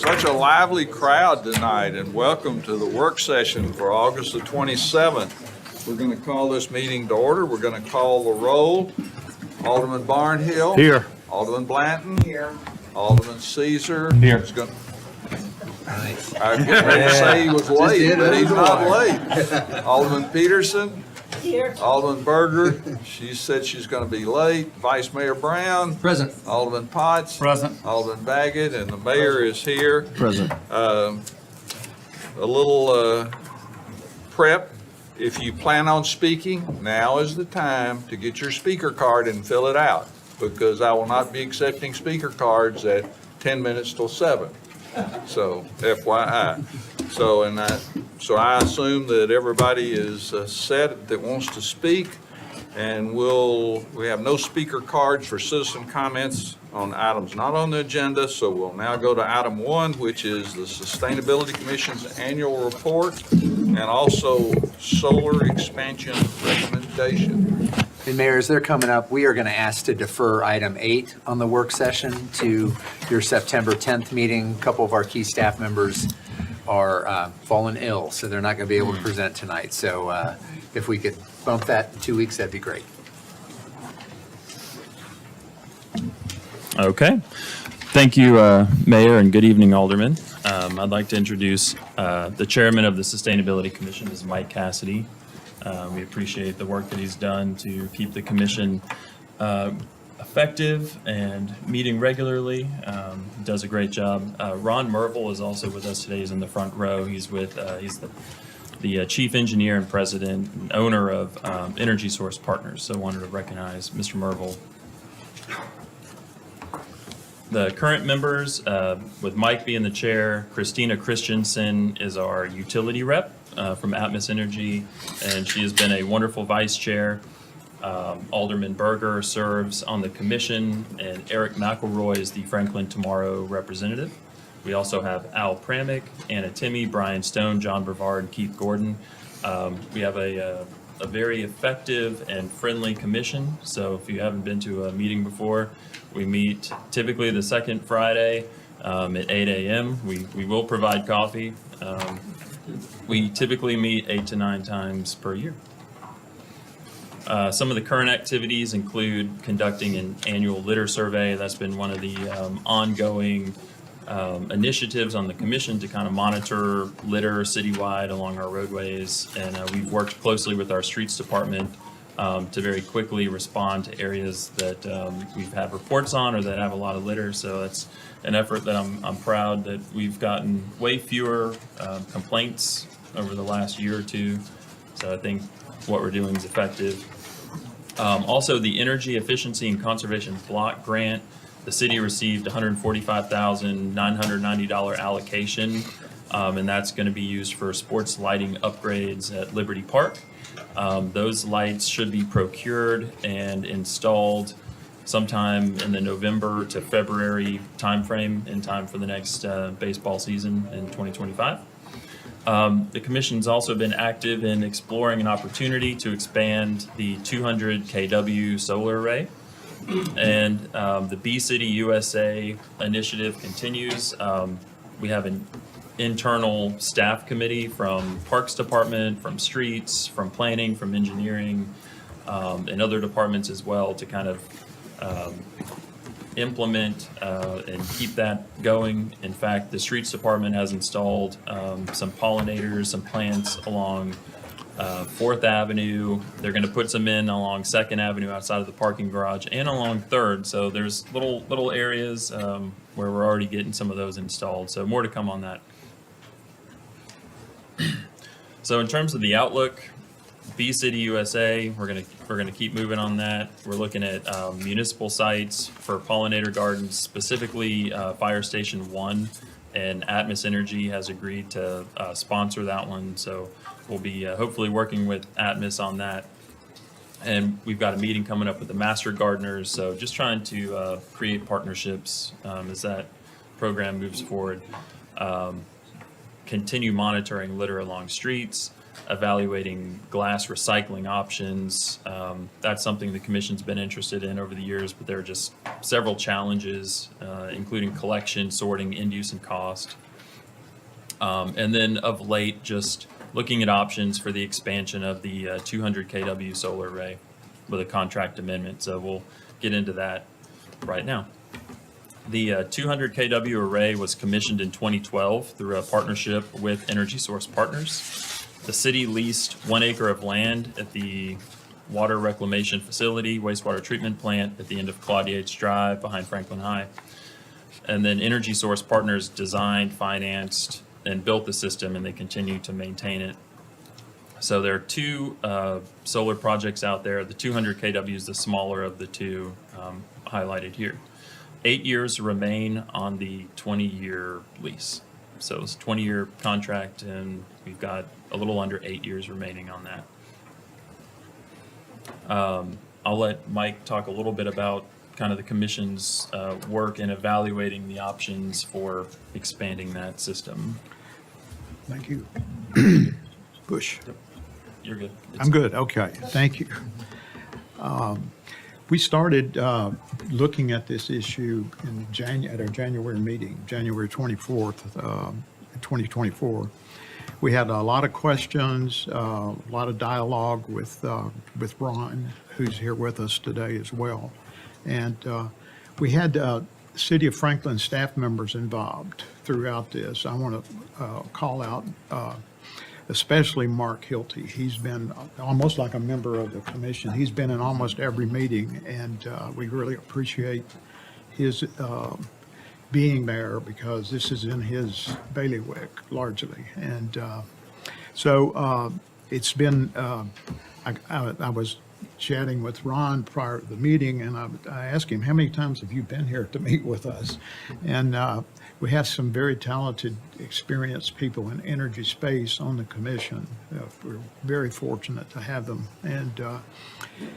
Such a lively crowd tonight, and welcome to the work session for August the 27th. We're going to call this meeting to order. We're going to call the roll. Alderman Barnhill. Here. Alderman Blanton. Here. Alderman Caesar. Here. I was getting ready to say he was late, but he's not late. Alderman Peterson. Here. Alderman Berger. She said she's going to be late. Vice Mayor Brown. Present. Alderman Potts. Present. Alderman Baggett, and the mayor is here. Present. A little prep. If you plan on speaking, now is the time to get your speaker card and fill it out, because I will not be accepting speaker cards at 10 minutes till 7. So FYI. So I assume that everybody is set that wants to speak, and we have no speaker cards for citizen comments on items not on the agenda. So we'll now go to item 1, which is the Sustainability Commission's annual report and also solar expansion recommendation. And Mayor, as they're coming up, we are going to ask to defer item 8 on the work session to your September 10th meeting. A couple of our key staff members are fallen ill, so they're not going to be able to present tonight. So if we could bump that in 2 weeks, that'd be great. Okay. Thank you, Mayor, and good evening, Alderman. I'd like to introduce the chairman of the Sustainability Commission, is Mike Cassidy. We appreciate the work that he's done to keep the commission effective and meeting regularly. He does a great job. Ron Merville is also with us today. He's in the front row. He's the chief engineer and president and owner of Energy Source Partners. So I wanted to recognize Mr. Merville. The current members, with Mike being the chair, Christina Christensen is our utility rep from Atmos Energy, and she has been a wonderful vice chair. Alderman Berger serves on the commission, and Eric McElroy is the Franklin Tomorrow representative. We also have Al Pramick, Anna Timmy, Brian Stone, John Brevard, and Keith Gordon. We have a very effective and friendly commission. So if you haven't been to a meeting before, we meet typically the second Friday at 8 a.m. We will provide coffee. We typically meet 8 to 9 times per year. Some of the current activities include conducting an annual litter survey. That's been one of the ongoing initiatives on the commission to kind of monitor litter citywide along our roadways. And we've worked closely with our streets department to very quickly respond to areas that we've had reports on or that have a lot of litter. So it's an effort that I'm proud that we've gotten way fewer complaints over the last year or two. So I think what we're doing is effective. Also, the Energy Efficiency and Conservation Block Grant, the city received $145,990 allocation, and that's going to be used for sports lighting upgrades at Liberty Park. Those lights should be procured and installed sometime in the November to February timeframe, in time for the next baseball season in 2025. The Commission's also been active in exploring an opportunity to expand the 200 kW solar array. And the Bee City USA initiative continues. We have an internal staff committee from Parks Department, from Streets, from Planning, from Engineering, and other departments as well to kind of implement and keep that going. In fact, the Streets Department has installed some pollinators, some plants along 4th Avenue. They're going to put some in along 2nd Avenue outside of the parking garage and along 3rd. So there's little areas where we're already getting some of those installed. So more to come on that. So in terms of the outlook, Bee City USA, we're gonna keep moving on that. We're looking at municipal sites for pollinator gardens, specifically Fire Station 1, and Atmos Energy has agreed to sponsor that one. So we'll be hopefully working with Atmos on that. And we've got a meeting coming up with the Master Gardeners. So just trying to create partnerships as that program moves forward. Continue monitoring litter along streets. evaluating glass recycling options. That's something the commission's been interested in over the years, but there are just several challenges, including collection, sorting, end use, and cost. And then of late, just looking at options for the expansion of the 200 kW solar array with a contract amendment. So we'll get into that right now. The 200 kW array was commissioned in 2012 through a partnership with Energy Source Partners. The city leased 1 acre of land at the water reclamation facility, wastewater treatment plant at the end of Claudia H. Drive behind Franklin High. And then Energy Source Partners designed, financed, and built the system, and they continue to maintain it. So there are two solar projects out there. The 200 kW is the smaller of the two highlighted here. 8 years remain on the 20-year lease. So it's a 20-year contract, and we've got a little under 8 years remaining on that. I'll let Mike talk a little bit about kind of the commission's work in evaluating the options for expanding that system. Thank you. Bush. You're good. I'm good, okay, thank you. We started looking at this issue at our January meeting, January 24th, 2024. We had a lot of questions, a lot of dialogue with Ron, who's here with us today as well. And we had City of Franklin staff members involved throughout this. I want to call out especially Mark Hilty. He's been almost like a member of the commission. He's been in almost every meeting, and we really appreciate his being there because this is in his bailiwick largely. And so it's been, I was chatting with Ron prior to the meeting, and I asked him, how many times have you been here to meet with us? And we have some very talented, experienced people in energy space on the commission. We're very fortunate to have them. And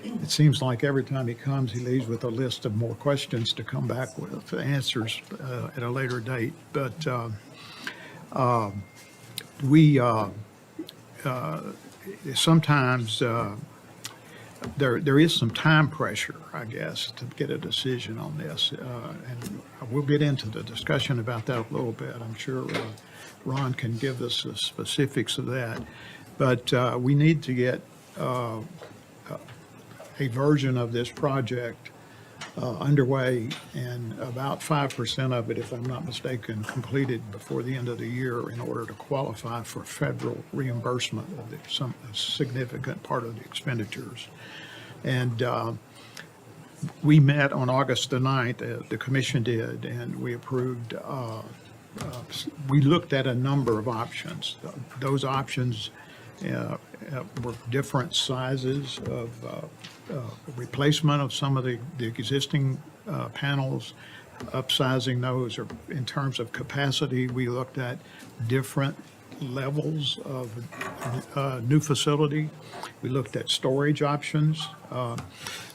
it seems like every time he comes, he leaves with a list of more questions to come back with, answers at a later date. But we sometimes there is some time pressure, I guess, to get a decision on this. And we'll get into the discussion about that a little bit. I'm sure Ron can give us the specifics of that. But we need to get a version of this project underway, and about 5% of it, if I'm not mistaken, completed before the end of the year in order to qualify for federal reimbursement of some significant part of the expenditures. And we met on August the 9th, the commission did, and we approved, we looked at a number of options. Those options were different sizes of replacement of some of the existing panels, upsizing those, or in terms of capacity, we looked at different levels of new facility. We looked at storage options.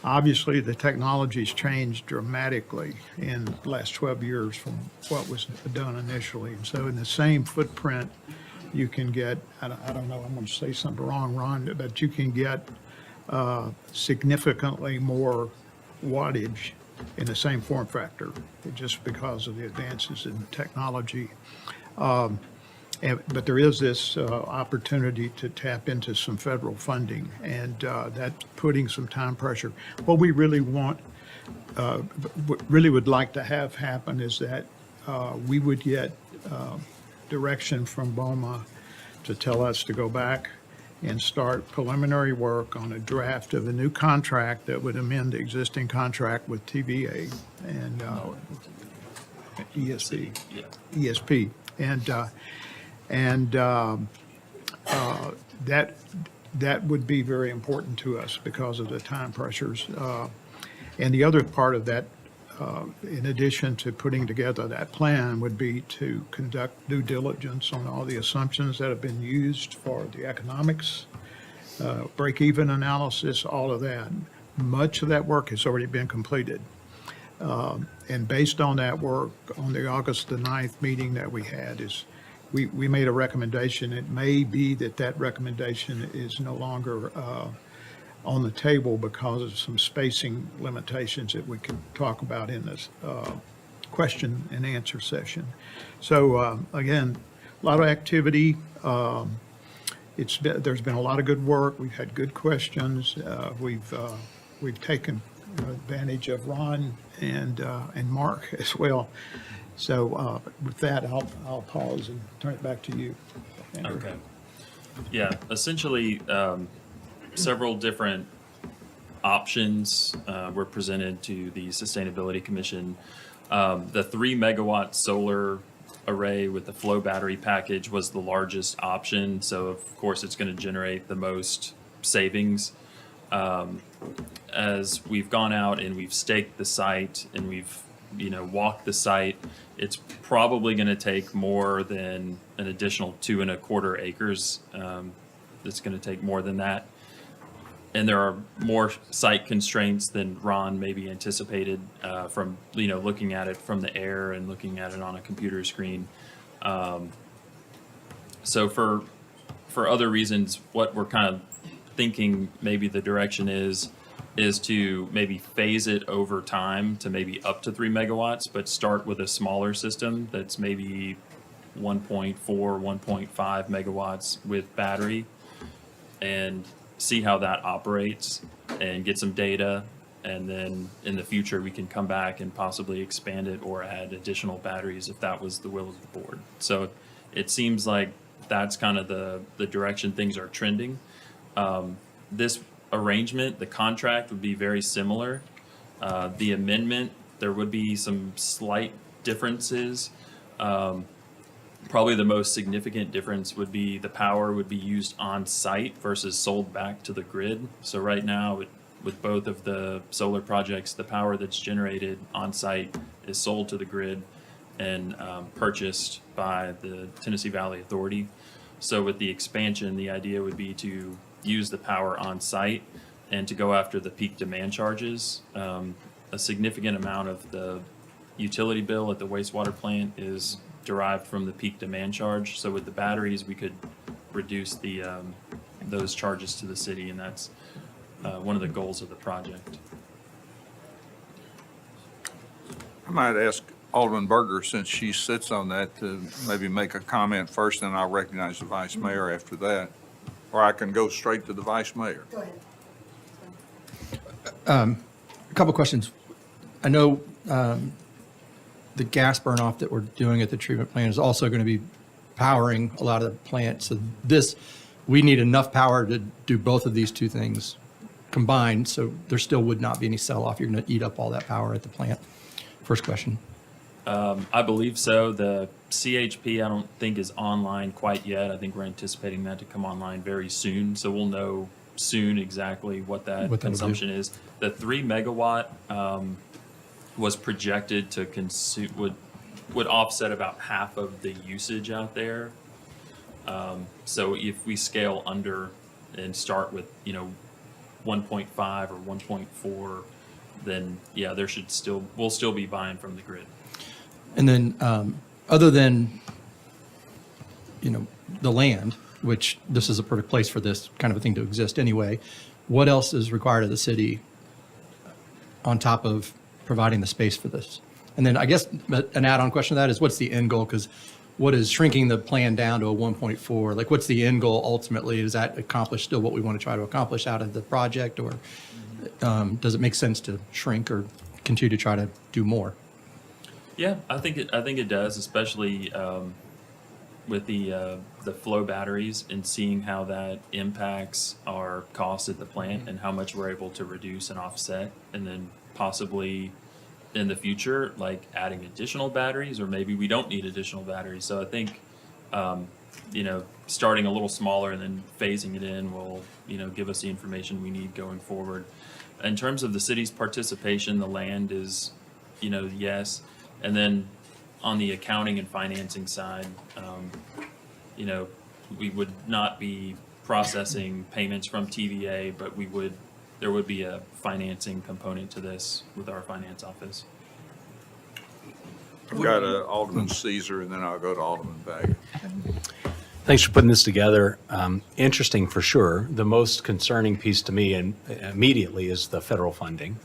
Obviously, the technology's changed dramatically in the last 12 years from what was done initially. So in the same footprint, you can get, I don't know, I'm going to say something wrong, Ron, but you can get significantly more wattage in the same form factor just because of the advances in technology. But there is this opportunity to tap into some federal funding, and that's putting some time pressure. What we really want, really would like to have happen is that we would get direction from BOMA to tell us to go back and start preliminary work on a draft of a new contract that would amend the existing contract with TVA and ESP. Yeah. ESP. And that would be very important to us because of the time pressures. And the other part of that, in addition to putting together that plan, would be to conduct due diligence on all the assumptions that have been used for the economics, break-even analysis, all of that. Much of that work has already been completed. And based on that work, on the August the 9th meeting that we had, is we made a recommendation. It may be that recommendation is no longer on the table because of some spacing limitations that we can talk about in this question and answer session. So again, a lot of activity. There's been a lot of good work. We've had good questions. We've taken advantage of Ron and Mark as well. So with that, I'll pause and turn it back to you, Andrew. Okay. Yeah, essentially, several different options were presented to the Sustainability Commission. The 3 megawatt solar array with the flow battery package was the largest option. So of course, it's going to generate the most savings. As we've gone out and we've staked the site and we've walked the site, it's probably going to take more than an additional 2.25 acres. It's going to take more than that. And there are more site constraints than Ron maybe anticipated from looking at it from the air and looking at it on a computer screen. So for other reasons, what we're kind of thinking maybe the direction is to maybe phase it over time to maybe up to 3 megawatts, but start with a smaller system that's maybe 1.4, 1.5 megawatts with battery, and see how that operates and get some data. And then in the future, we can come back and possibly expand it or add additional batteries if that was the will of the board. So it seems like that's kind of the direction things are trending. This arrangement, the contract would be very similar. The amendment, there would be some slight differences. Probably the most significant difference would be the power would be used on site versus sold back to the grid. So right now, with both of the solar projects, the power that's generated on site is sold to the grid and purchased by the Tennessee Valley Authority. So with the expansion, the idea would be to use the power on site and to go after the peak demand charges. A significant amount of the utility bill at the wastewater plant is derived from the peak demand charge. So with the batteries, we could reduce those charges to the city, and that's one of the goals of the project. I might ask Alderman Berger, since she sits on that, to maybe make a comment first, and I'll recognize the vice mayor after that. Or I can go straight to the vice mayor. Go ahead. A couple questions. I know the gas burn off that we're doing at the treatment plant is also going to be powering a lot of the plant. So we need enough power to do both of these two things combined. So there still would not be any sell off. You're going to eat up all that power at the plant. First question. I believe so. The CHP, I don't think is online quite yet. I think we're anticipating that to come online very soon. So we'll know soon exactly what that What that'll consumption is. The 3 megawatt was projected to consume, would offset about half of the usage out there. So if we scale under and start with, 1.5 or 1.4, then yeah, we'll still be buying from the grid. And then other than, the land, which this is a perfect place for this kind of a thing to exist anyway, what else is required of the city on top of providing the space for this? And then I guess an add-on question to that is, what's the end goal? Because what is shrinking the plan down to a 1.4? Like, what's the end goal ultimately? Does that accomplish still what we want to try to accomplish out of the project? Or does it make sense to shrink or continue to try to do more? Yeah, I think it does, especially with the flow batteries and seeing how that impacts our costs at the plant and how much we're able to reduce and offset, and then possibly in the future, like adding additional batteries, or maybe we don't need additional batteries. So I think, starting a little smaller and then phasing it in will, give us the information we need going forward. In terms of the city's participation, the land is, yes. And then on the accounting and financing side, we would not be processing payments from TVA, but there would be a financing component to this with our finance office. I've got Alderman Caesar, and then I'll go to Alderman Baggett. Thanks for putting this together. Interesting for sure. The most concerning piece to me and immediately is the federal funding,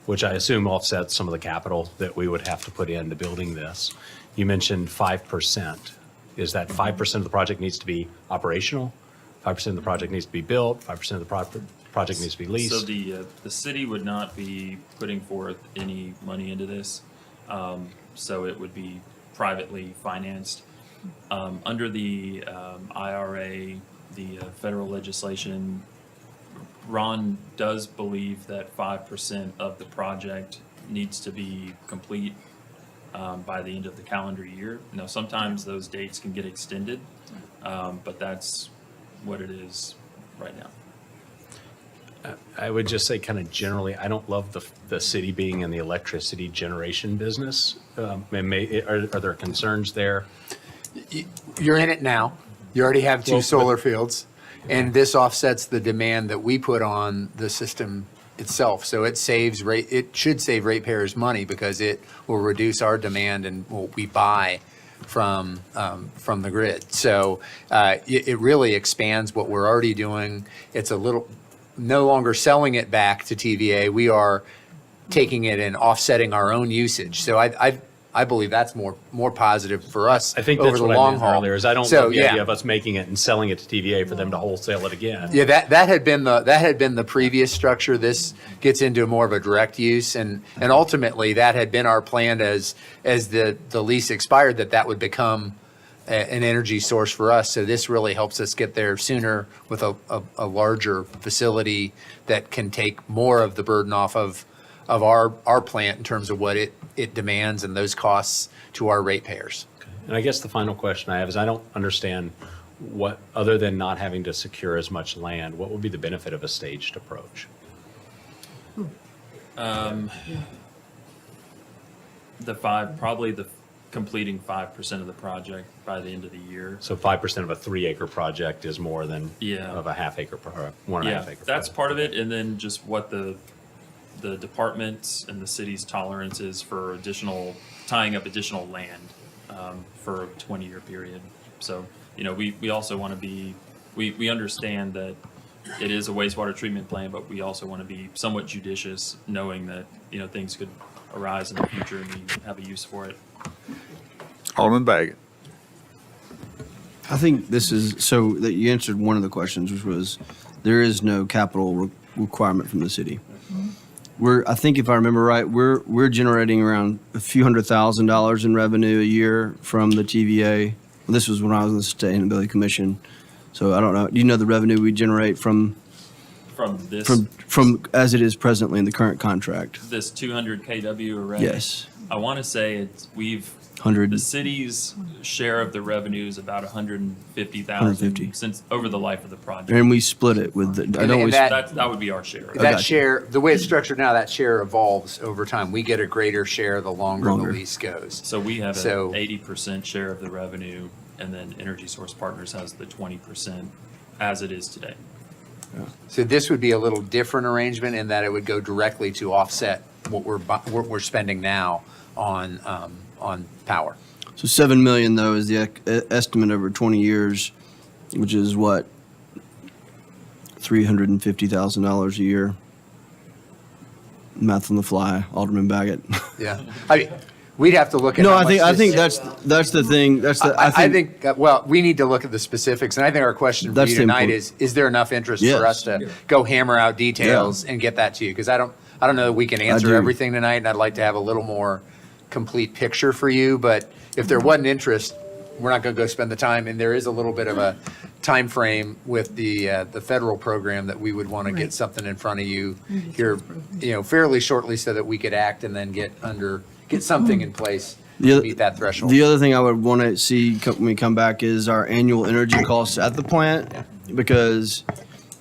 which I assume offsets some of the capital that we would have to put into building this. You mentioned 5%. Is that 5% of the project needs to be operational? 5% of the project needs to be built? 5% of the project needs to be So leased? the city would not be putting forth any money into this. So it would be privately financed. Under the IRA, the federal legislation, Ron does believe that 5% of the project needs to be complete by the end of the calendar year. Now, sometimes those dates can get extended, but that's what it is right now. I would just say kind of generally, I don't love the city being in the electricity generation business. Are there concerns there? You're in it now. You already have two Well, solar fields, and this offsets the demand that we put on the system itself. So it should save ratepayers money because it will reduce our demand and what we buy from the grid. So it really expands what we're already doing. It's no longer selling it back to TVA. We are taking it and offsetting our own usage. So I believe that's more positive for us I think over that's the what I long meant haul. earlier, is I don't So, love the yeah. idea of us making it and selling it to TVA for them to wholesale it again. Yeah, that had been the previous structure. This gets into more of a direct use, and ultimately that had been our plan as the lease expired, that would become an energy source for us. So this really helps us get there sooner with a larger facility that can take more of the burden off of our plant in terms of what it demands and those costs to our ratepayers. And I guess the final question I have is I don't understand what, other than not having to secure as much land, what would be the benefit of a staged approach? Probably the completing 5% of the project by the end of the year. So 5% of a 3-acre project is more than Yeah. of a half-acre, or 1.5 acre. That's project. part of it, and then just what the departments and the city's tolerance is for tying up additional land for a 20-year period. So, we also want to be, we understand that it is a wastewater treatment plant, but we also want to be somewhat judicious, knowing that, things could arise in the future and we have a use for it. Alderman Baggett. I think this is, so that you answered one of the questions, which was, there is no capital requirement from the city. I think if I remember right, we're generating around a few $100,000 in revenue a year from the TVA. This was when I was on the Sustainability Commission. So I don't know, do you know the revenue we generate from This as it is presently in the current contract? this 200 kW array. Yes. I want to say the 100, city's share of the revenue is about 150,000 150. since over the life of the project. and we split it with the, I And know we, that- That would be our share. got That you. share, the way it's structured now, that share evolves over time. We get a greater share the longer the Longer. lease goes. So we have So- an 80% share of the revenue, and then Energy Source Partners has the 20% as it is today. So this would be a little different arrangement in that it would go directly to offset what we're spending now on power. so 7 million though is the estimate over 20 years, which is what? $350,000 a year. Math on the fly, Alderman Baggett. Yeah. I mean, we'd have to look at. No, how I much think this- that's the thing. I think, well, we need to look at the specifics, and I think our question for That's you the tonight important- is there enough interest for Yes. us to go hammer out details and get that to you? Because I don't know that we can answer do. everything tonight, and I'd like to have a little more complete picture for you, but if there wasn't interest, we're not going to go spend the time, and there is a little bit of a time frame with the federal program that we would want to get something in front of you here, fairly shortly so that we could act and then get something in place to meet that threshold. The other thing I would want to see when we come back is our annual energy costs at the plant, because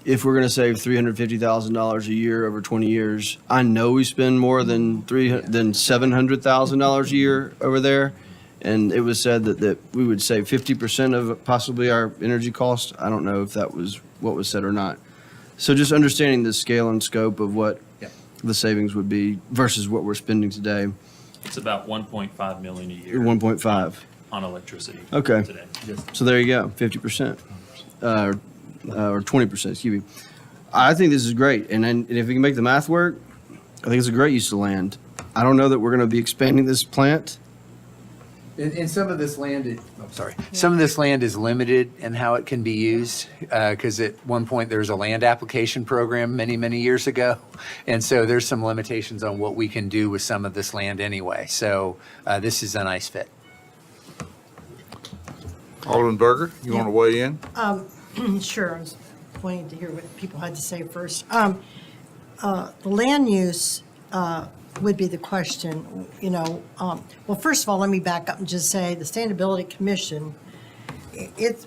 if we're going to save $350,000 a year over 20 years, I know we spend more than $700,000 a year over there. And it was said that we would save 50% of possibly our energy cost. I don't know if that was what was said or not. So just understanding the scale and scope of what the savings would be versus what we're spending today. It's about 1.5 million a year 1.5. on electricity Okay. today. So there you go, 50%, or 20%, excuse me. I think this is great, and then and if we can make the math work, I think it's a great use of land. I don't know that we're going to be expanding this plant. And some of this land, I'm sorry, some of this land is limited in how it can be used, because at one point, there was a land application program many, many years ago. And so there's some limitations on what we can do with some of this land anyway. So this is a nice fit. Alderman Berger, you want to weigh in? Sure, I was wanting to hear what people had to say first. The land use would be the question, you know. Well, first of all, let me back up and just say, the Sustainability Commission,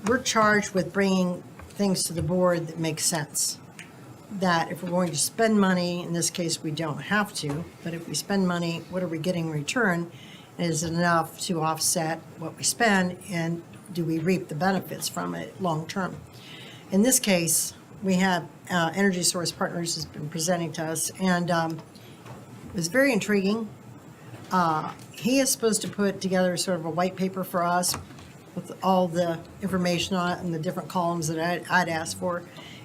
we're charged with bringing things to the board that make sense. That if we're going to spend money, in this case, we don't have to, but if we spend money, what are we getting in return? Is it enough to offset what we spend, and do we reap the benefits from it long-term? In this case, we have Energy Source Partners has been presenting to us, and it was very intriguing. He is supposed to put together sort of a white paper for us with all the information on it and the different columns that I'd asked for.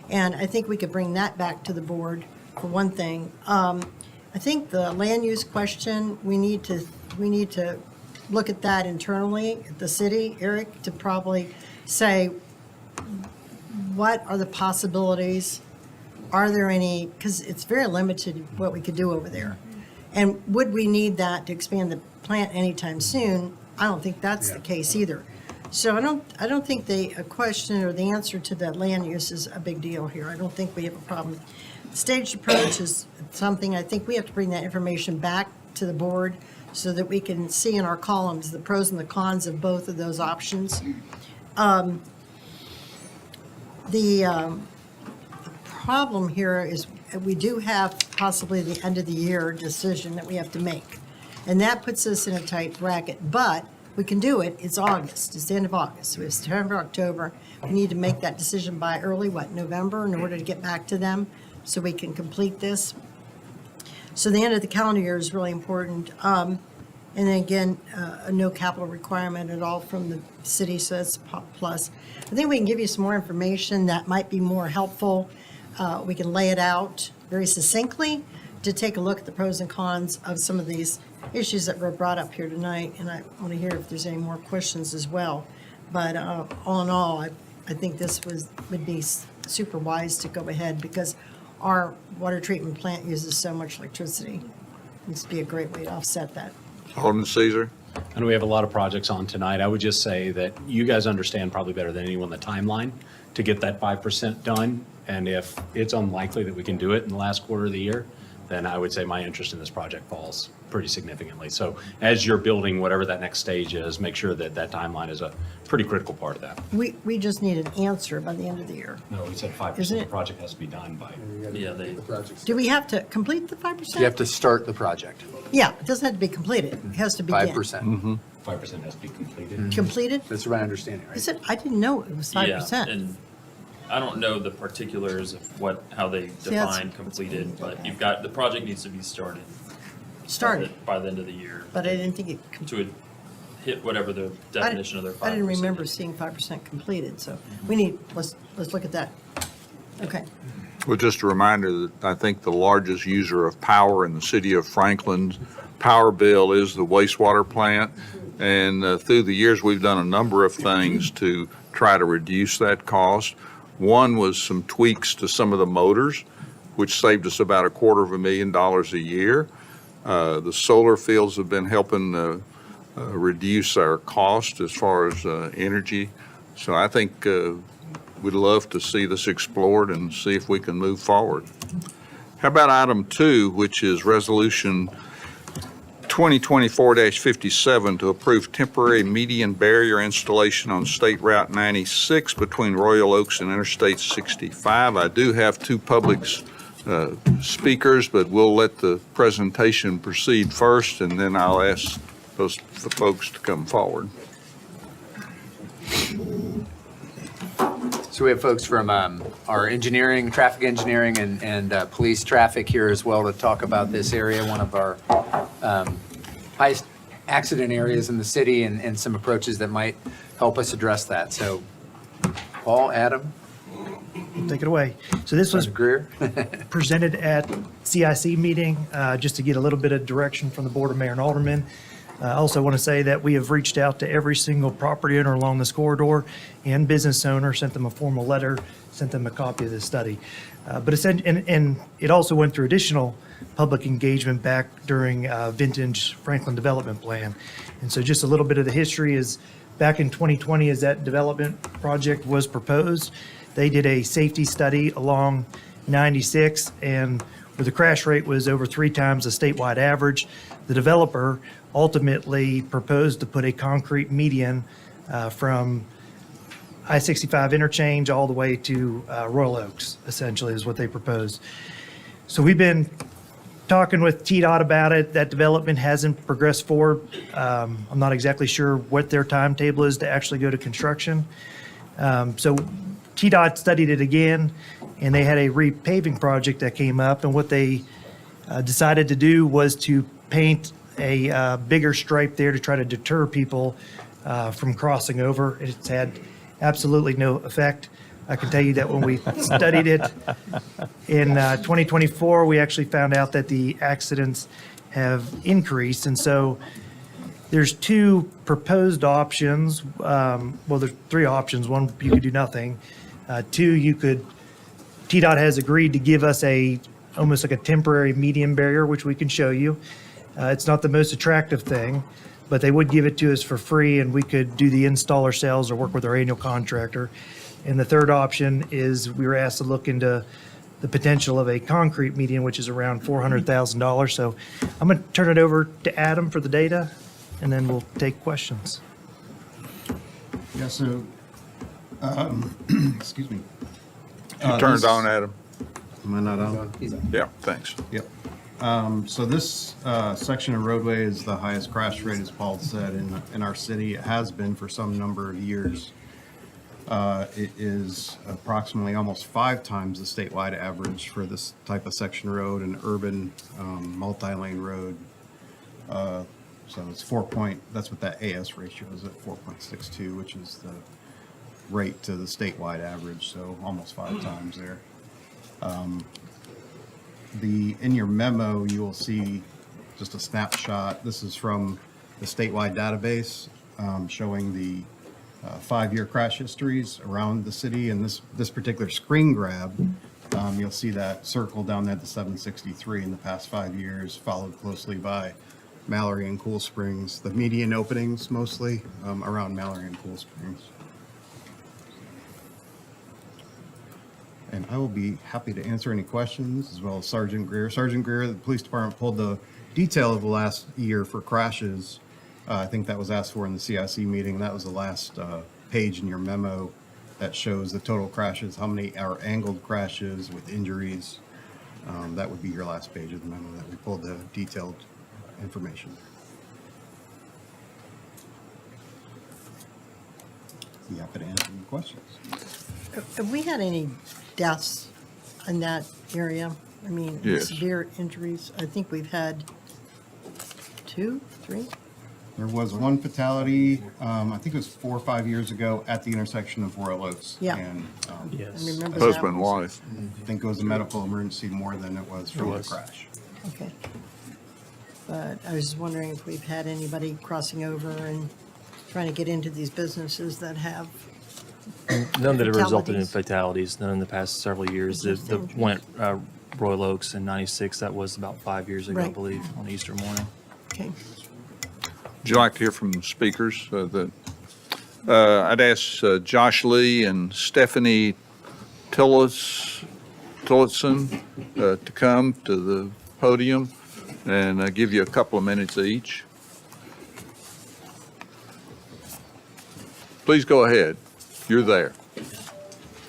And I think we could bring that back to the board for one thing. I think the land use question, we need to look at that internally at the city, Eric, to probably say, what are the possibilities? Are there any, because it's very limited what we could do over there. And would we need that to expand the plant anytime soon? I don't think that's the case either. So I don't think a question or the answer to the land use is a big deal here. I don't think we have a problem. Staged approach is something, I think we have to bring that information back to the board so that we can see in our columns the pros and the cons of both of those options. The problem here is we do have possibly the end of the year decision that we have to make. And that puts us in a tight bracket, but we can do it. It's August, it's the end of August. So we have September, October. We need to make that decision by early, November, in order to get back to them so we can complete this. So the end of the calendar year is really important. And then again, no capital requirement at all from the city, so that's a plus. I think we can give you some more information that might be more helpful. We can lay it out very succinctly to take a look at the pros and cons of some of these issues that were brought up here tonight. And I want to hear if there's any more questions as well. But all in all, I think this would be super wise to go ahead because our water treatment plant uses so much electricity. This would be a great way to offset that. Alderman Caesar? And we have a lot of projects on tonight. I would just say that you guys understand probably better than anyone the timeline to get that 5% done. And if it's unlikely that we can do it in the last quarter of the year, then I would say my interest in this project falls pretty significantly. So as you're building whatever that next stage is, make sure that that timeline is a pretty critical part of that. We just need an answer by the end of the year. No, we said 5%. Isn't The it? project has to be done by. Yeah, they, Do we have to complete the 5%? You have to start the project, Yeah, it doesn't have to be completed. It has to begin. 5%. 5% has to be completed. Completed? That's my understanding, right? Is it? I didn't know it was 5%. yeah, and I don't know the particulars of how they that's- define completed, but you've got, the project needs to be started. Started, By the end of the year. but I didn't think it. To hit whatever the definition of their 5%. I didn't remember seeing 5% completed, so we need, let's look at that. Okay. Well, just a reminder that I think the largest user of power in the city of Franklin's power bill is the wastewater plant. And through the years, we've done a number of things to try to reduce that cost. One was some tweaks to some of the motors, which saved us about $250,000 a year. The solar fields have been helping reduce our cost as far as energy. So I think we'd love to see this explored and see if we can move forward. How about item 2, which is resolution 2024-57 to approve temporary median barrier installation on State Route 96 between Royal Oaks and Interstate 65. I do have 2 public speakers, but we'll let the presentation proceed first, and then I'll ask the folks to come forward. So we have folks from our engineering, traffic engineering, and police traffic here as well to talk about this area. One of our highest accident areas in the city and some approaches that might help us address that. So, Paul, Adam, Take it away. So this was Dr. Greer? presented at CIC meeting, just to get a little bit of direction from the Board of Mayor and Aldermen. I also want to say that we have reached out to every single property owner along this corridor and business owner, sent them a formal letter, sent them a copy of the study. But and it also went through additional public engagement back during Vintage Franklin Development Plan. And so just a little bit of the history is, back in 2020, as that development project was proposed, they did a safety study along 96, and where the crash rate was over 3 times the statewide average, the developer ultimately proposed to put a concrete median from I-65 interchange all the way to Royal Oaks, essentially, is what they proposed. So we've been talking with TDOT about it. That development hasn't progressed forward. I'm not exactly sure what their timetable is to actually go to construction. So TDOT studied it again, and they had a repaving project that came up, and what they decided to do was to paint a bigger stripe there to try to deter people from crossing over. It's had absolutely no effect. I can tell you that when we studied it in 2024, we actually found out that the accidents have increased. And so there's 2 proposed options. Well, there's 3 options. One, you could do nothing. 2, TDOT has agreed to give us almost like a temporary median barrier, which we can show you. It's not the most attractive thing, but they would give it to us for free, and we could do the install ourselves or work with our annual contractor. And the third option is we were asked to look into the potential of a concrete median, which is around $400,000. So I'm going to turn it over to Adam for the data, and then we'll take questions. Yeah, so, excuse me. You turned on, Adam. Am I not on? Yeah, thanks. Yep. So this section of roadway is the highest crash rate, as Paul said, in our city. It has been for some number of years. It is approximately almost 5 times the statewide average for this type of section road, an urban multi-lane road. So it's that's what that AS ratio is, at 4.62, which is the rate to the statewide average, so almost 5 times there. In your memo, you will see just a snapshot. This is from the statewide database, showing the 5-year crash histories around the city. And this particular screen grab, you'll see that circle down there, the 763 in the past 5 years, followed closely by Mallory and Cool Springs. The median openings mostly around Mallory and Cool Springs. And I will be happy to answer any questions, as well as Sergeant Greer. Sergeant Greer, the police department pulled the detail of the last year for crashes. I think that was asked for in the CIC meeting. That was the last page in your memo that shows the total crashes, how many are angled crashes with injuries. That would be your last page of the memo that we pulled the detailed information. Be happy to answer any questions. Have we had any deaths in that area? I mean, Yes. severe injuries? I think we've had 2, 3? There was one fatality, I think it was 4 or 5 years ago at the intersection of Royal Oaks. Yeah. And I remember that Husband, one. wife. I think it was a medical emergency more than it was from the crash. Okay. But I was just wondering if we've had anybody crossing over and trying to get into these businesses that have, None that have resulted in Fatalities. fatalities, none in the past several years. The Interesting. one at Royal Oaks in 96, that was about 5 years ago, I Right. believe, on Easter morning. okay. Would you like to hear from the speakers? I'd ask Josh Lee and Stephanie Tillotson to come to the podium and give you a couple of minutes each. Please go ahead. You're there.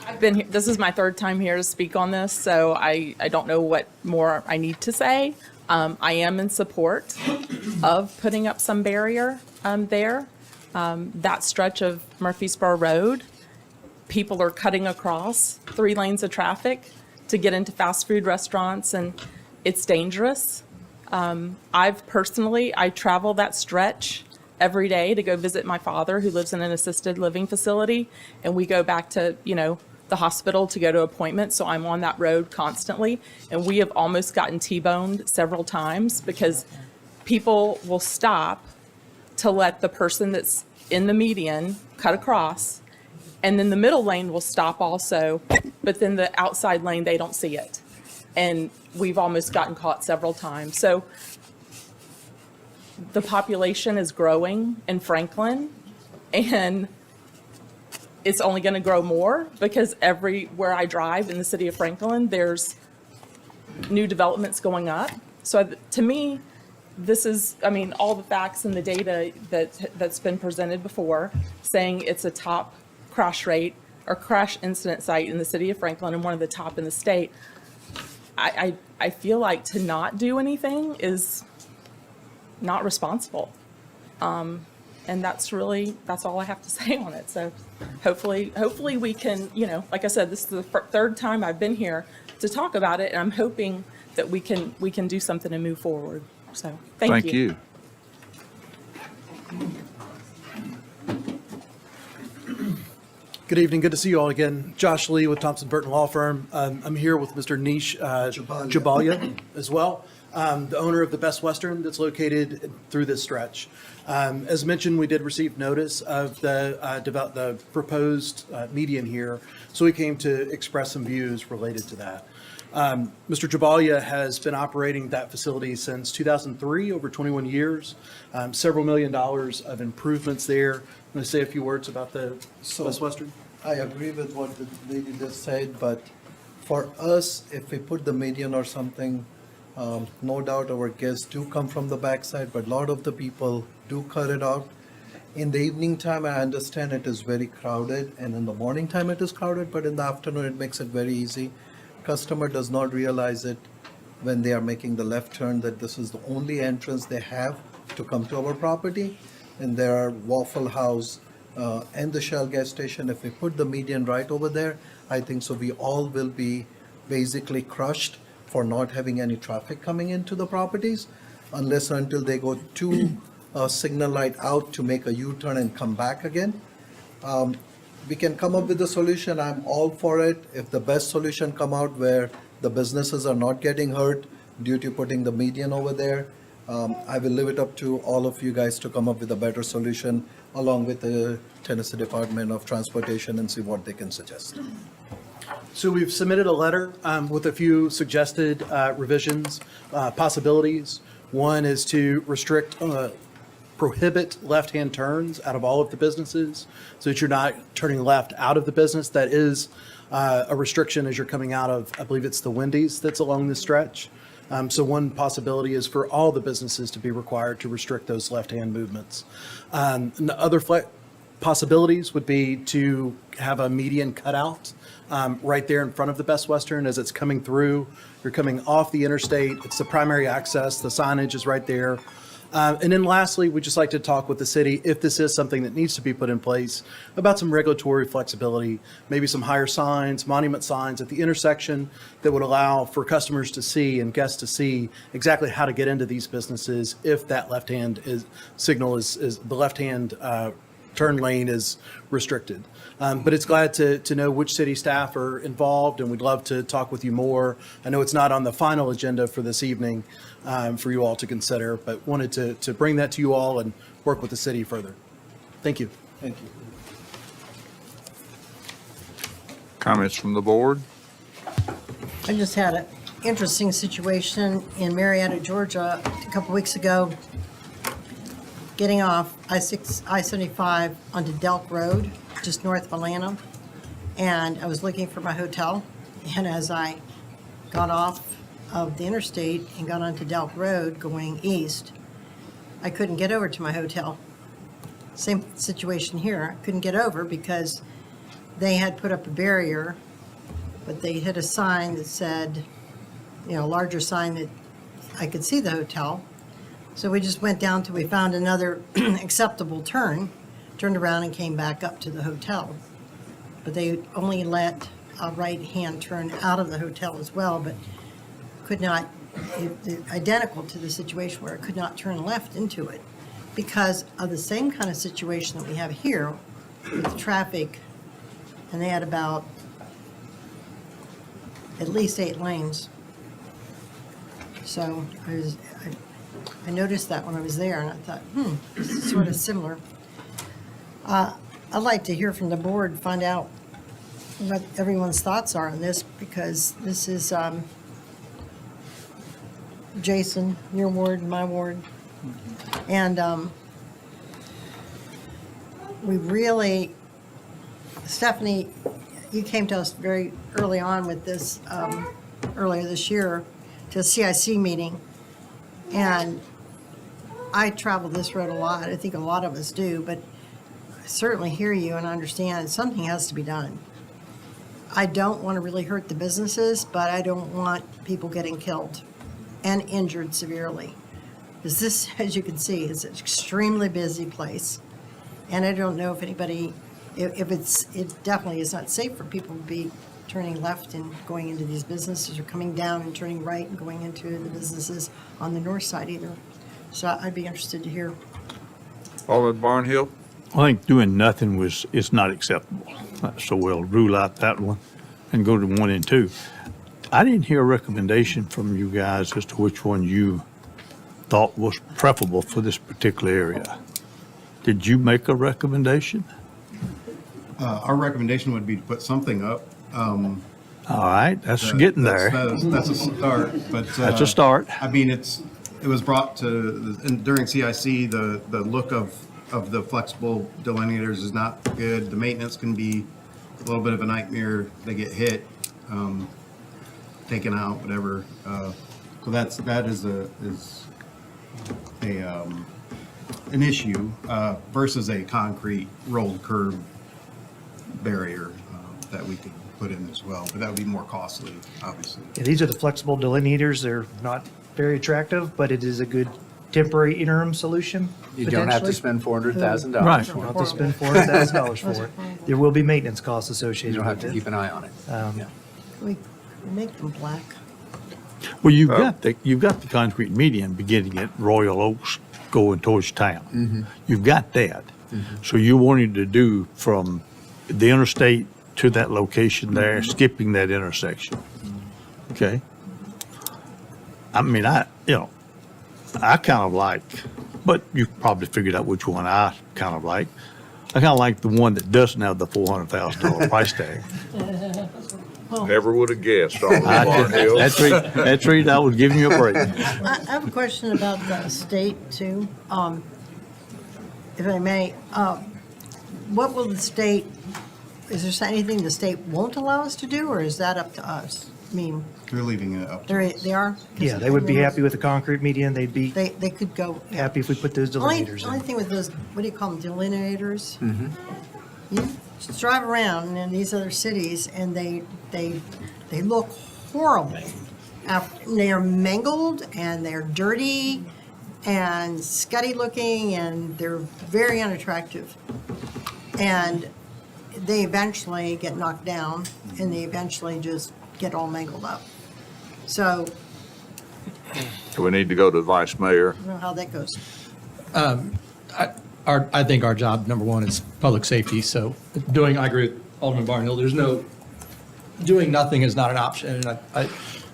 I've been here, this is my 3rd time here to speak on this, so I don't know what more I need to say. I am in support of putting up some barrier there. That stretch of Murfreesboro Road, people are cutting across 3 lanes of traffic to get into fast food restaurants, and it's dangerous. I travel that stretch every day to go visit my father who lives in an assisted living facility. And we go back to, the hospital to go to appointments. So I'm on that road constantly. And we have almost gotten T-boned several times because people will stop to let the person that's in the median cut across. And then the middle lane will stop also, but then the outside lane, they don't see it. And we've almost gotten caught several times. So the population is growing in Franklin, and it's only going to grow more because everywhere I drive in the city of Franklin, there's new developments going up. So to me, this is, all the facts and the data that's been presented before, saying it's a top crash rate or crash incident site in the city of Franklin and one of the top in the state. I feel like to not do anything is not responsible. And that's all I have to say on it. So hopefully we can, like I said, this is the third time I've been here to talk about it, and I'm hoping that we can do something and move forward. So thank you. Good evening. Good to see you all again. Josh Lee with Thompson Burton Law Firm. I'm here with Mr. Nish Jabalia as well, the owner of the Best Western that's located through this stretch. As mentioned, we did receive notice of the proposed median here, so we came to express some views related to that. Mr. Jabalia has been operating that facility since 2003, over 21 years, several $1 million of improvements there. I'm going to say a few words about the Best Western. I agree with what the lady just said, but for us, if we put the median or something, no doubt our guests do come from the backside, but a lot of the people do cut it out. In the evening time, I understand it is very crowded, and in the morning time it is crowded, but in the afternoon it makes it very easy. Customer does not realize it when they are making the left turn that this is the only entrance they have to come to our property. And there are Waffle House and the Shell gas station. If we put the median right over there, I think so we all will be basically crushed for not having any traffic coming into the properties unless or until they go to a signal light out to make a U-turn and come back again. We can come up with a solution. I'm all for it. If the best solution come out where the businesses are not getting hurt due to putting the median over there, I will leave it up to all of you guys to come up with a better solution along with the Tennessee Department of Transportation and see what they can suggest. So we've submitted a letter with a few suggested revisions, possibilities. One is to prohibit left-hand turns out of all of the businesses so that you're not turning left out of the business. That is a restriction as you're coming out of, I believe it's the Wendy's that's along this stretch. So one possibility is for all the businesses to be required to restrict those left-hand movements. And the other possibilities would be to have a median cutout right there in front of the Best Western as it's coming through. You're coming off the interstate. It's the primary access. The signage is right there. And then lastly, we'd just like to talk with the city, if this is something that needs to be put in place, about some regulatory flexibility, maybe some higher signs, monument signs at the intersection that would allow for customers to see and guests to see exactly how to get into these businesses if that left-hand signal is the left-hand turn lane is restricted. But it's glad to know which city staff are involved, and we'd love to talk with you more. I know it's not on the final agenda for this evening for you all to consider, but wanted to bring that to you all and work with the city further. Thank you. Thank you. Comments from the board? I just had an interesting situation in Marietta, Georgia, a couple weeks ago, getting off I-75 onto Delk Road, just north of Atlanta, and I was looking for my hotel, and as I got off of the interstate and got onto Delk Road going east, I couldn't get over to my hotel. Same situation here. I couldn't get over because they had put up a barrier, but they had a sign that said, a larger sign that I could see the hotel. So we just went down till we found another acceptable turn, turned around and came back up to the hotel. But they only let a right-hand turn out of the hotel as well, but could not identical to the situation where it could not turn left into it because of the same kind of situation that we have here with the traffic, and they had about at least 8 lanes. So I noticed that when I was there, and I thought, this is sort of similar. I'd like to hear from the board, find out what everyone's thoughts are on this, because this is Jason, your ward, my ward. And we really, Stephanie, you came to us very early on with this, earlier this year, to a CIC meeting. And I travel this road a lot. I think a lot of us do, but I certainly hear you and understand something has to be done. I don't want to really hurt the businesses, but I don't want people getting killed and injured severely. Because this, as you can see, is an extremely busy place. And I don't know if anybody, it definitely is not safe for people to be turning left and going into these businesses, or coming down and turning right and going into the businesses on the north side either. So I'd be interested to hear. Alderman Barnhill? I think doing nothing is not acceptable. So we'll rule out that one and go to 1 and 2. I didn't hear a recommendation from you guys as to which one you thought was preferable for this particular area. Did you make a recommendation? Our recommendation would be to put something up. All right, that's getting there. That's a start, but. That's a start. I mean, it was brought to, during CIC, the look of the flexible delineators is not good. The maintenance can be a little bit of a nightmare. They get hit, taken out, whatever. So that is an issue versus a concrete rolled curb barrier that we could put in as well, but that would be more costly, obviously. Yeah, these are the flexible delineators. They're not very attractive, but it is a good temporary interim solution. You don't have to potentially. spend $400,000 Right. for You it. don't have to spend $400,000 for it. There will be maintenance costs You associated don't have with to it. keep an eye on it. Yeah. Can we make them black? Well, you've got the concrete median beginning at Royal Oaks going towards town. You've got that. So you wanted to do from the interstate to that location there, skipping that intersection. Okay? I mean, I kind of like, but you probably figured out which one I kind of like. I kind of like the one that doesn't have the $400,000 price tag. Never would have guessed, Alderman Barnhill. That's the reason I was giving you a break. I have a question about the state too, if I may. What will the state, is there anything the state won't allow us to do, or is that up to us? I mean, They're leaving it up to us. they are? Yeah, they would be happy with the concrete median. They'd be They could go. happy if we put those delineators Only in. thing with those, what do you call them, delineators? You just drive around in these other cities and they look horrible. They're mangled and they're dirty and scuddy looking and they're very unattractive. And they eventually get knocked down and they eventually just get all mangled up. So, We need to go to the vice mayor. I don't know how that goes. I think our job, number one, is public safety, so I agree with Alderman Barnhill, doing nothing is not an option, and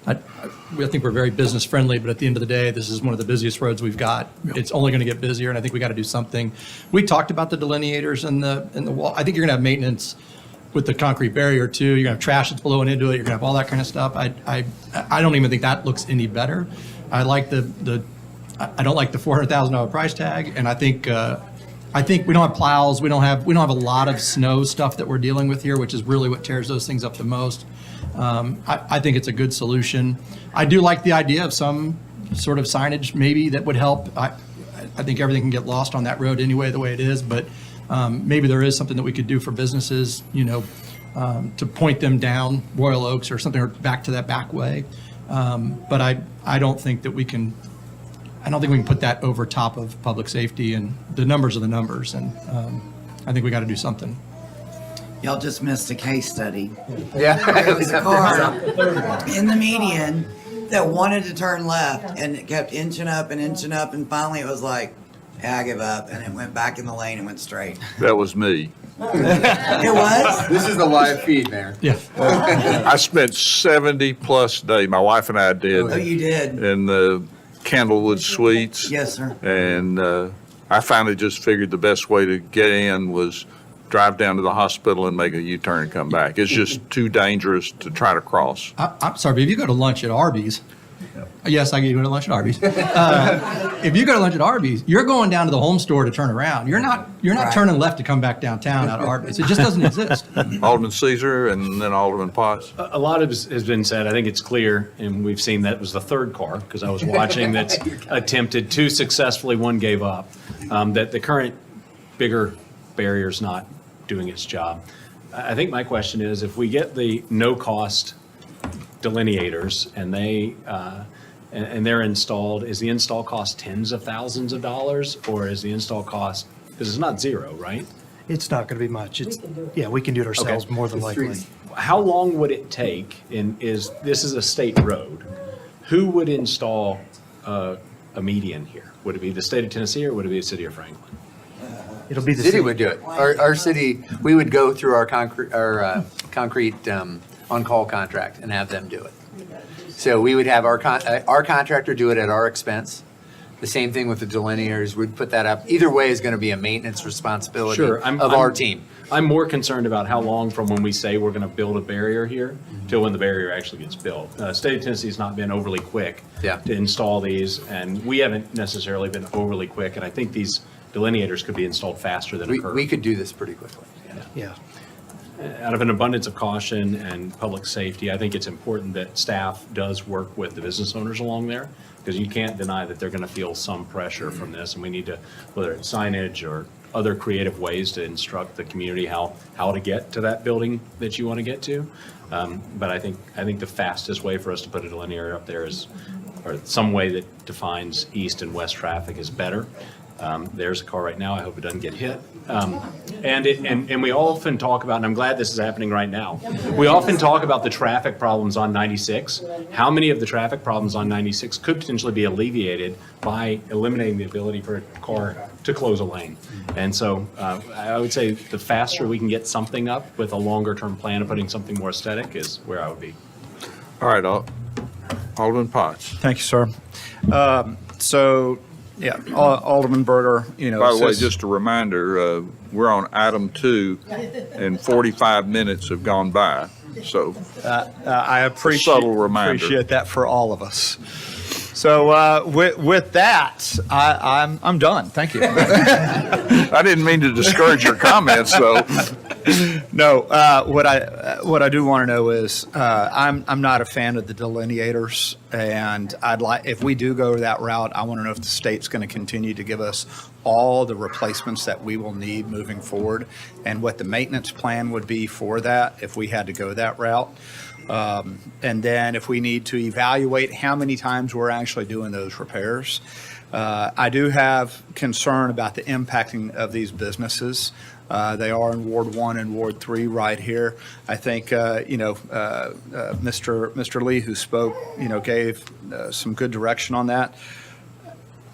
I think we're very business friendly, but at the end of the day, this is one of the busiest roads we've got. It's only going to get busier, and I think we got to do something. We talked about the delineators and the wall. I think you're going to have maintenance with the concrete barrier too. You're going to have trash that's blowing into it. You're going to have all that kind of stuff. I don't even think that looks any better. I like I don't like the $400,000 price tag, and I think we don't have plows. We don't have a lot of snow stuff that we're dealing with here, which is really what tears those things up the most. I think it's a good solution. I do like the idea of some sort of signage maybe that would help. I think everything can get lost on that road anyway, the way it is, but maybe there is something that we could do for businesses, to point them down Royal Oaks or something, or back to that back way. But I don't think we can put that over top of public safety, and the numbers are the numbers, and I think we got to do something. Y'all just missed a case study. Yeah. There was a car in the median that wanted to turn left and it kept inching up, and finally it was like, yeah, I give up, and it went back in the lane and went straight. That was me. It was? This is the live feed, Mayor. Yeah. I spent 70-plus days, my wife and I did. Oh, you did? In the Candlewood Suites. Yes, sir. And I finally just figured the best way to get in was drive down to the hospital and make a U-turn and come back. It's just too dangerous to try to cross. I'm sorry, but if you go to lunch at Arby's, yes, I get to go to lunch at Arby's. If you go to lunch at Arby's, you're going down to the home store to turn around. You're not Right. turning left to come back downtown out of Arby's. It just doesn't exist. Alderman Caesar and then Alderman Potts. A lot has been said. I think it's clear, and we've seen that was the third car, because I was watching, that's attempted two successfully, one gave up, that the current bigger barrier's not doing its job. I think my question is, if we get the no-cost delineators and and they're installed, is the install cost tens of thousands of dollars, or is the install cost, because it's not zero, right? It's not going to be much. Yeah, we can do it ourselves more than likely. How long would it take, and this is a state road, who would install a median here? Would it be the state of Tennessee, or would it be the city of Franklin? It'll be the City would do it. Our city, we would go through our concrete on-call contract and have them do it. So we would have our contractor do it at our expense. The same thing with the delineators. We'd put that up. Either way is going to be a maintenance responsibility Sure, of our team. I'm more concerned about how long from when we say we're going to build a barrier here till when the barrier actually gets built. State of Tennessee's not been overly quick Yeah. to install these, and we haven't necessarily been overly quick, and I think these delineators could be installed faster than a curve. We could do this pretty quickly. Yeah. Out of an abundance of caution and public safety, I think it's important that staff does work with the business owners along there, because you can't deny that they're going to feel some pressure from this, and we need to, whether it's signage or other creative ways to instruct the community how to get to that building that you want to get to. But I think the fastest way for us to put a delineator up there is, or some way that defines east and west traffic is better. There's a car right now. I hope it doesn't get hit. And we often talk about, and I'm glad this is happening right now. We often talk about the traffic problems on 96. How many of the traffic problems on 96 could potentially be alleviated by eliminating the ability for a car to close a lane? And so I would say the faster we can get something up with a longer term plan of putting something more aesthetic is where I would be. All right, Alderman Potts. Thank you, sir. Yeah, Alderman Berger, By the way, just a reminder, we're on item 2, and 45 minutes have gone by, so I appreciate, subtle reminder. appreciate that for all of us. So with that, I'm done. Thank you. I didn't mean to discourage your comments, though. No, what I do want to know is I'm not a fan of the delineators, and if we do go that route, I want to know if the state's going to continue to give us all the replacements that we will need moving forward, and what the maintenance plan would be for that if we had to go that route. And then if we need to evaluate how many times we're actually doing those repairs. I do have concern about the impacting of these businesses. They are in Ward 1 and Ward 3 right here. I think, Mr. Lee, who spoke, gave some good direction on that.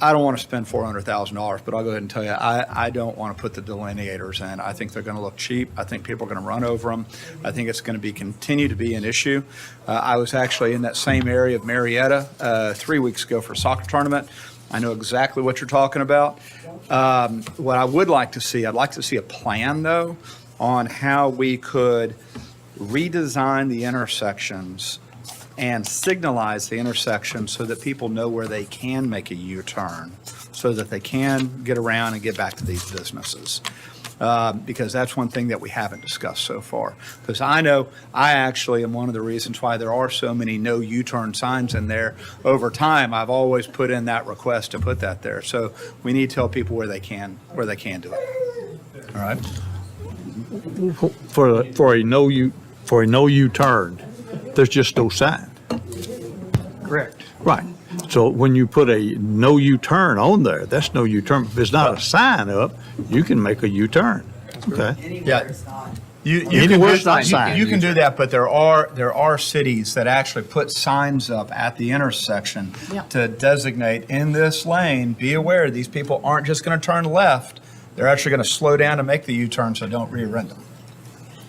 I don't want to spend $400,000, but I'll go ahead and tell you, I don't want to put the delineators in. I think they're going to look cheap. I think people are going to run over them. I think it's going to continue to be an issue. I was actually in that same area of Marietta 3 weeks ago for a soccer tournament. I know exactly what you're talking about. What I would like to see, I'd like to see a plan, though, on how we could redesign the intersections and signalize the intersection so that people know where they can make a U-turn, so that they can get around and get back to these businesses. Because that's one thing that we haven't discussed so far. Because I know I actually am one of the reasons why there are so many no U-turn signs in there. Over time, I've always put in that request to put that there. So we need to tell people where they can do it. All right. For a no U-turn, there's just no sign. Correct. Right. So when you put a no U-turn on there, that's no U-turn. If there's not a sign up, you can make a U-turn. Okay. Yeah. You can Anywhere do it's not that, signed. you can do that, but there are cities that actually put signs up at the intersection Yeah. to designate in this lane, be aware, these people aren't just going to turn left. They're actually going to slow down and make the U-turn, so don't rear-end them.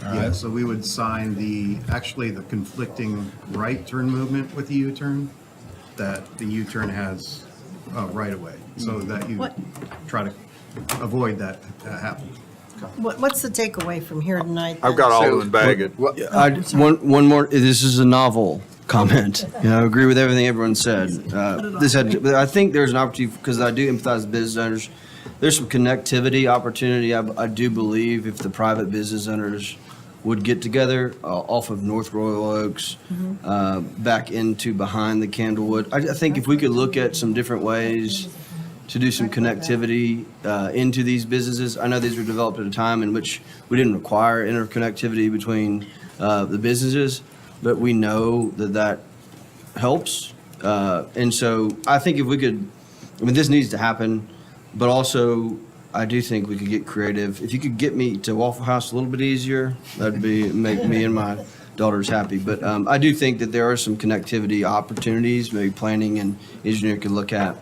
All Yeah, right? so we would sign the conflicting right turn movement with the U-turn, that the U-turn has right of way, so that you What- try to avoid that happening. What's the takeaway from here tonight? I've got then? Alderman Baggett. One more, this is a novel comment. I agree with everything everyone said. But I think there's an opportunity, because I do empathize with business owners. There's some connectivity opportunity. I do believe if the private business owners would get together off of North Royal Oaks, back into behind the Candlewood. I think if we could look at some different ways to do some connectivity into these businesses. I know these were developed at a time in which we didn't require interconnectivity between the businesses, but we know that that helps. And so I think if we could, this needs to happen, but also I do think we could get creative. If you could get me to Waffle House a little bit easier, that'd make me and my daughters happy. But I do think that there are some connectivity opportunities, maybe planning and engineering could look at,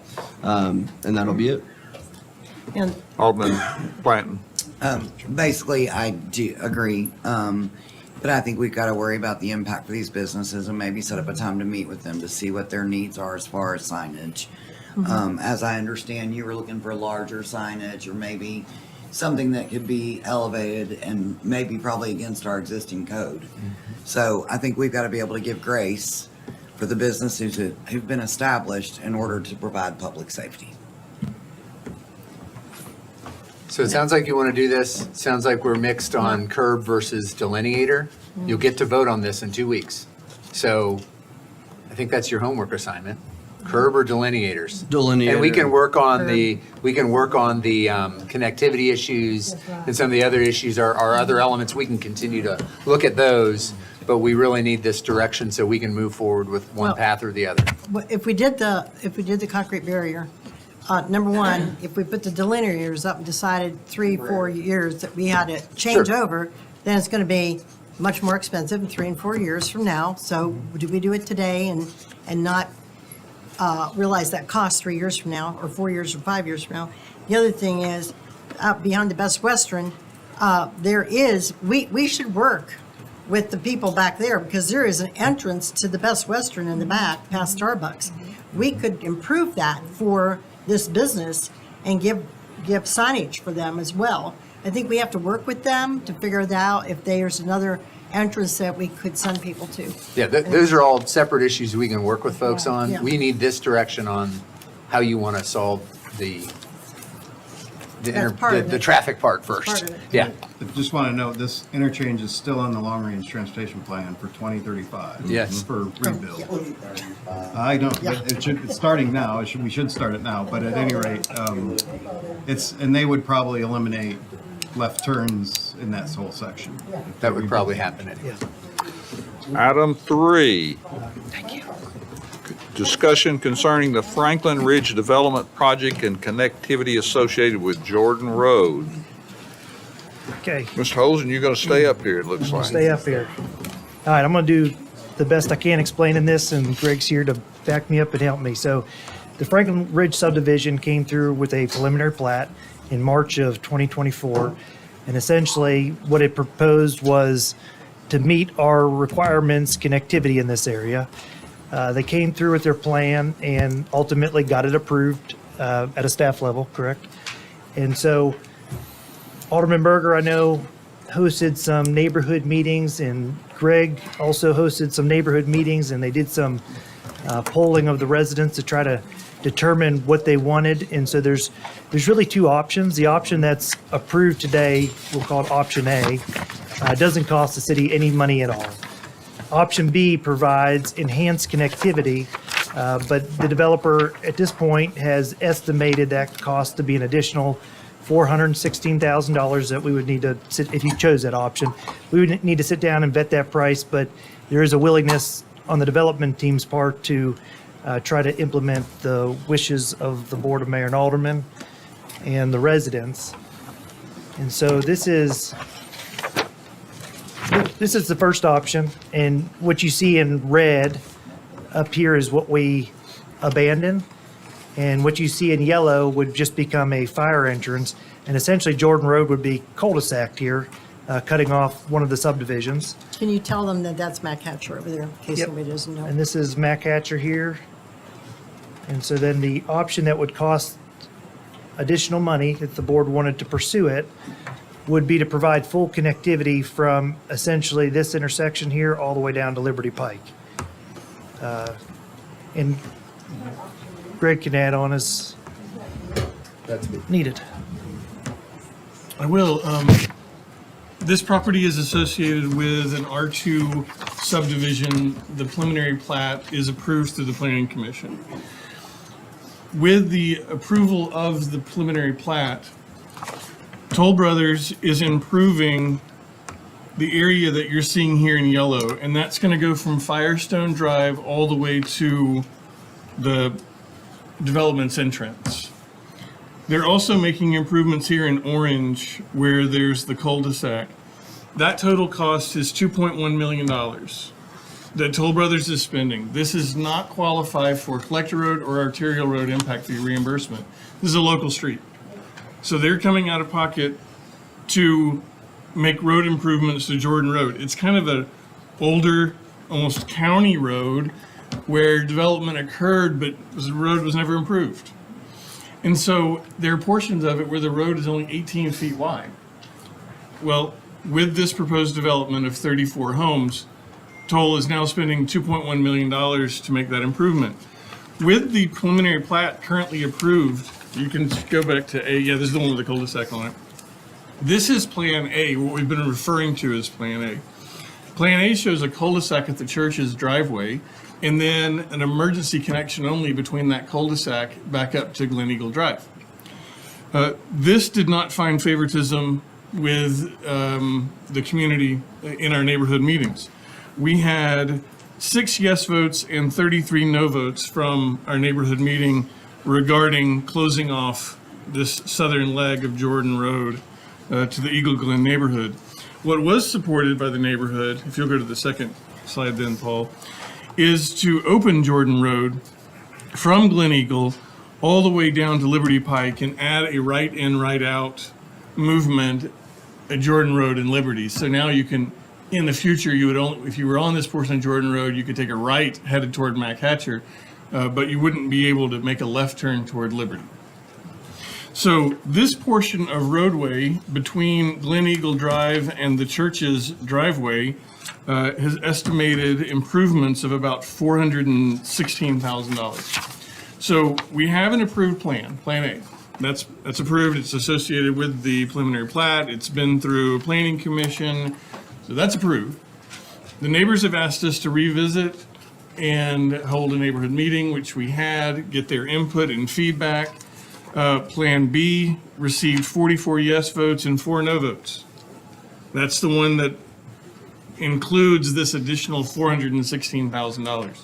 and that'll be it. And Alderman Blanton. Basically, I do agree. But I think we've got to worry about the impact for these businesses and maybe set up a time to meet with them to see what their needs are as far as signage. As I understand, you were looking for larger signage or maybe something that could be elevated and maybe probably against our existing code. So I think we've got to be able to give grace for the businesses who've been established in order to provide public safety. So it sounds like you want to do this. Sounds like we're mixed on curb versus delineator. You'll get to vote on this in 2 weeks. So I think that's your homework assignment. Curb or delineators? Delineator. And we can work on the connectivity issues and some of the other issues are other elements. We can continue to look at those, but we really need this direction so we can move forward with one Well- path or the other. If we did the concrete barrier, number one, if we put the delineators up and decided 3-4 years that we had to change Sure. over, then it's going to be much more expensive in 3 and 4 years from now. So do we do it today and not realize that cost 3 years from now, or 4 years, or 5 years from now? The other thing is, beyond the Best Western, we should work with the people back there, because there is an entrance to the Best Western in the back past Starbucks. We could improve that for this business and give signage for them as well. I think we have to work with them to figure that out, if there's another entrance that we could send people to. Yeah, those are all separate issues we can work with folks on. Yeah. We need this direction on how you want to solve the That's part of it. traffic part Part first. of it. Yeah, I just want to note, this interchange is still on the long-range transportation plan for 2035. Yes. For rebuild. I know, but it's starting now. We should start it now, but at any rate, and they would probably eliminate left turns in that whole section. that would probably happen anyway. Item 3. Thank you. Discussion concerning the Franklin Ridge Development Project and connectivity associated with Jordan Road. Okay. Mr. Holden, you're going to stay up here, it looks like. Stay up here. All right, I'm going to do the best I can explaining this, and Greg's here to back me up and help me. So the Franklin Ridge subdivision came through with a preliminary plat in March of 2024. And essentially, what it proposed was to meet our requirements, connectivity in this area. They came through with their plan and ultimately got it approved at a staff level, correct? And so Alderman Berger, I know, hosted some neighborhood meetings, and Greg also hosted some neighborhood meetings, and they did some polling of the residents to try to determine what they wanted. And so there's really 2 options. The option that's approved today, we'll call it option A, doesn't cost the city any money at all. Option B provides enhanced connectivity, but the developer at this point has estimated that cost to be an additional $416,000 that we would need to sit, if you chose that option. We would need to sit down and vet that price, but there is a willingness on the development team's part to try to implement the wishes of the Board of Mayor and Aldermen and the residents. And so this is the first option, and what you see in red up here is what we abandoned, and what you see in yellow would just become a fire entrance, and essentially Jordan Road would be cul-de-sac here, cutting off one of the subdivisions. Can you tell them that that's Mac Hatcher over there, in case Yep. anybody doesn't know? And this is Mac Hatcher here. And so then the option that would cost additional money, if the board wanted to pursue it, would be to provide full connectivity from essentially this intersection here all the way down to Liberty Pike. And Greg can add on as needed. I will. This property is associated with an R2 subdivision. The preliminary plat is approved through the Planning Commission. With the approval of the preliminary plat, Toll Brothers is improving the area that you're seeing here in yellow, and that's going to go from Firestone Drive all the way to the development's entrance. They're also making improvements here in orange where there's the cul-de-sac. That total cost is $2.1 million that Toll Brothers is spending. This does not qualify for collector road or arterial road impact fee reimbursement. This is a local street. So they're coming out of pocket to make road improvements to Jordan Road. It's kind of an older, almost county road where development occurred, but the road was never improved. And so there are portions of it where the road is only 18 feet wide. Well, with this proposed development of 34 homes, Toll is now spending $2.1 million to make that improvement. With the preliminary plat currently approved, you can go back to A. Yeah, this is the one with the cul-de-sac on it. This is Plan A, what we've been referring to as Plan A. Plan A shows a cul-de-sac at the church's driveway, and then an emergency connection only between that cul-de-sac back up to Glen Eagle Drive. This did not find favoritism with the community in our neighborhood meetings. We had 6 yes votes and 33 no votes from our neighborhood meeting regarding closing off this southern leg of Jordan Road to the Eagle Glen neighborhood. What was supported by the neighborhood, if you'll go to the second slide then, Paul, is to open Jordan Road from Glen Eagle all the way down to Liberty Pike and add a right in, right out movement at Jordan Road and Liberty. So now you can, in the future, you would only, if you were on this portion of Jordan Road, you could take a right headed toward Mac Hatcher, but you wouldn't be able to make a left turn toward Liberty. So this portion of roadway between Glen Eagle Drive and the church's driveway has estimated improvements of about $416,000. So we have an approved plan, Plan A. That's approved. It's associated with the preliminary plat. It's been through Planning Commission. So that's approved. The neighbors have asked us to revisit and hold a neighborhood meeting, which we had, get their input and feedback. Plan B received 44 yes votes and 4 no votes. That's the one that includes this additional $416,000.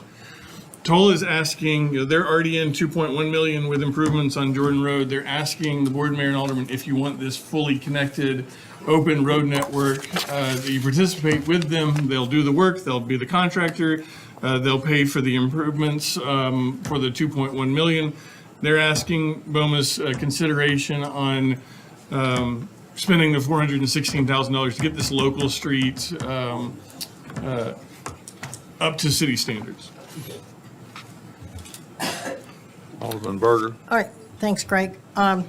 Toll is asking, they're already in 2.1 million with improvements on Jordan Road. They're asking the board, mayor, and alderman if you want this fully connected, open road network, that you participate with them. They'll do the work. They'll be the contractor. They'll pay for the improvements for the 2.1 million. They're asking BOMA's consideration on spending the $416,000 to get this local street up to city standards. Alderman Berger. All right, thanks, Greg. Yeah,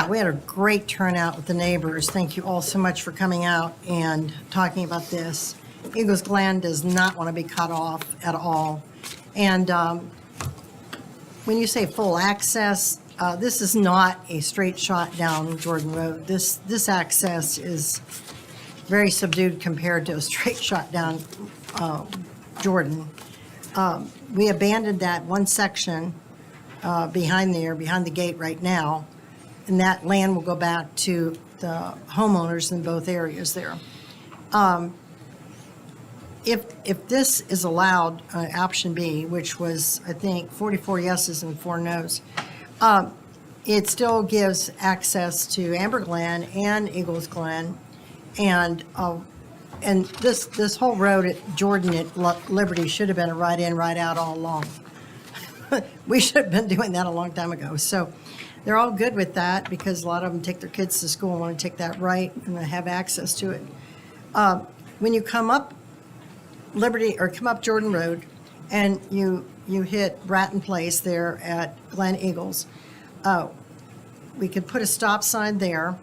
we had a great turnout with the neighbors. Thank you all so much for coming out and talking about this. Eagles Glen does not want to be cut off at all. And when you say full access, this is not a straight shot down Jordan Road. This access is very subdued compared to a straight shot down Jordan. We abandoned that one section behind the gate right now, and that land will go back to the homeowners in both areas there. If this is allowed, option B, which was, I think, 44 yeses and 4 nos, it still gives access to Amber Glen and Eagles Glen. And this whole road at Jordan at Liberty should have been a right in, right out all along. We should have been doing that a long time ago. So they're all good with that because a lot of them take their kids to school and want to take that right and have access to it. When you come up Liberty or come up Jordan Road and you hit Bratton Place there at Glen Eagles, we could put a stop sign there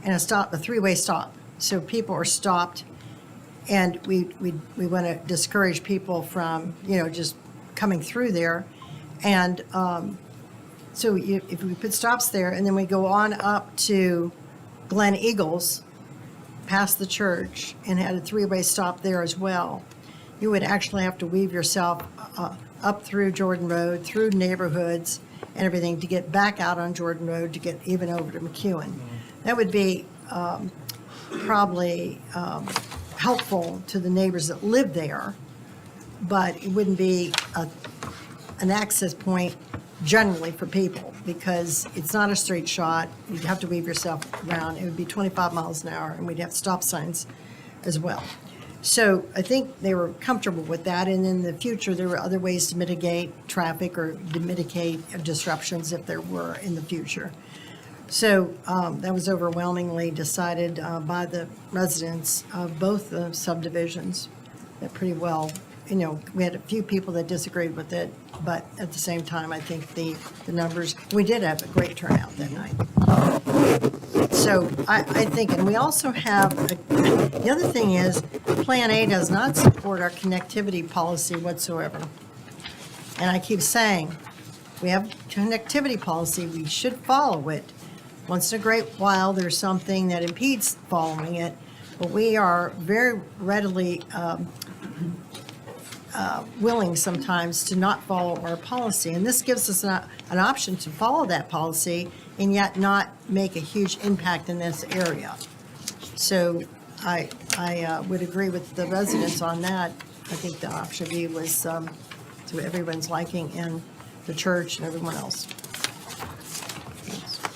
and a three-way stop. So people are stopped, and we want to discourage people from, just coming through there. And so if we put stops there, and then we go on up to Glen Eagles, past the church, and had a three-way stop there as well, you would actually have to weave yourself up through Jordan Road, through neighborhoods and everything to get back out on Jordan Road to get even over to McEwen. That would be probably helpful to the neighbors that live there, but it wouldn't be an access point generally for people because it's not a straight shot. You'd have to weave yourself around. It would be 25 miles an hour, and we'd have stop signs as well. So I think they were comfortable with that, and in the future, there were other ways to mitigate traffic or to mitigate disruptions if there were in the future. So that was overwhelmingly decided by the residents of both the subdivisions. That pretty well, we had a few people that disagreed with it, but at the same time, I think the numbers, we did have a great turnout that night. So I think, and we also have, the other thing is, Plan A does not support our connectivity policy whatsoever. And I keep saying, we have connectivity policy, we should follow it. Once in a great while, there's something that impedes following it, but we are very readily willing sometimes to not follow our policy. And this gives us an option to follow that policy and yet not make a huge impact in this area. So I would agree with the residents on that. I think the option B was to everyone's liking and the church and everyone else.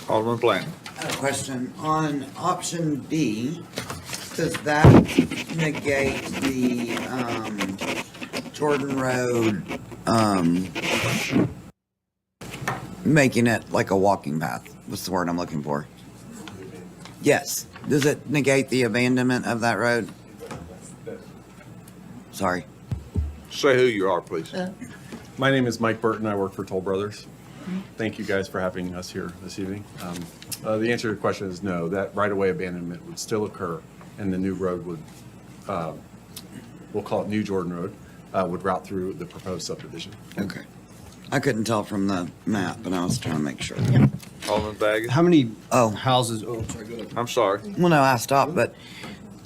Alderman Blanton. I have a question. On option B, does that negate the Jordan Road, making it like a walking path? What's the word I'm looking for? Yes. Does it negate the abandonment of that road? Sorry. Say who you are, please. My name is Mike Burton. I work for Toll Brothers. Thank you guys for having us here this evening. The answer to your question is no. That right-of-way abandonment would still occur, and the new road would, we'll call it New Jordan Road, would route through the proposed subdivision. Okay. I couldn't tell from the map, but I was trying to make sure. Alderman Baggett. How many houses? Oh, sorry. Go ahead. I'm sorry. Well, no, I stopped, but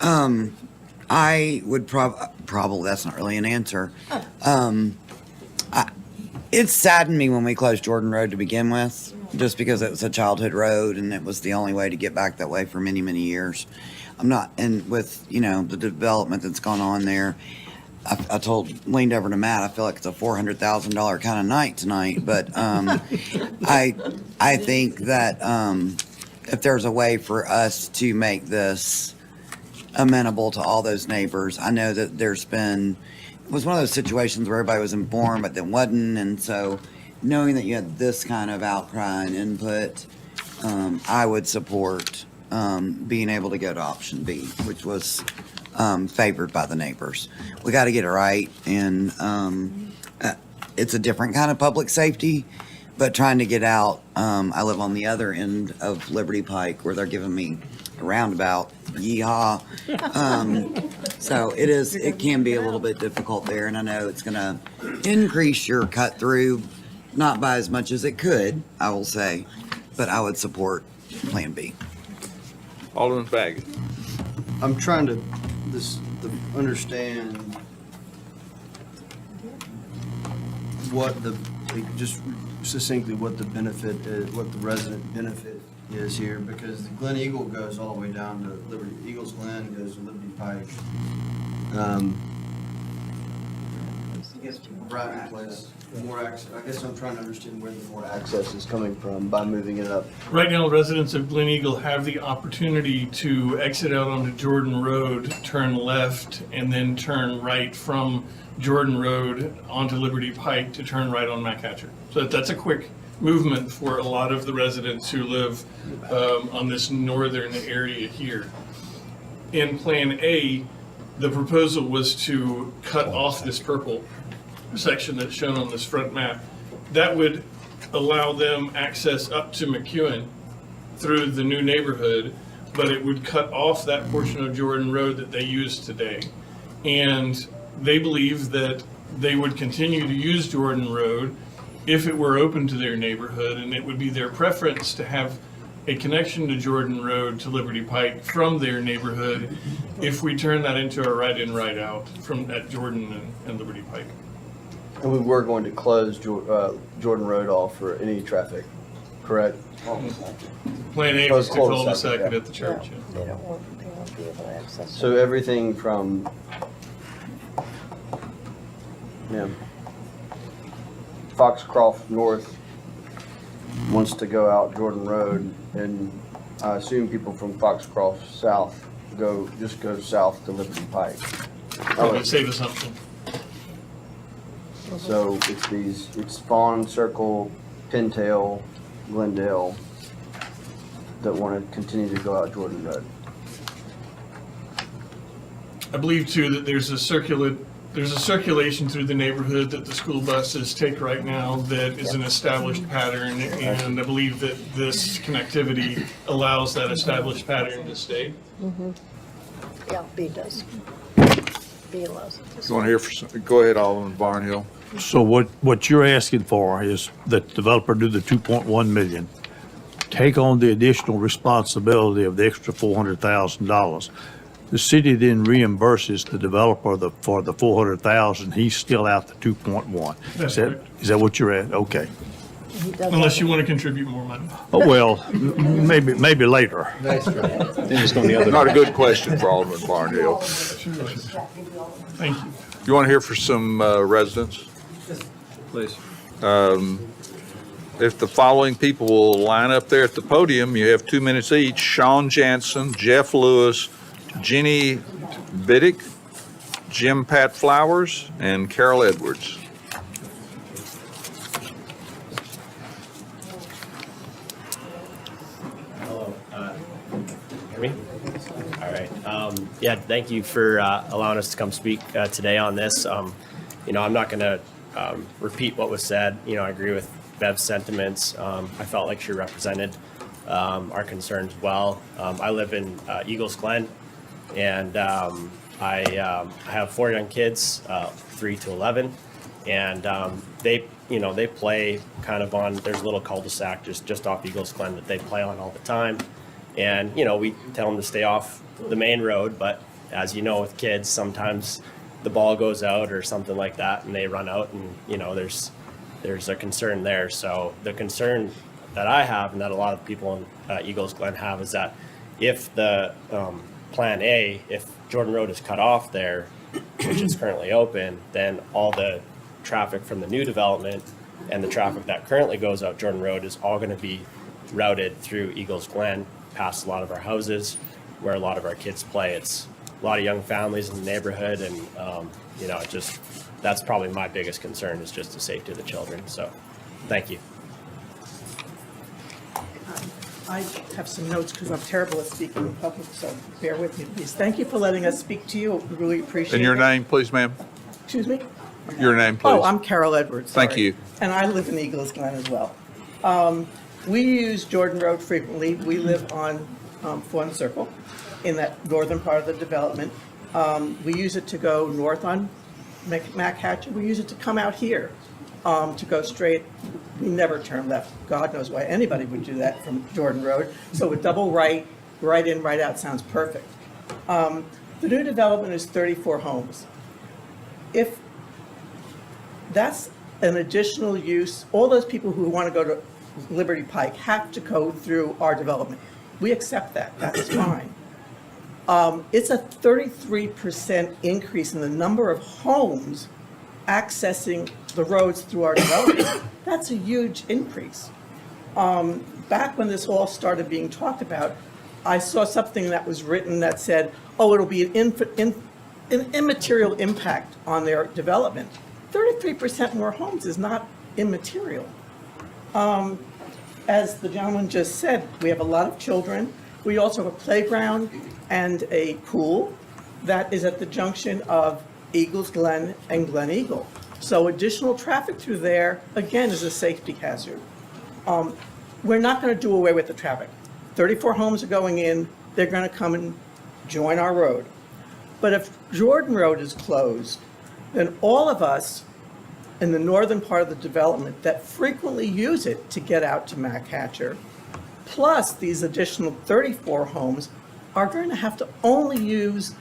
I would probably, that's not really an answer. It saddened me when we closed Jordan Road to begin with, just because it was a childhood road and it was the only way to get back that way for many, many years. I'm not, and with, the development that's gone on there, I leaned over to Matt, I feel like it's a $400,000 kind of night tonight, but I think that if there's a way for us to make this amenable to all those neighbors, I know that it was one of those situations where everybody was informed, but then wasn't, and so knowing that you had this kind of outcry and input, I would support being able to go to option B, which was favored by the neighbors. We got to get it right, and it's a different kind of public safety, but trying to get out, I live on the other end of Liberty Pike where they're giving me a roundabout, yeehaw. So it can be a little bit difficult there, and I know it's going to increase your cut through, not by as much as it could, I will say, but I would support Plan B. Alderman Baggett. I'm trying to understand what just succinctly what the benefit is, what the resident benefit is here, because the Glen Eagle goes all the way down to Liberty. Eagles Glen goes to Liberty Pike. Bradley Place, more access, I guess I'm trying to understand where the more access is coming from by moving it up. Right now, residents of Glen Eagle have the opportunity to exit out onto Jordan Road, turn left, and then turn right from Jordan Road onto Liberty Pike to turn right on MacHatcher. So that's a quick movement for a lot of the residents who live on this northern area here. In Plan A, the proposal was to cut off this purple section that's shown on this front map. That would allow them access up to McEwen through the new neighborhood, but it would cut off that portion of Jordan Road that they use today. And they believe that they would continue to use Jordan Road if it were open to their neighborhood, and it would be their preference to have a connection to Jordan Road to Liberty Pike from their neighborhood if we turn that into a right-in, right-out from at Jordan and Liberty Pike. And we were going to close Jordan Road off for any traffic, correct? Plan A was to cul-de-sac it at the church. yeah. They won't be able to access it. So everything from, Foxcroft North wants to go out Jordan Road, and I assume people from Foxcroft South just go south to Liberty Pike. Probably a safe assumption. So it's Fawn, Circle, Pintail, Glendale that want to continue to go out Jordan Road. I believe too that there's a circulation through the neighborhood that the school buses take right now that is an established pattern, and I believe that this connectivity allows that established pattern to stay. Yeah, B does. B allows it to. You want to hear, go ahead, Alderman Barnhill. So what you're asking for is that the developer do the 2.1 million, take on the additional responsibility of the extra $400,000. The city then reimburses the developer for the 400,000. He's still out the 2.1. That's Is that what you're at? Okay. He does Unless have you want to contribute more money. Oh, well, maybe later. Just on the other. Not a good question for Alderman Barnhill. Thank you. You want to hear from some residents? Please. If the following people will line up there at the podium, you have 2 minutes each. Sean Jansen, Jeff Lewis, Jenny Biddick, Jim Pat Flowers, and Carol Edwards. Hello. Hear me? All right. Yeah, thank you for allowing us to come speak today on this. I'm not going to repeat what was said. I agree with Bev's sentiments. I felt like she represented our concerns well. I live in Eagles Glen, and I have 4 young kids, 3 to 11, and they play kind of on. There's a little cul-de-sac just off Eagles Glen that they play on all the time, and we tell them to stay off the main road. But as you know, with kids, sometimes the ball goes out or something like that, and they run out, and there's a concern there. So the concern that I have, and that a lot of people in Eagles Glen have, is that if the Plan A, if Jordan Road is cut off there, which is currently open, then all the traffic from the new development and the traffic that currently goes out Jordan Road is all going to be routed through Eagles Glen, past a lot of our houses, where a lot of our kids play. It's a lot of young families in the neighborhood, and that's probably my biggest concern, is just the safety of the children. So, thank you. I have some notes because I'm terrible at speaking in public, so bear with me, please. Thank you for letting us speak to you. We really appreciate it. And your name, please, ma'am? Excuse me? Your name, please. Oh, I'm Carol Edwards. Thank sorry. you. And I live in Eagles Glen as well. We use Jordan Road frequently. We live on Fawn Circle in that northern part of the development. We use it to go north on MacHatcher. We use it to come out here to go straight. We never turn left. God knows why anybody would do that from Jordan Road. So a double right in, right out sounds perfect. The new development is 34 homes. If that's an additional use, all those people who want to go to Liberty Pike have to go through our development. We accept that. That's fine. It's a 33% increase in the number of homes accessing the roads through our development. That's a huge increase. Back when this all started being talked about, I saw something that was written that said, oh, it'll be an immaterial impact on their development. 33% more homes is not immaterial. As the gentleman just said, we have a lot of children. We also have a playground and a pool that is at the junction of Eagles Glen and Glen Eagle. So additional traffic through there, again, is a safety hazard. We're not going to do away with the traffic. 34 homes are going in, they're going to come and join our road. But if Jordan Road is closed, then all of us in the northern part of the development that frequently use it to get out to Mac Hatcher, plus these additional 34 homes, are going to have to only use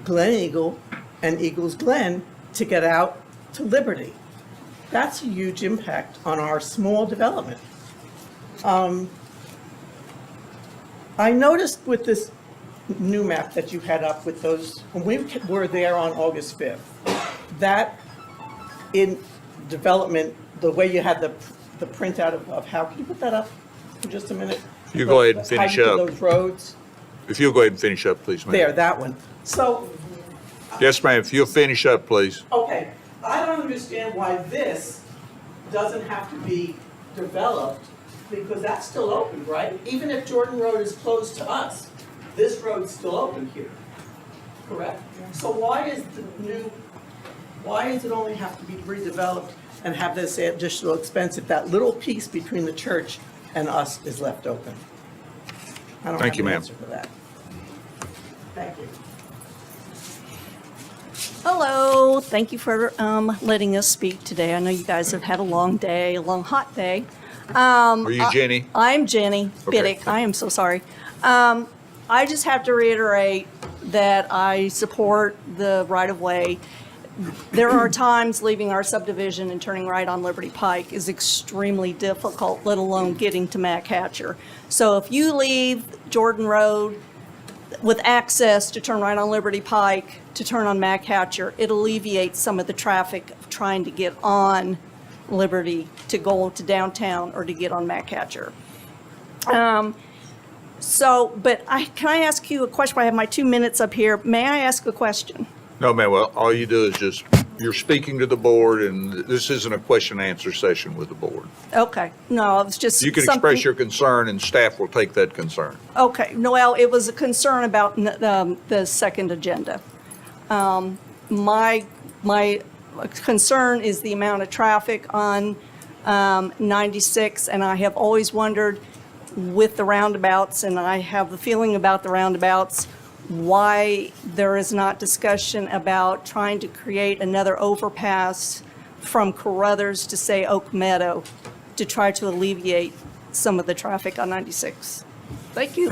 Glen Eagle and Eagles Glen to get out to Liberty. That's a huge impact on our small development. I noticed with this new map that you had up with those, when we were there on August 5th, that in development, the way you had the printout of how, can you put that up for just a minute? You go ahead and finish How you do up. those roads, If you'll go ahead and finish up, please, ma'am. there, that one. So, Yes, ma'am, if you'll finish up, please. okay, I don't understand why this doesn't have to be developed, because that's still open, right? Even if Jordan Road is closed to us, this road's still open here, correct? So why does it only have to be redeveloped and have this additional expense if that little piece between the church and us is left open? I don't Thank have you, an ma'am. answer for that. Thank you. Hello, thank you for letting us speak today. I know you guys have had a long day, a long hot day. Are you Jenny? I'm Jenny Okay. Biddick. I am so sorry. I just have to reiterate that I support the right-of-way. There are times leaving our subdivision and turning right on Liberty Pike is extremely difficult, let alone getting to Mac Hatcher. So if you leave Jordan Road with access to turn right on Liberty Pike, to turn on Mac Hatcher, it alleviates some of the traffic of trying to get on Liberty to go to downtown or to get on Mac Hatcher. Can I ask you a question? I have my 2 minutes up here. May I ask a question? No, ma'am, well, all you do is just, you're speaking to the board, and this isn't a question and answer session with the board. Okay, no, it was just You can something- express your concern, and staff will take that concern. Okay, Noel, it was a concern about the second agenda. My concern is the amount of traffic on 96, and I have always wondered with the roundabouts, and I have the feeling about the roundabouts, why there is not discussion about trying to create another overpass from Carruthers to, say, Oak Meadow to try to alleviate some of the traffic on 96. Thank you.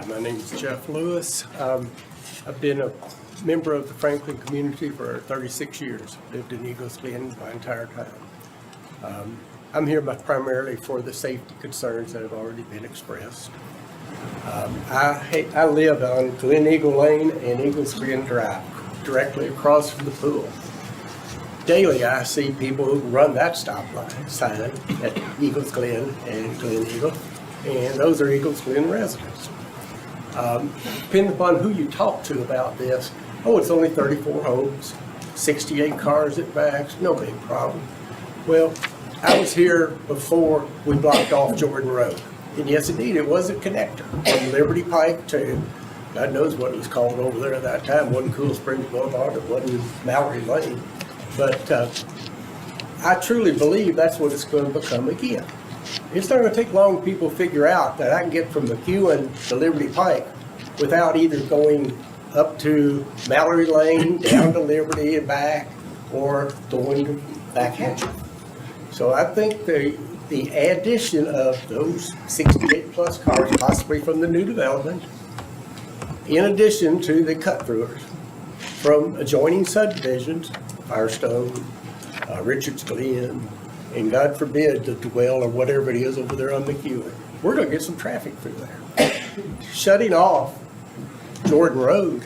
My name is Jeff Lewis. I've been a member of the Franklin community for 36 years. Lived in Eagles Glen my entire time. I'm here primarily for the safety concerns that have already been expressed. I live on Glen Eagle Lane and Eagles Glen Drive, directly across from the pool. Daily, I see people who run that stoplight sign at Eagles Glen and Glen Eagle, and those are Eagles Glen residents. Depending upon who you talk to about this, oh, it's only 34 homes, 68 cars at max, no big problem. Well, I was here before we blocked off Jordan Road. And yes, indeed, it was a connector from Liberty Pike to, God knows what it was called over there at that time. It wasn't Cool Springs Boulevard, it wasn't Mallory Lane. But I truly believe that's what it's going to become again. It's not going to take long for people to figure out that I can get from McEwen to Liberty Pike without either going up to Mallory Lane, down to Liberty and back, or going to Mac Hatcher. So I think the addition of those 68 plus cars, possibly from the new development, in addition to the cut-throughers from adjoining subdivisions, Firestone, Richards Glen, and God forbid the Dwell or whatever it is over there on McEwen, we're going to get some traffic through there. Shutting off Jordan Road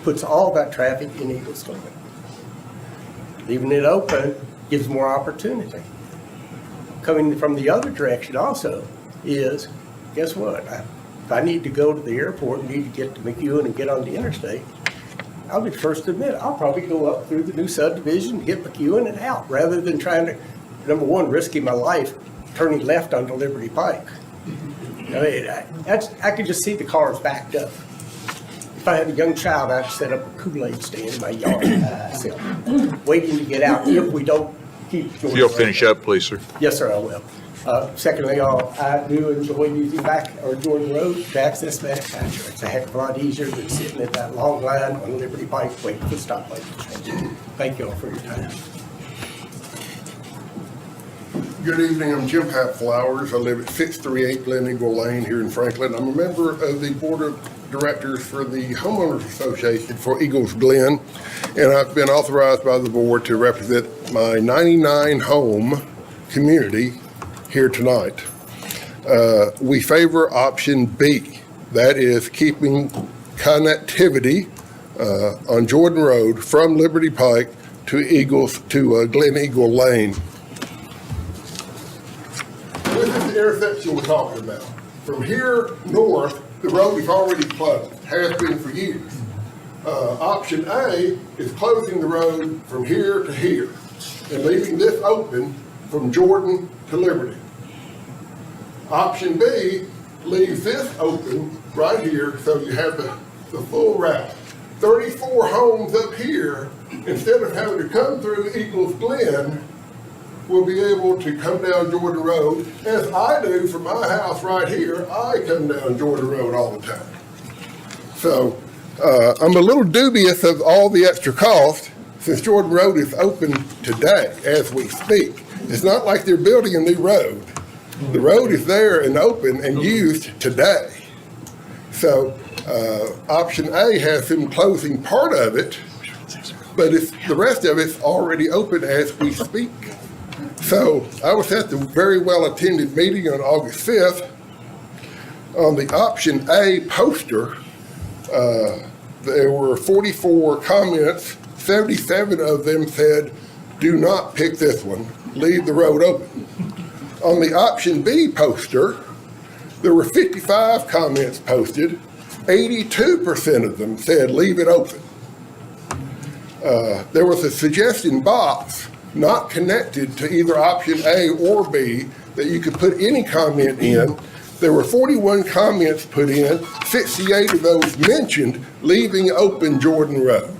puts all that traffic in Eagles Glen. Leaving it open gives more opportunity. Coming from the other direction also is, guess what? If I need to go to the airport and need to get to McEwen and get on the interstate, I'll be the first to admit, I'll probably go up through the new subdivision, hit McEwen and out, rather than trying to, number one, risking my life turning left onto Liberty Pike. I mean, I could just see the cars backed up. If I had a young child, I'd set up a Kool-Aid stand in my yard, waiting to get out if we don't keep. If you'll finish up, please, sir. Yes, sir, I will. Secondly, I do enjoy using Jordan Road to access manufacturing. It's a heck of a lot easier than sitting at that long line on Liberty Pike waiting for the stoplight to change. Thank you all for your time. Good evening, I'm Jim Pat Flowers. I live at 638 Glen Eagle Lane here in Franklin. I'm a member of the Board of Directors for the Homeowners Association for Eagles Glen, and I've been authorized by the board to represent my 99 home community here tonight. We favor option B, that is keeping connectivity on Jordan Road from Liberty Pike to Glen Eagle Lane. This is the intersection we're talking about. From here north, the road is already closed, has been for years. Option A is closing the road from here to here and leaving this open from Jordan to Liberty. Option B leaves this open right here so you have the full route. 34 homes up here, instead of having to come through Eagles Glen, will be able to come down Jordan Road, as I do from my house right here. I come down Jordan Road all the time. So I'm a little dubious of all the extra cost since Jordan Road is open today as we speak. It's not like they're building a new road. The road is there and open and used today. So option A has them closing part of it, but the rest of it's already open as we speak. So I was at the very well-attended meeting on August 5th. On the option A poster, there were 44 comments. 77 of them said, do not pick this one, leave the road open. On the option B poster, there were 55 comments posted. 82% of them said, leave it open. There was a suggestion box not connected to either option A or B that you could put any comment in. There were 41 comments put in, 68 of those mentioned leaving open Jordan Road.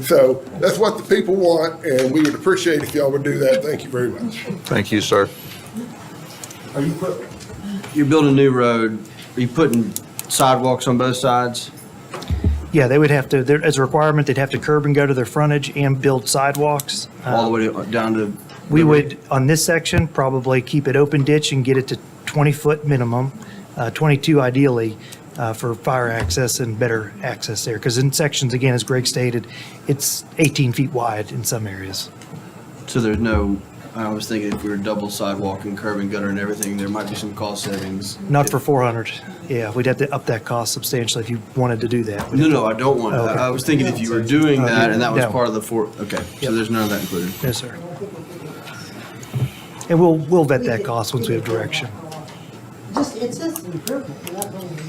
So that's what the people want, and we would appreciate if y'all would do that. Thank you very much. Thank you, sir. You're building a new road, are you putting sidewalks on both sides? Yeah, they would have to, as a requirement, they'd have to curb and go to their frontage and build sidewalks. All the way down to? We would, on this section, probably keep it open ditch and get it to 20-foot minimum, 22 ideally, for fire access and better access there. Because in sections, again, as Greg stated, it's 18 feet wide in some areas. So there's no, I was thinking if we were double sidewalk and curb and gutter and everything, there might be some cost savings. Not for 400. Yeah, we'd have to up that cost substantially if you wanted to do that. No, I don't want that. Okay. I was thinking if you were doing that and that was No. part of the okay, so there's none of that included. Yes, sir. And we'll vet that cost once we have direction. Just, it's just an improvement, we're not going to.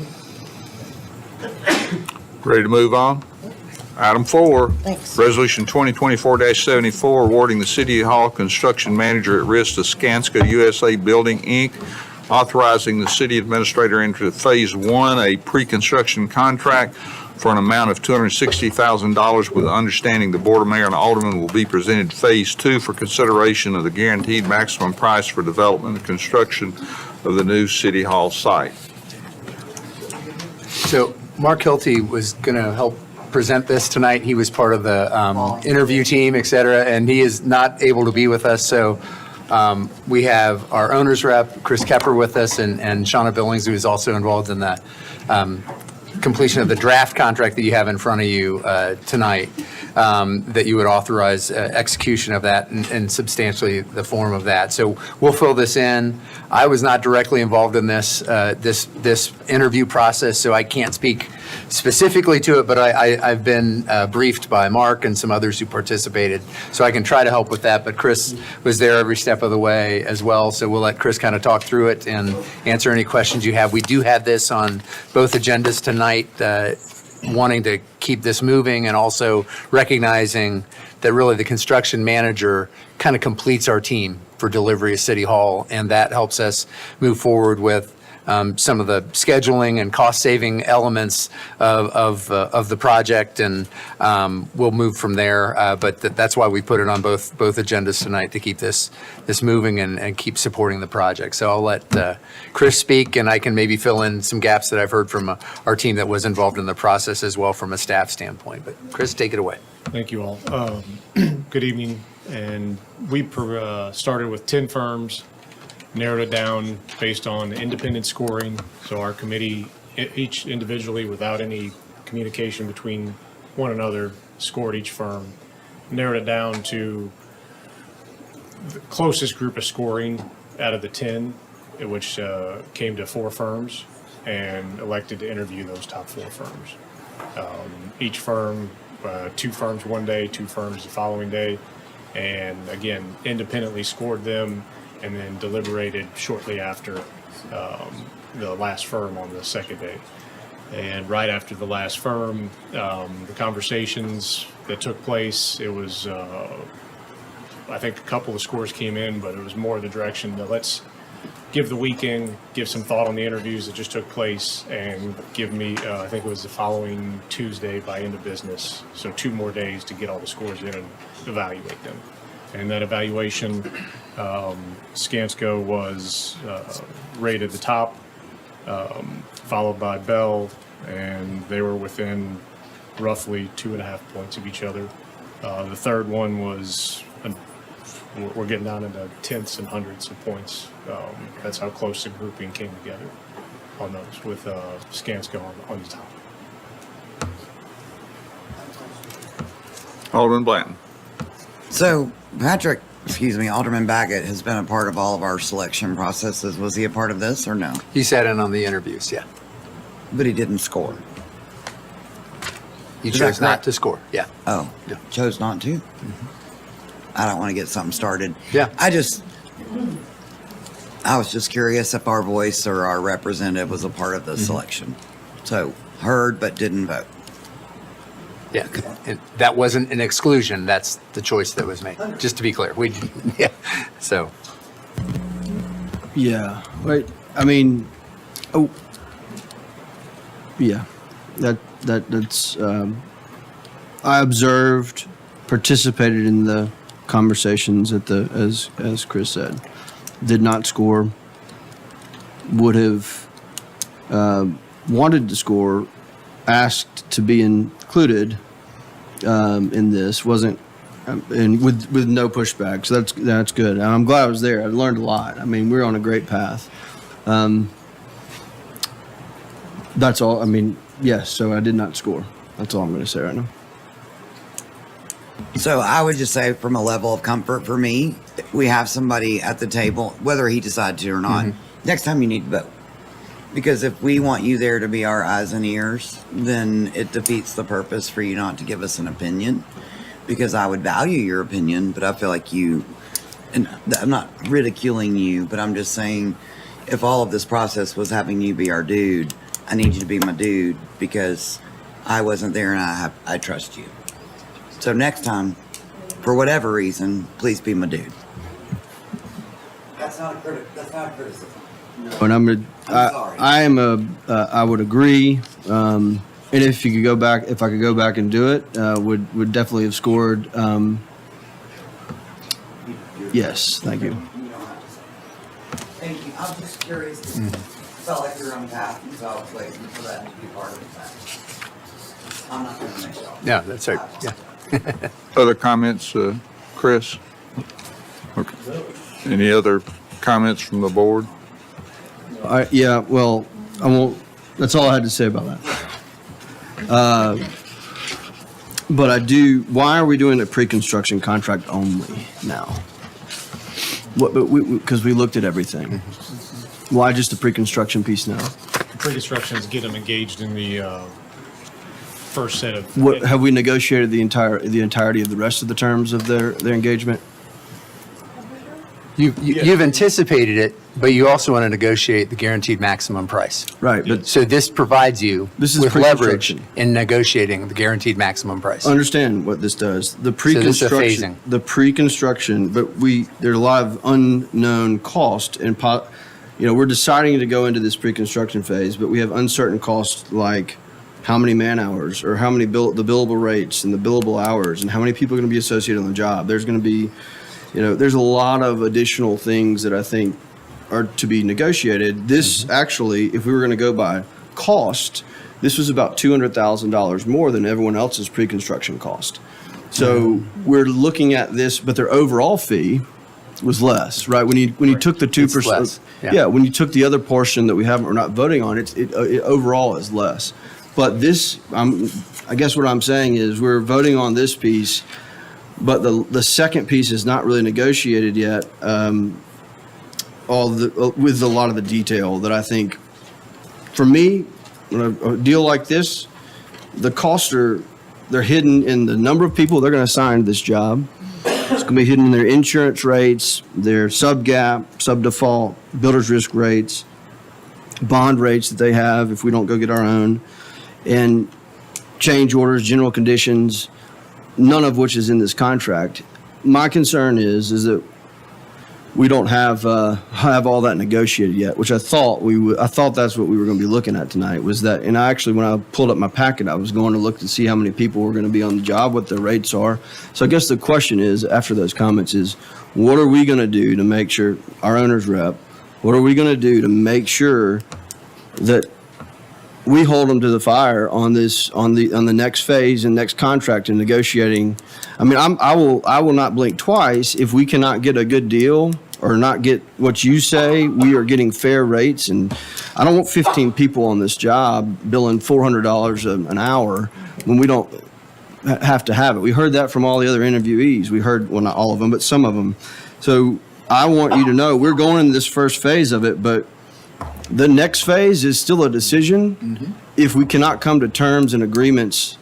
Ready to move on? Item 4. Thanks. Resolution 2024-74, awarding the City Hall construction manager at risk to Skanska USA Building, Inc., authorizing the city administrator into Phase 1, a pre-construction contract for an amount of $260,000 with the understanding the Board of Mayor and Aldermen will be presented Phase 2 for consideration of the guaranteed maximum price for development and construction of the new City Hall site. So Mark Hilty was going to help present this tonight. He was part of the interview team, et cetera, and he is not able to be with us. So we have our owner's rep, Chris Kepper, with us, and Shauna Billings, who is also involved in that. completion of the draft contract that you have in front of you tonight, that you would authorize execution of that and substantially the form of that. So we'll fill this in. I was not directly involved in this interview process, so I can't speak specifically to it, but I've been briefed by Mark and some others who participated, so I can try to help with that. But Chris was there every step of the way as well, so we'll let Chris kind of talk through it and answer any questions you have. We do have this on both agendas tonight, wanting to keep this moving and also recognizing that really the construction manager kind of completes our team for delivery of City Hall, and that helps us move forward with some of the scheduling and cost-saving elements of the project, and we'll move from there. But that's why we put it on both agendas tonight, to keep this moving and keep supporting the project. So I'll let Chris speak, and I can maybe fill in some gaps that I've heard from our team that was involved in the process as well from a staff standpoint. But Chris, take it away. Thank you all. Good evening. And we started with 10 firms, narrowed it down based on independent scoring. So our committee, each individually without any communication between one another, scored each firm, narrowed it down to the closest group of scoring out of the 10, which came to 4 firms, and elected to interview those top 4 firms. Each firm, 2 firms one day, 2 firms the following day, and again, independently scored them and then deliberated shortly after the last firm on the second day. And right after the last firm, the conversations that took place, it was, I think a couple of scores came in, but it was more the direction that let's give the weekend, give some thought on the interviews that just took place, and give me, I think it was the following Tuesday by end of business, so 2 more days to get all the scores in and evaluate them. And that evaluation, Skanska was rated the top, followed by Bell, and they were within roughly 2.5 points of each other. The third one was, we're getting down into tenths and hundreds of points. That's how close the grouping came together on those, with Skanska on the top. Alderman Blanton. So Alderman Baggett has been a part of all of our selection processes. Was he a part of this or no? He sat in on the interviews, yeah. But he didn't score. He Is chose that not correct? to score, yeah. Oh, Yeah. chose not to? I don't want to get something started. Yeah. I was just curious if our voice or our representative was a part of the selection. So heard but didn't vote. Yeah, and that wasn't an exclusion, that's the choice that was made, just to be clear. Yeah, so. Yeah, right. I mean, yeah, that's. I observed, participated in the conversations as Chris said. Did not score. Would have wanted to score. Asked to be included in this. Wasn't. And with no pushback, so that's good. And I'm glad I was there. I learned a lot. I mean, we're on a great path. That's all. I mean, yes. So I did not score. That's all I'm going to say right now. So I would just say, from a level of comfort for me, we have somebody at the table, whether he decides to or not. Next time you need to vote. Because if we want you there to be our eyes and ears, then it defeats the purpose for you not to give us an opinion. Because I would value your opinion, but I feel like you, and I'm not ridiculing you, but I'm just saying, if all of this process was having you be our dude, I need you to be my dude because I wasn't there and I trust you. So next time, for whatever reason, please be my dude. That's not a criticism. And I would agree. And if I could go back and do it, would definitely have scored. Yes, thank you. Thank you. I'm just curious. Felt like you're on path, and so I was waiting for that to be part of that. I'm not going to make it all. Yeah, that's right, yeah. Other comments, Chris? Okay. Any other comments from the board? Yeah, well, I won't. That's all I had to say about that. But why are we doing a pre-construction contract only now? Because we looked at everything. Why just the pre-construction piece now? Pre-constructions get them engaged in the first set of. What, have we negotiated the entirety of the rest of the terms of their engagement? You've anticipated it, but you also want to negotiate the guaranteed maximum price. Right, but So this provides you This is with leverage pre-construction. in negotiating the guaranteed maximum price. Understand what this does. The this is a pre-construction, phasing. but there's a lot of unknown cost and we're deciding to go into this pre-construction phase, but we have uncertain costs like how many man hours or how many the billable rates and the billable hours and how many people are going to be associated on the job. There's going to be, there's a lot of additional things that I think are to be negotiated. This actually, if we were going to go by cost, this was about $200,000 more than everyone else's pre-construction cost. So we're looking at this, but their overall fee was less, right? When you took the 2%, less, yeah. when you took the other portion that we're not voting on, it overall is less. But this, I guess what I'm saying is we're voting on this piece, but the second piece is not really negotiated yet. With a lot of the detail that I think, for me, a deal like this, the costs they're hidden in the number of people they're going to assign to this job. It's going to be hidden in their insurance rates, their sub-gap, sub-default, builder's risk rates, bond rates that they have if we don't go get our own, and change orders, general conditions, none of which is in this contract. My concern is that we don't have all that negotiated yet, which I thought I thought that's what we were going to be looking at tonight. Was that? And when I pulled up my packet, I was going to look to see how many people were going to be on the job, what the rates are. So I guess the question is, after those comments, is what are we going to do to make sure our owner's rep? What are we going to do to make sure that we hold them to the fire on the next phase and next contract and negotiating? I mean, I will not blink twice if we cannot get a good deal or not get what you say. We are getting fair rates, and I don't want 15 people on this job billing $400 an hour when we don't have to have it. We heard that from all the other interviewees. We heard, well, not all of them, but some of them. So I want you to know we're going into this first phase of it, but the next phase is still a decision. If we cannot come to terms and agreements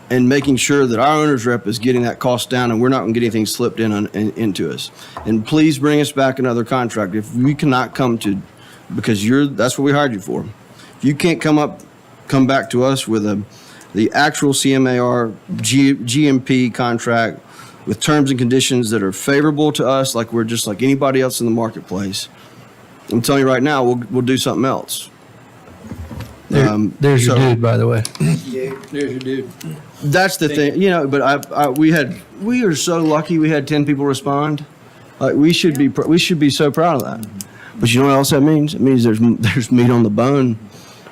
and making sure that our owner's rep is getting that cost down and we're not going to get anything slipped into us. And please bring us back another contract. If we cannot come to, because that's what we hired you for. If you can't come back to us with the actual CMAR GMP contract with terms and conditions that are favorable to us, like we're just like anybody else in the marketplace, I'm telling you right now, we'll do something else. There's your dude, by the way. There's your dude. That's the thing, but we are so lucky we had 10 people respond. Like we should be so proud of that. But you know what else that means? It means there's meat on the bone,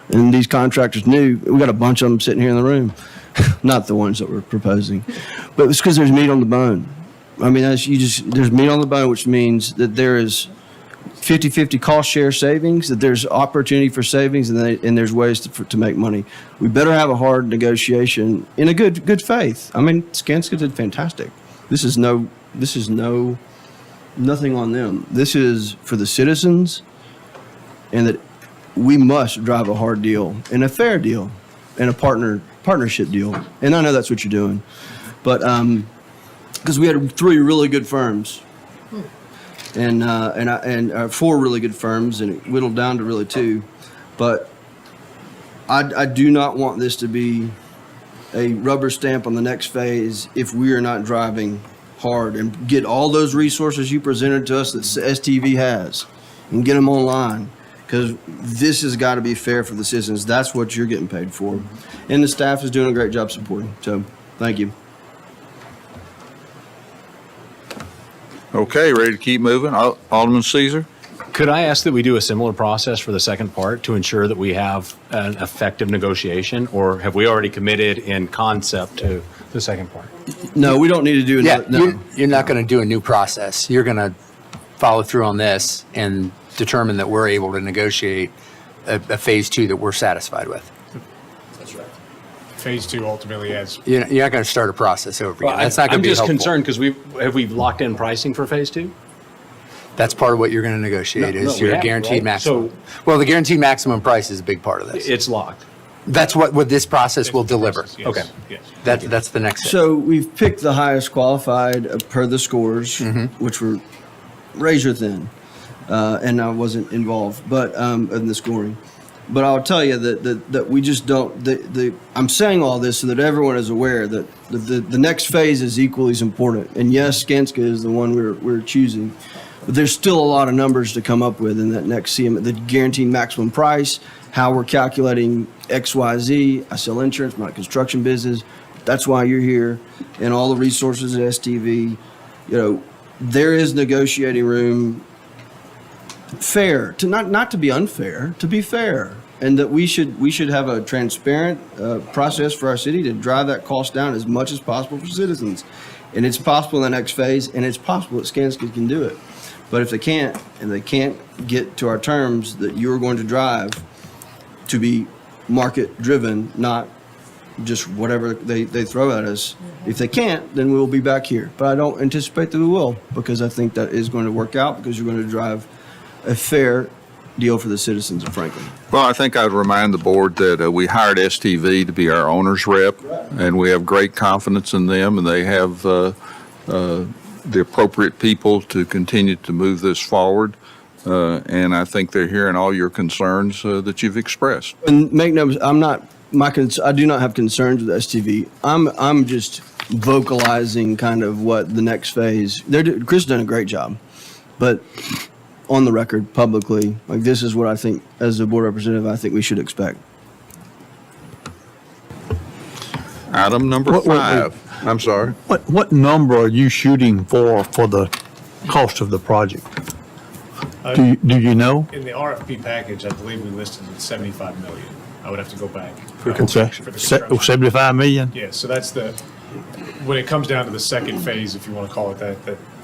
and these contractors knew. We got a bunch of them sitting here in the room, not the ones that we're proposing, but it's because there's meat on the bone. I mean, there's meat on the bone, which means that there is 50-50 cost share savings, that there's opportunity for savings, and there's ways to make money. We better have a hard negotiation in a good faith. I mean, Skanska did fantastic. This is nothing on them. This is for the citizens, and that we must drive a hard deal and a fair deal and a partnership deal. And I know that's what you're doing, but because we had 3 really good firms. And 4 really good firms, and it whittled down to really 2. But I do not want this to be a rubber stamp on the next phase if we are not driving hard and get all those resources you presented to us that STV has and get them online, because this has got to be fair for the citizens. That's what you're getting paid for. And the staff is doing a great job supporting. So thank you. Okay, ready to keep moving? Alderman Caesar? Could I ask that we do a similar process for the second part to ensure that we have an effective negotiation, or have we already committed in concept to the second part? No, we don't need to do another. No. You're not going to do a new process. You're going to follow through on this and determine that we're able to negotiate a phase 2 that we're satisfied with. That's right. Phase 2 ultimately has, You're not going to start a process over again. That's not going I'm to be just helpful. concerned because have we locked in pricing for phase 2? That's part of what you're going to negotiate No, is no, we your haven't, guaranteed right? maximum. So- Well, the guaranteed maximum price is a big part of this. It's locked. That's what this process will deliver. yes, Okay. yes. That's the next step. So we've picked the highest qualified per the scores, which were razor thin, and I wasn't involved, but in the scoring. But I'll tell you that we just don't. I'm saying all this so that everyone is aware that the next phase is equally as important. And yes, Skanska is the one we're choosing, but there's still a lot of numbers to come up with in that next CM. The guaranteed maximum price, how we're calculating XYZ. I sell insurance, I'm not a construction business. That's why you're here, and all the resources at STV. There is negotiating room. Fair to not to be unfair, to be fair, and that we should have a transparent process for our city to drive that cost down as much as possible for citizens, and it's possible in the next phase, and it's possible that Skanska can do it. But if they can't, and they can't get to our terms that you're going to drive to be market driven, not just whatever they throw at us. If they can't, then we'll be back here. But I don't anticipate that we will, because I think that is going to work out, because you're going to drive a fair deal for the citizens of Franklin. Well, I think I'd remind the board that we hired STV to be our owner's rep, and we have great confidence in them, and they have the appropriate people to continue to move this forward. And I think they're hearing all your concerns that you've expressed. And make no, I do not have concerns with STV. I'm just vocalizing kind of what the next phase. Chris has done a great job, but on the record, publicly, like, this is what I think, as a board representative, I think we should expect. Item number 5. I'm sorry. What number are you shooting for the cost of the project? Do you know? In the RFP package, I believe we listed at 75 million. I would have to go back. For the construction. construction. 75 million? Yeah, so that's when it comes down to the second phase, if you want to call it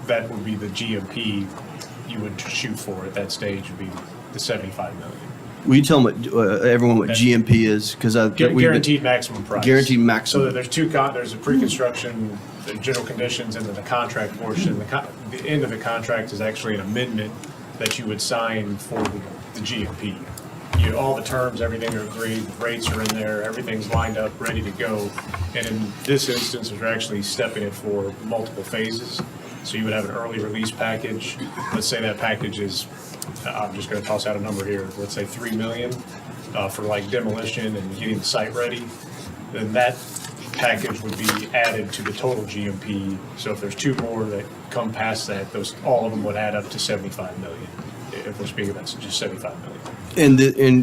that would be the GMP you would shoot for at that stage would be the 75 million. Will you tell everyone what GMP is? Because Guaranteed maximum price. Guaranteed maximum. So there's there's a pre-construction, the general conditions, and then the contract portion. The end of the contract is actually an amendment that you would sign for the GMP. All the terms, everything are agreed, the rates are in there, everything's lined up, ready to go. And in this instance, we're actually stepping it for multiple phases. So you would have an early release package. Let's say that package is, I'm just going to toss out a number here, let's say 3 million for like demolition and getting the site ready. Then that package would be added to the total GMP. So if there's 2 more that come past that, all of them would add up to 75 million. If we're speaking about just 75 million. And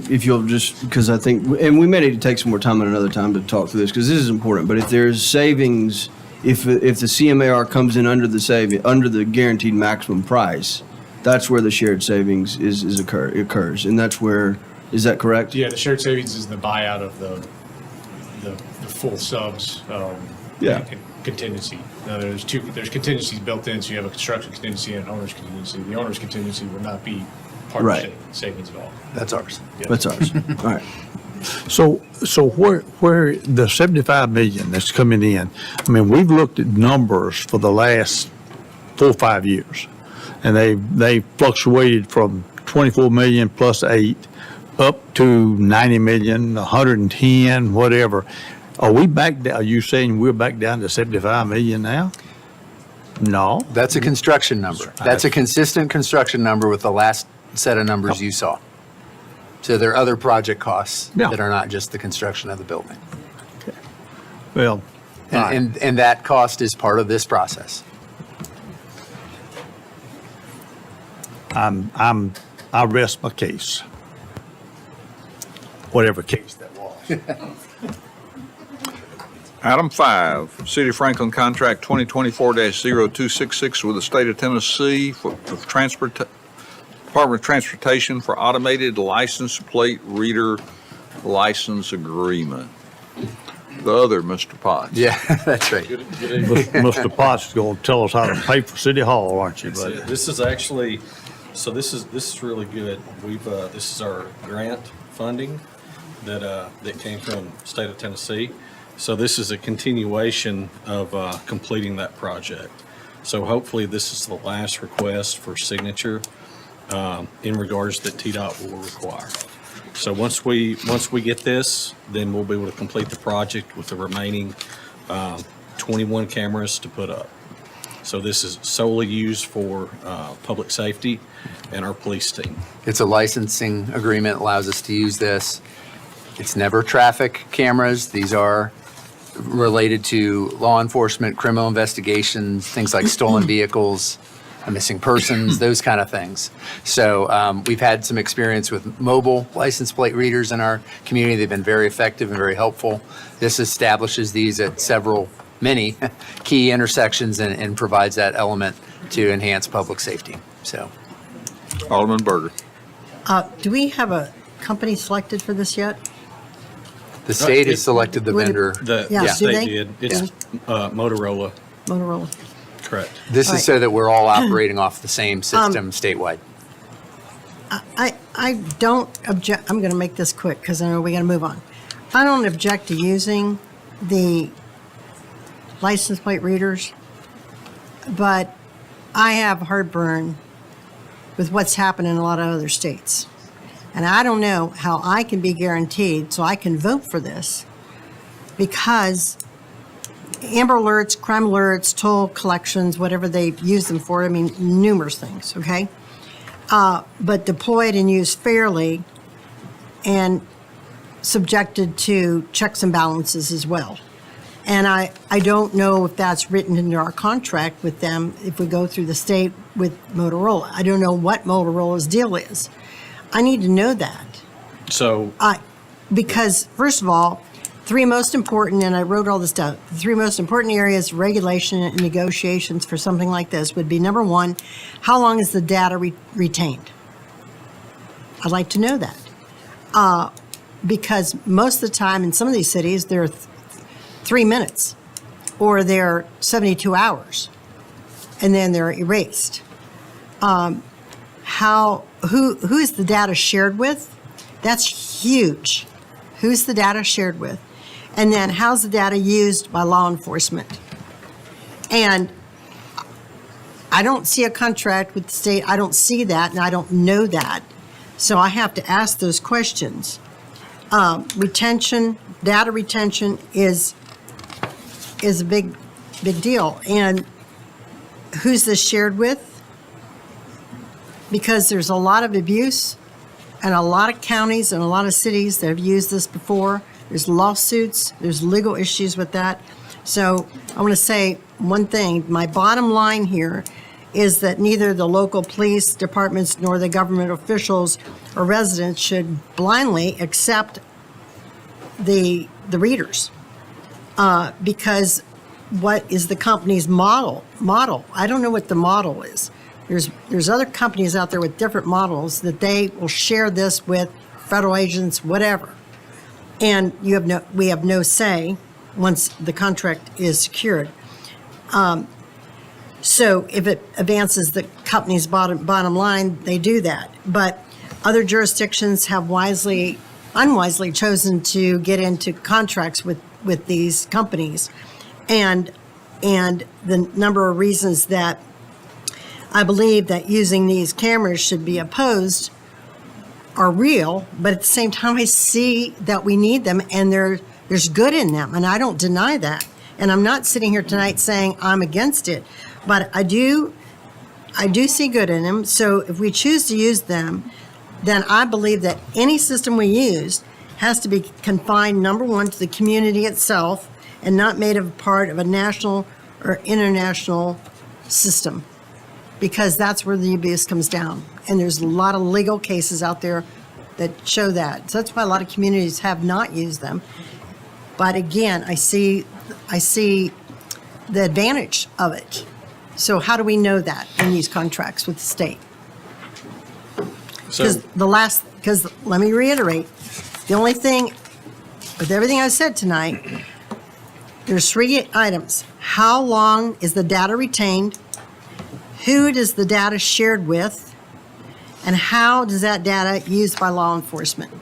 if you'll just, because I think, and we may need to take some more time at another time to talk through this, because this is important, but if there's savings, if the CMAR comes in under the guaranteed maximum price, that's where the shared savings occurs, and that's where, is that correct? Yeah, the shared savings is the buyout of the full subs. Contingency. Now there's contingencies built in, so you have a construction contingency and an owner's contingency. The owner's contingency will not be part of the savings at all. That's ours. Yeah. That's ours. All right. So where the 75 million that's coming in, I mean, we've looked at numbers for the last 4 or 5 years, and they fluctuated from 24 million plus 8 up to 90 million, 110, whatever. Are we back down? Are you saying we're back down to 75 million now? No. That's a construction number. That's a consistent construction number with the last set of numbers you saw. So there are other project costs that are not just the construction of the building. Well, and that cost is part of this process. I rest my case. Whatever case that was. Item 5, City of Franklin Contract 2024-0266 with the State of Tennessee for Department of Transportation for Automated License Plate Reader License Agreement. The other Mr. Potts. Yeah, that's right. Mr. Potts is going to tell us how to pay for City Hall, aren't you, buddy? This is actually, this is really good. This is our grant funding that came from State of Tennessee. So this is a continuation of completing that project. So hopefully this is the last request for signature in regards that TDOT will require. So once we get this, then we'll be able to complete the project with the remaining 21 cameras to put up. So this is solely used for public safety and our police team. It's a licensing agreement, allows us to use this. It's never traffic cameras. These are related to law enforcement, criminal investigations, things like stolen vehicles, missing persons, those kind of things. So we've had some experience with mobile license plate readers in our community. They've been very effective and very helpful. This establishes these at many key intersections and provides that element to enhance public safety. So, Alderman Berger. Do we have a company selected for this yet? the state has selected the Would it- vendor. The Yeah. the Do state they? did. It's Motorola, Motorola. correct. This All is right. so that we're all operating off the same system statewide. I don't object, I'm going to make this quick because I know we got to move on. I don't object to using the license plate readers, but I have heartburn with what's happened in a lot of other states. And I don't know how I can be guaranteed, so I can vote for this, because Amber Alerts, crime alerts, toll collections, whatever they use them for, I mean, numerous things, okay? But deployed and used fairly and subjected to checks and balances as well. And I don't know if that's written into our contract with them if we go through the state with Motorola. I don't know what Motorola's deal is. I need to know that. So Because, first of all, three most important, and I wrote all this down, the three most important areas of regulation and negotiations for something like this would be, number one, how long is the data retained? I'd like to know that. Because most of the time in some of these cities, they're 3 minutes or they're 72 hours and then they're erased. Who is the data shared with? That's huge. Who's the data shared with? And then how's the data used by law enforcement? And I don't see a contract with the state. I don't see that, and I don't know that. So I have to ask those questions. Retention, data retention is a big deal. And who's this shared with? Because there's a lot of abuse and a lot of counties and a lot of cities that have used this before. There's lawsuits, there's legal issues with that. So I want to say one thing. My bottom line here is that neither the local police departments nor the government officials or residents should blindly accept the readers. Because what is the company's model? I don't know what the model is. There's other companies out there with different models that they will share this with federal agents, whatever. And we have no say once the contract is secured. So if it advances the company's bottom line, they do that. But other jurisdictions have unwisely chosen to get into contracts with these companies. And the number of reasons that I believe that using these cameras should be opposed are real, but at the same time, I see that we need them and there's good in them, and I don't deny that. And I'm not sitting here tonight saying I'm against it, but I do see good in them. So if we choose to use them, then I believe that any system we use has to be confined, number one, to the community itself and not made a part of a national or international system, because that's where the abuse comes down. And there's a lot of legal cases out there that show that. So that's why a lot of communities have not used them. But again, I see the advantage of it. So how do we know that in these contracts with the state? So Because let me reiterate, the only thing, with everything I said tonight, there's 3 items. How long is the data retained? Who is the data shared with? And how does that data used by law enforcement?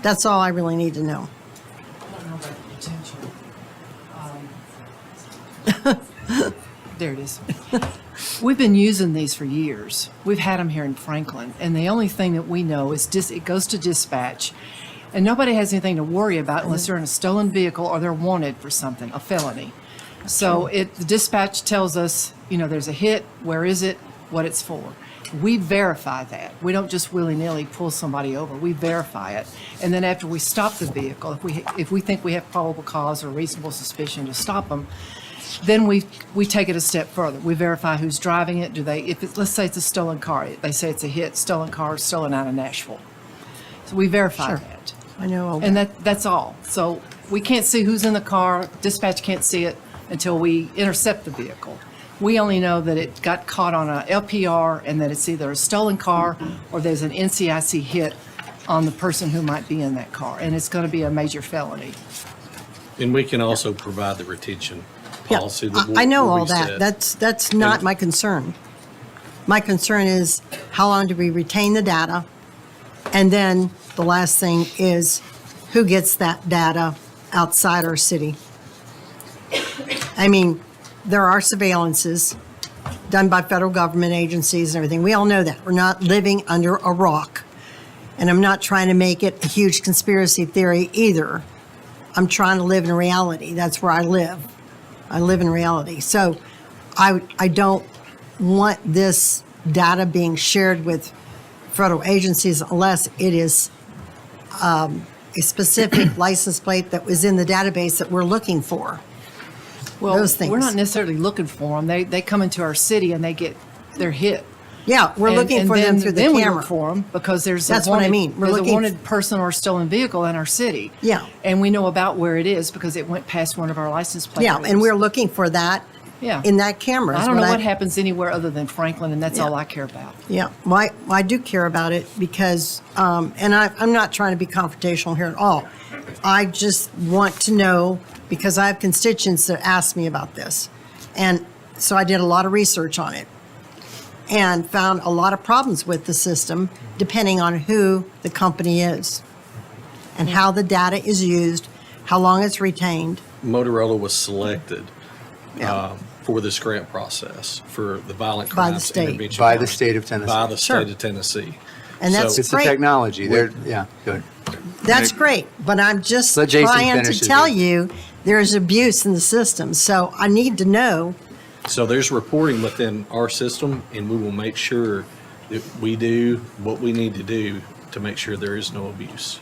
That's all I really need to know. There it is. We've been using these for years. We've had them here in Franklin, and the only thing that we know is it goes to dispatch, and nobody has anything to worry about unless they're in a stolen vehicle or they're wanted for something, a felony. So the dispatch tells us, there's a hit, where is it, what it's for. We verify that. We don't just willy-nilly pull somebody over. We verify it. And then after we stop the vehicle, if we think we have probable cause or reasonable suspicion to stop them, then we take it a step further. We verify who's driving it. Let's say it's a stolen car. They say it's a hit, stolen car, stolen out of Nashville. So we verify that. I know all And that's all. So we can't see who's in the car. Dispatch can't see it until we intercept the vehicle. We only know that it got caught on a LPR and that it's either a stolen car or there's an NCIC hit on the person who might be in that car. And it's going to be a major felony. And we can also provide the retention policy. That I know will all that. reset. That's not my concern. My concern is how long do we retain the data? And then the last thing is who gets that data outside our city? I mean, there are surveillances done by federal government agencies and everything. We all know that. We're not living under a rock. And I'm not trying to make it a huge conspiracy theory either. I'm trying to live in reality. That's where I live. I live in reality. So I don't want this data being shared with federal agencies unless it is a specific license plate that was in the database that we're looking for. Well, Those things. we're not necessarily looking for them. They come into our city and they're hit. Yeah, we're looking for them through the Then we camera. look for them because That's what I mean. We're There's looking a wanted person or a stolen vehicle in our city. Yeah. And we know about where it is because it went past one of our license plate Yeah, readers. and we're looking for that Yeah. in that camera. I is don't know what I- happens anywhere other than Franklin, and that's Yeah. all I care about. Yeah, well, I do care about it because, and I'm not trying to be confrontational here at all. I just want to know, because I have constituents that ask me about this. And so I did a lot of research on it and found a lot of problems with the system depending on who the company is and how the data is used, how long it's retained. Motorola was selected for this grant process for the violent By the crimes state. intervention. By the program. state of Tennessee. By the Sure. state of Tennessee. And that's So- It's the great. technology. They're, yeah, good. That's great, but I'm just Let Jason trying to finish his tell answer. you there's abuse in the system. So I need to know. So there's reporting within our system, and we will make sure that we do what we need to do to make sure there is no abuse.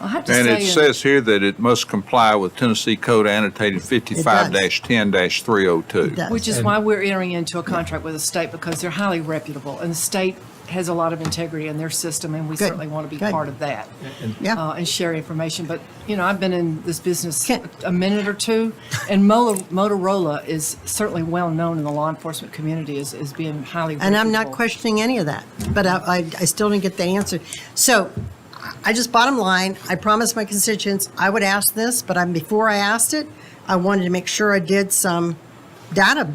I have to And say, it says here that it must comply with Tennessee Code annotated 55-10-302. which is why we're entering into a contract with the state because they're highly reputable, and the state has a lot of integrity in their system, and we Good. certainly want to be Good. part of that Yeah. and share information. But I've been in this business a minute or two, and Motorola is certainly well known in the law enforcement community as being highly reputable. And I'm not questioning any of that, but I still didn't get that answer. So I just, bottom line, I promised my constituents I would ask this, but before I asked it, I wanted to make sure I did some data,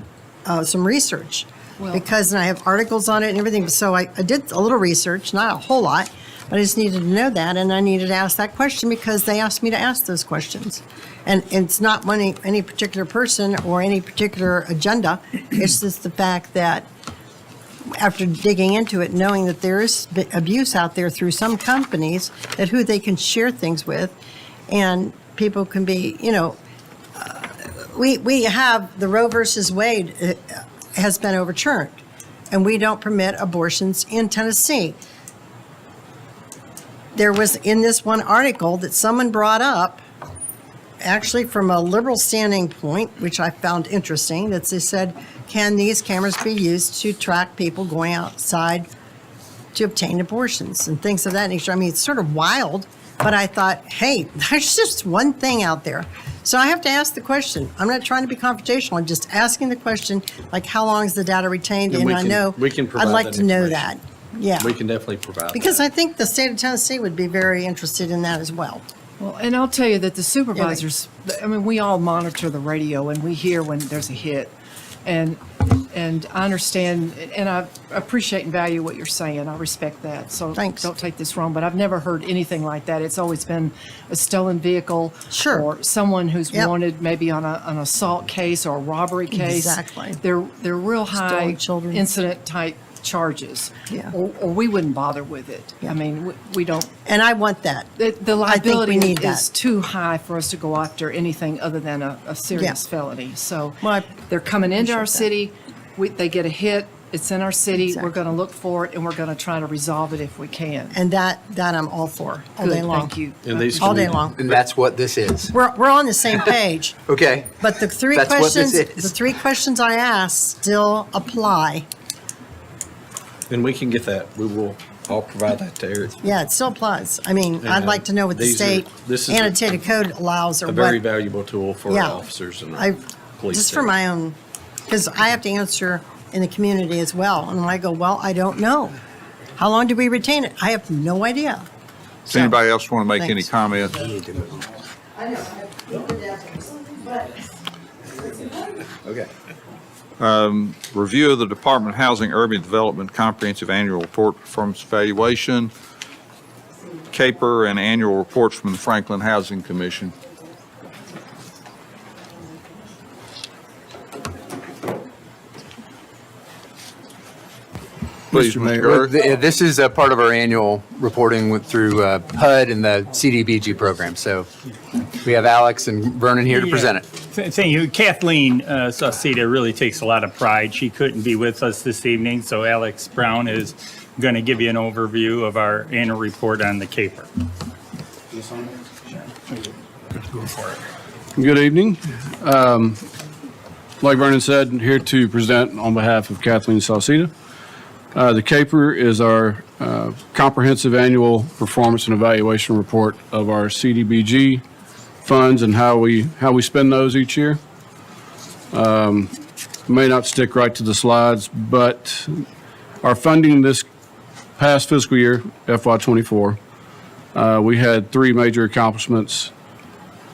some research. Well- Because I have articles on it and everything. So I did a little research, not a whole lot, but I just needed to know that. And I needed to ask that question because they asked me to ask those questions. And it's not any particular person or any particular agenda. It's just the fact that after digging into it, knowing that there is abuse out there through some companies, that who they can share things with, and people can be, we have the Roe versus Wade has been overturned, and we don't permit abortions in Tennessee. There was in this one article that someone brought up, actually from a liberal standing point, which I found interesting, that they said, can these cameras be used to track people going outside to obtain abortions and things of that nature? I mean, it's sort of wild, but I thought, hey, there's just one thing out there. So I have to ask the question. I'm not trying to be confrontational. I'm just asking the question, like, how long is the data retained? And And we I can- know, we can I'd provide like that to know that. information. Yeah. We can definitely provide Because that. I think the state of Tennessee would be very interested in that as well. Well, and I'll tell you that the supervisors, I mean, we all monitor the radio and we hear when there's a hit. And And I understand, and I appreciate and value what you're saying. I respect that. So Thanks. don't take this wrong, but I've never heard anything like that. It's always been a stolen vehicle. Sure. Or someone who's Yep. wanted maybe on an assault case or a robbery case. Exactly. They're real high Stolen children. incident type charges. Yeah. Or we wouldn't bother with it. I mean, we don't. And I want that. The liability need is that. too high for us to go after anything other than a serious Yeah. felony. So Well, I they're coming into our appreciate city, they get a hit, it's in our city, we're Exactly. going to look for it, and we're going to try to resolve it if we can. And that I'm all for, all Good, day long. thank you. And these All can day be- long. And that's what this is. We're on the same page. Okay. But the three That's what this questions, is. the three questions I asked still apply. And we can get that. I'll provide that to Eric. Yeah, it still applies. I mean, And, I'd like to know what the these are- state this is a- annotated code allows or A very what. valuable tool for Yeah. our officers and I, our police. just for my own, because I have to answer in the community as well. And I go, well, I don't know. How long do we retain it? I have no idea. Does anybody else want to make any Thanks. comments? I know. Okay. Review of the Department of Housing Urban Development Comprehensive Annual Report Performance Evaluation, CAPER, and annual reports from the Franklin Housing Commission. Please, Mr. Gurr. This is a part of our annual reporting through HUD and the CDBG program. So we have Alex and Vernon here to present it. Thank you. Kathleen Sauceda really takes a lot of pride. She couldn't be with us this evening, so Alex Brown is going to give you an overview of our annual report on the CAPER. Good evening. Like Vernon said, here to present on behalf of Kathleen Sauceda. The CAPER is our comprehensive annual performance and evaluation report of our CDBG funds and how we spend those each year. May not stick right to the slides, but our funding this past fiscal year, FY24, we had three major accomplishments.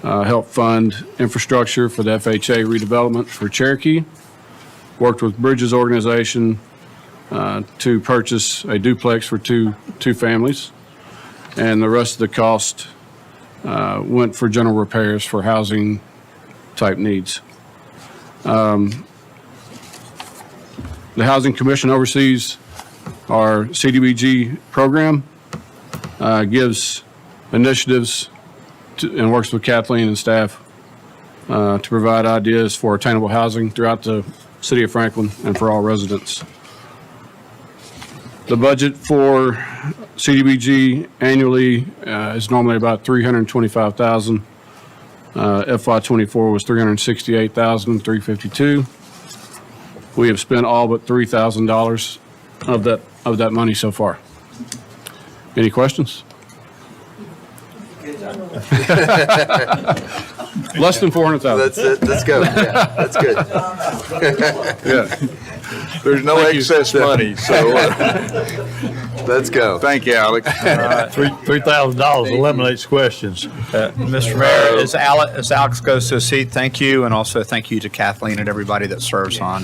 Helped fund infrastructure for the FHA redevelopment for Cherokee, worked with Bridges Organization to purchase a duplex for two families, and the rest of the cost went for general repairs for housing type needs. The Housing Commission oversees our CDBG program, gives initiatives and works with Kathleen and staff to provide ideas for attainable housing throughout the city of Franklin and for all residents. The budget for CDBG annually is normally about $325,000. FY24 was $368,352. We have spent all but $3,000 of that money so far. Any questions? Less than 400,000. Let's go. Yeah, that's good. Yeah. There's no excess money, so let's go. Thank you, Alex. $3,000 eliminates questions. Mr. Mayor, as Alex goes to a seat, thank you, and also thank you to Kathleen and everybody that serves on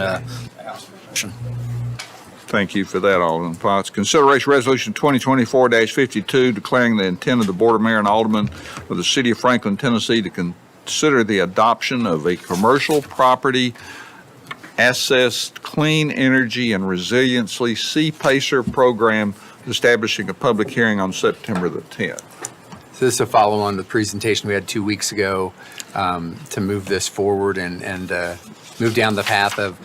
Thank you for that, Alderman Potts. Consideration Resolution 2024-52, declaring the intent of the Board of Mayor and Aldermen of the City of Franklin, Tennessee to consider the adoption of a commercial property assessed clean energy and resiliency C-PACER program, establishing a public hearing on September the 10th. So this is a follow-on to the presentation we had 2 weeks ago to move this forward and move down the path of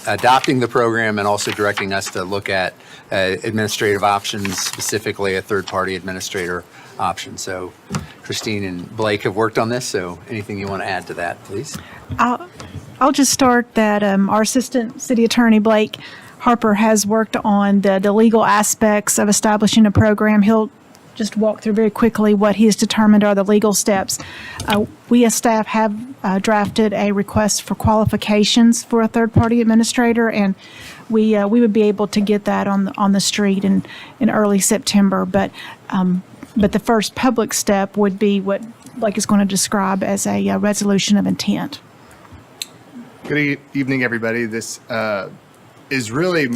adopting the program and also directing us to look at administrative options, specifically a third-party administrator option. So Christine and Blake have worked on this, so anything you want to add to that, please? I'll just start that our Assistant City Attorney, Blake Harper, has worked on the legal aspects of establishing a program. He'll just walk through very quickly what he has determined are the legal steps. We as staff have drafted a request for qualifications for a third-party administrator, and we would be able to get that on the street in early September. But the first public step would be what Blake is going to describe as a resolution of intent. Good evening, everybody. This is really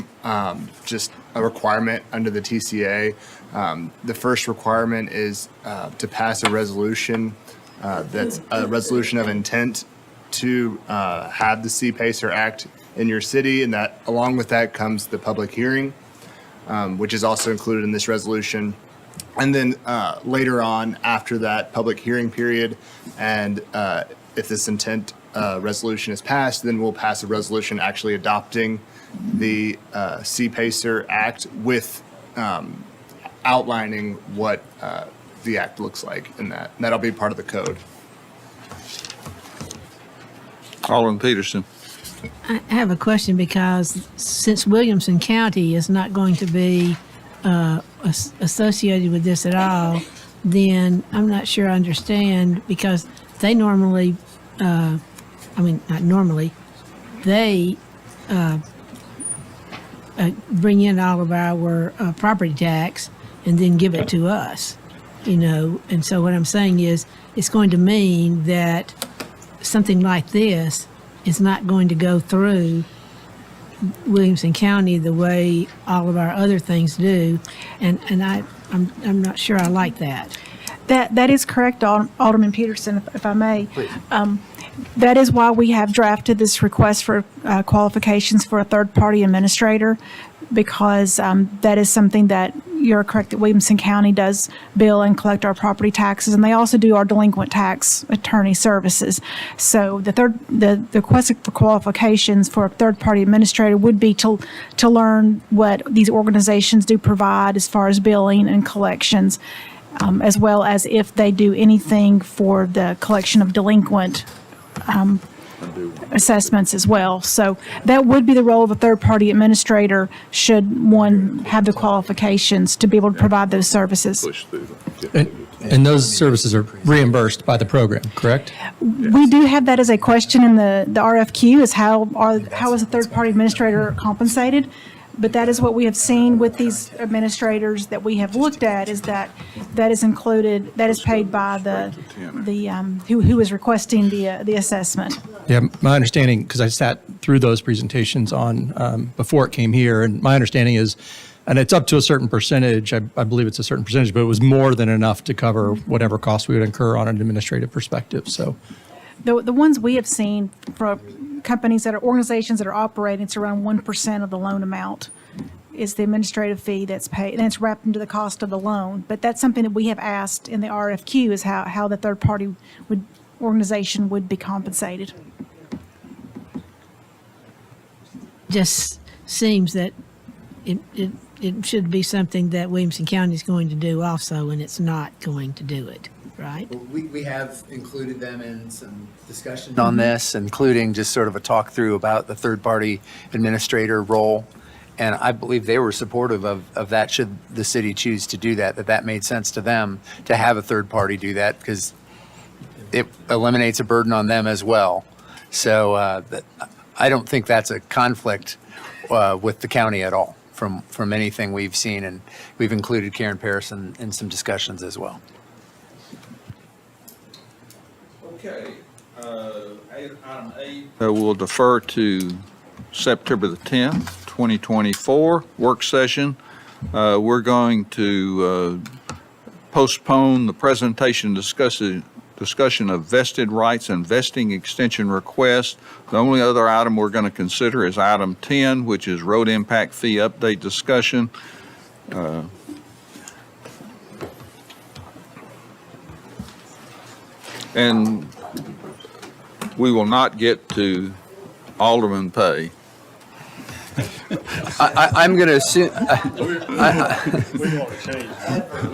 just a requirement under the TCA. The first requirement is to pass a resolution that's a resolution of intent to have the CPACER Act in your city, and that along with that comes the public hearing, which is also included in this resolution. And then later on, after that public hearing period, and if this intent resolution is passed, then we'll pass a resolution actually adopting the CPACER Act with outlining what the act looks like in that. And that'll be part of the code. Alderman Peterson. I have a question because since Williamson County is not going to be associated with this at all, then I'm not sure I understand because they normally, not normally, they bring in all of our property tax and then give it to us, And so what I'm saying is it's going to mean that something like this is not going to go through Williamson County the way all of our other things do, and I'm not sure I like that. That is correct, Alderman Peterson, if I may. That is why we have drafted this request for qualifications for a third-party administrator, because that is something that you're correct that Williamson County does bill and collect our property taxes, and they also do our delinquent tax attorney services. So the request for qualifications for a third-party administrator would be to learn what these organizations do provide as far as billing and collections, as well as if they do anything for the collection of delinquent assessments as well. So that would be the role of a third-party administrator should one have the qualifications to be able to provide those services. And those services are reimbursed by the program, correct? We do have that as a question in the RFQ is how is a third-party administrator compensated? But that is what we have seen with these administrators that we have looked at is that is included, that is paid by the who is requesting the assessment. Yeah, my understanding, because I sat through those presentations on before it came here, and my understanding is, and it's up to a certain percentage, I believe it's a certain percentage, but it was more than enough to cover whatever costs we would incur on an administrative perspective, so. The ones we have seen from companies organizations that are operating, it's around 1% of the loan amount is the administrative fee that's paid, and it's wrapped into the cost of the loan. But that's something that we have asked in the RFQ is how the third party organization would be compensated. Just seems that it should be something that Williamson County is going to do also, and it's not going to do it, right? Well, we have included them in some discussions on this, including just sort of a talk through about the third-party administrator role. And I believe they were supportive of that should the city choose to do that made sense to them to have a third party do that because it eliminates a burden on them as well. So I don't think that's a conflict with the county at all from anything we've seen. And we've included Karen Paris in some discussions as well. Okay. Item 8. We'll defer to September the 10th. 2024 work session. We're going to postpone the presentation discussion of vested rights and vesting extension request. The only other item we're going to consider is item 10, which is road impact fee update discussion. And we will not get to alderman pay. I'm going to assume. We're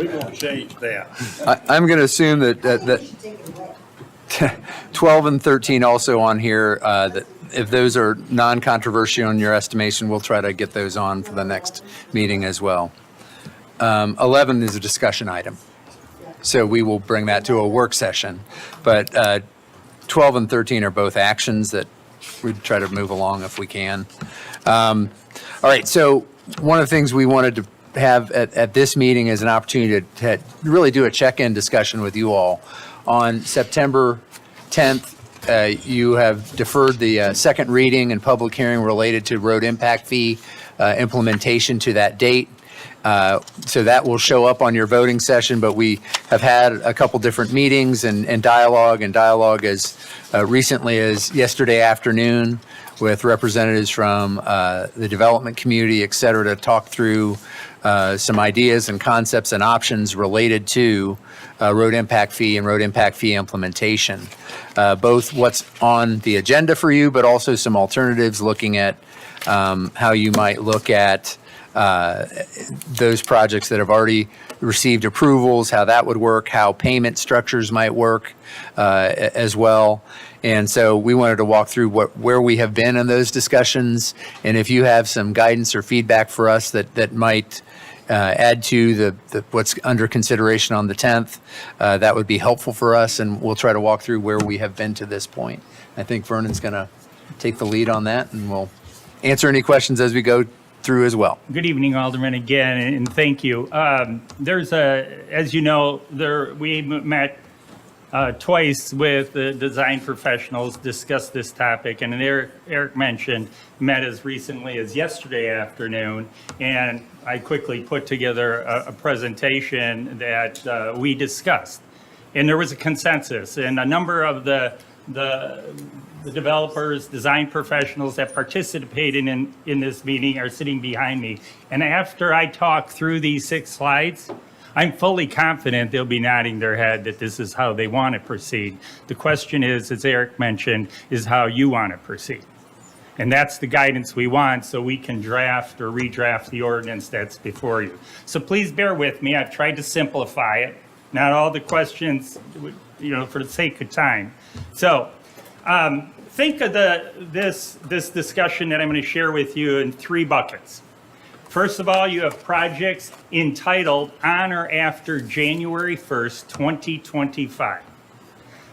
going to change that. I'm going to assume that 12 and 13 also on here, that if those are non-controversial in your estimation, we'll try to get those on for the next meeting as well. 11 is a discussion item. So we will bring that to a work session. But 12 and 13 are both actions that we'd try to move along if we can. All right, so one of the things we wanted to have at this meeting is an opportunity to really do a check-in discussion with you all. On September 10th, you have deferred the second reading and public hearing related to road impact fee implementation to that date. So that will show up on your voting session, but we have had a couple different meetings and dialogue as recently as yesterday afternoon with representatives from the development community, et cetera, to talk through some ideas and concepts and options related to road impact fee and road impact fee implementation. Both what's on the agenda for you, but also some alternatives looking at how you might look at those projects that have already received approvals, how that would work, how payment structures might work as well. And so we wanted to walk through where we have been in those discussions, and if you have some guidance or feedback for us that might add to the what's under consideration on the 10th, that would be helpful for us, and we'll try to walk through where we have been to this point. I think Vernon's going to take the lead on that, and we'll answer any questions as we go through as well. Good evening, Alderman, again, and thank you. As you know, we met twice with the design professionals, discussed this topic, and Eric mentioned, met as recently as yesterday afternoon, and I quickly put together a presentation that we discussed. And there was a consensus, and a number of the developers, design professionals that participated in this meeting are sitting behind me. And after I talk through these 6 slides, I'm fully confident they'll be nodding their head that this is how they want to proceed. The question is, as Eric mentioned, is how you want to proceed. And that's the guidance we want so we can draft or redraft the ordinance that's before you. So please bear with me. I've tried to simplify it. Not all the questions, for the sake of time. So think of this discussion that I'm going to share with you in 3 buckets. First of all, you have projects entitled on or after January 1st, 2025.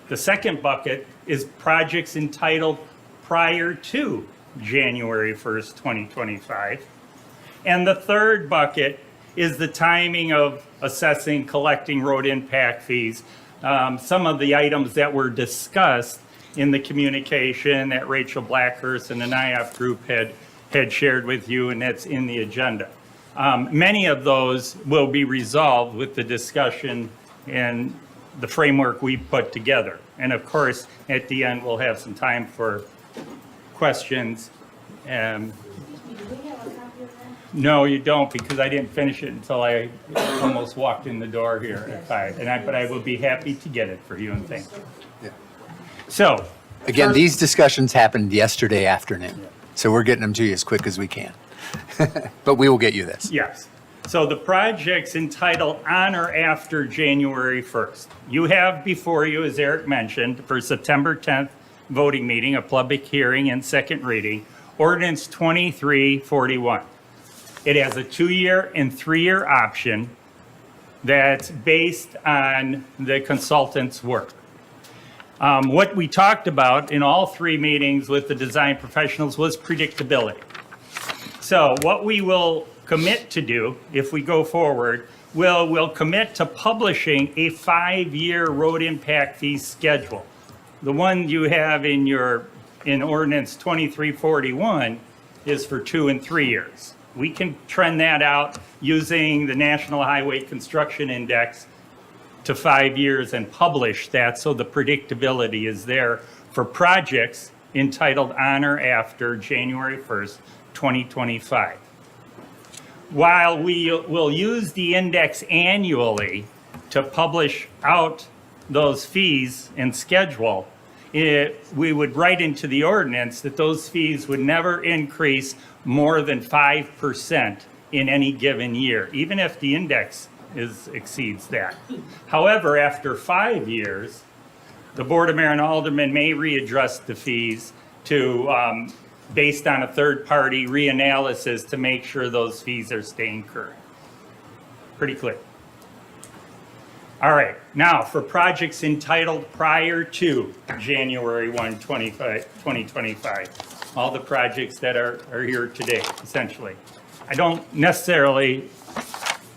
The second bucket is projects entitled prior to January 1st, 2025. And the third bucket is the timing of assessing, collecting road impact fees. Some of the items that were discussed in the communication that Rachel Blackhurst and the NIAF group had shared with you, and that's in the agenda. Many of those will be resolved with the discussion and the framework we put together. And of course, at the end, we'll have some time for questions. No, you don't, because I didn't finish it until I almost walked in the door here at 5. But I will be happy to get it for you, and thank you. Yeah. So, Again, these discussions happened yesterday afternoon, so we're getting them to you as quick as we can. But we will get you this. yes. So the project's entitled on or after January 1st. You have before you, as Eric mentioned, for September 10th voting meeting, a public hearing and second reading, ordinance 2341. It has a 2-year and 3-year option that's based on the consultant's work. What we talked about in all 3 meetings with the design professionals was predictability. So what we will commit to do if we go forward, we'll commit to publishing a 5-year road impact fee schedule. The one you have in ordinance 2341 is for 2 and 3 years. We can trend that out using the National Highway Construction Index to 5 years and publish that so the predictability is there for projects entitled on or after January 1st, 2025. While we will use the index annually to publish out those fees and schedule, we would write into the ordinance that those fees would never increase more than 5% in any given year, even if the index exceeds that. However, after 5 years, the Board of Mayor and Aldermen may readjust the fees to based on a third-party reanalysis to make sure those fees are staying current. Pretty clear. All right, now for projects entitled prior to January 1, 2025, all the projects that are here today, essentially. I don't necessarily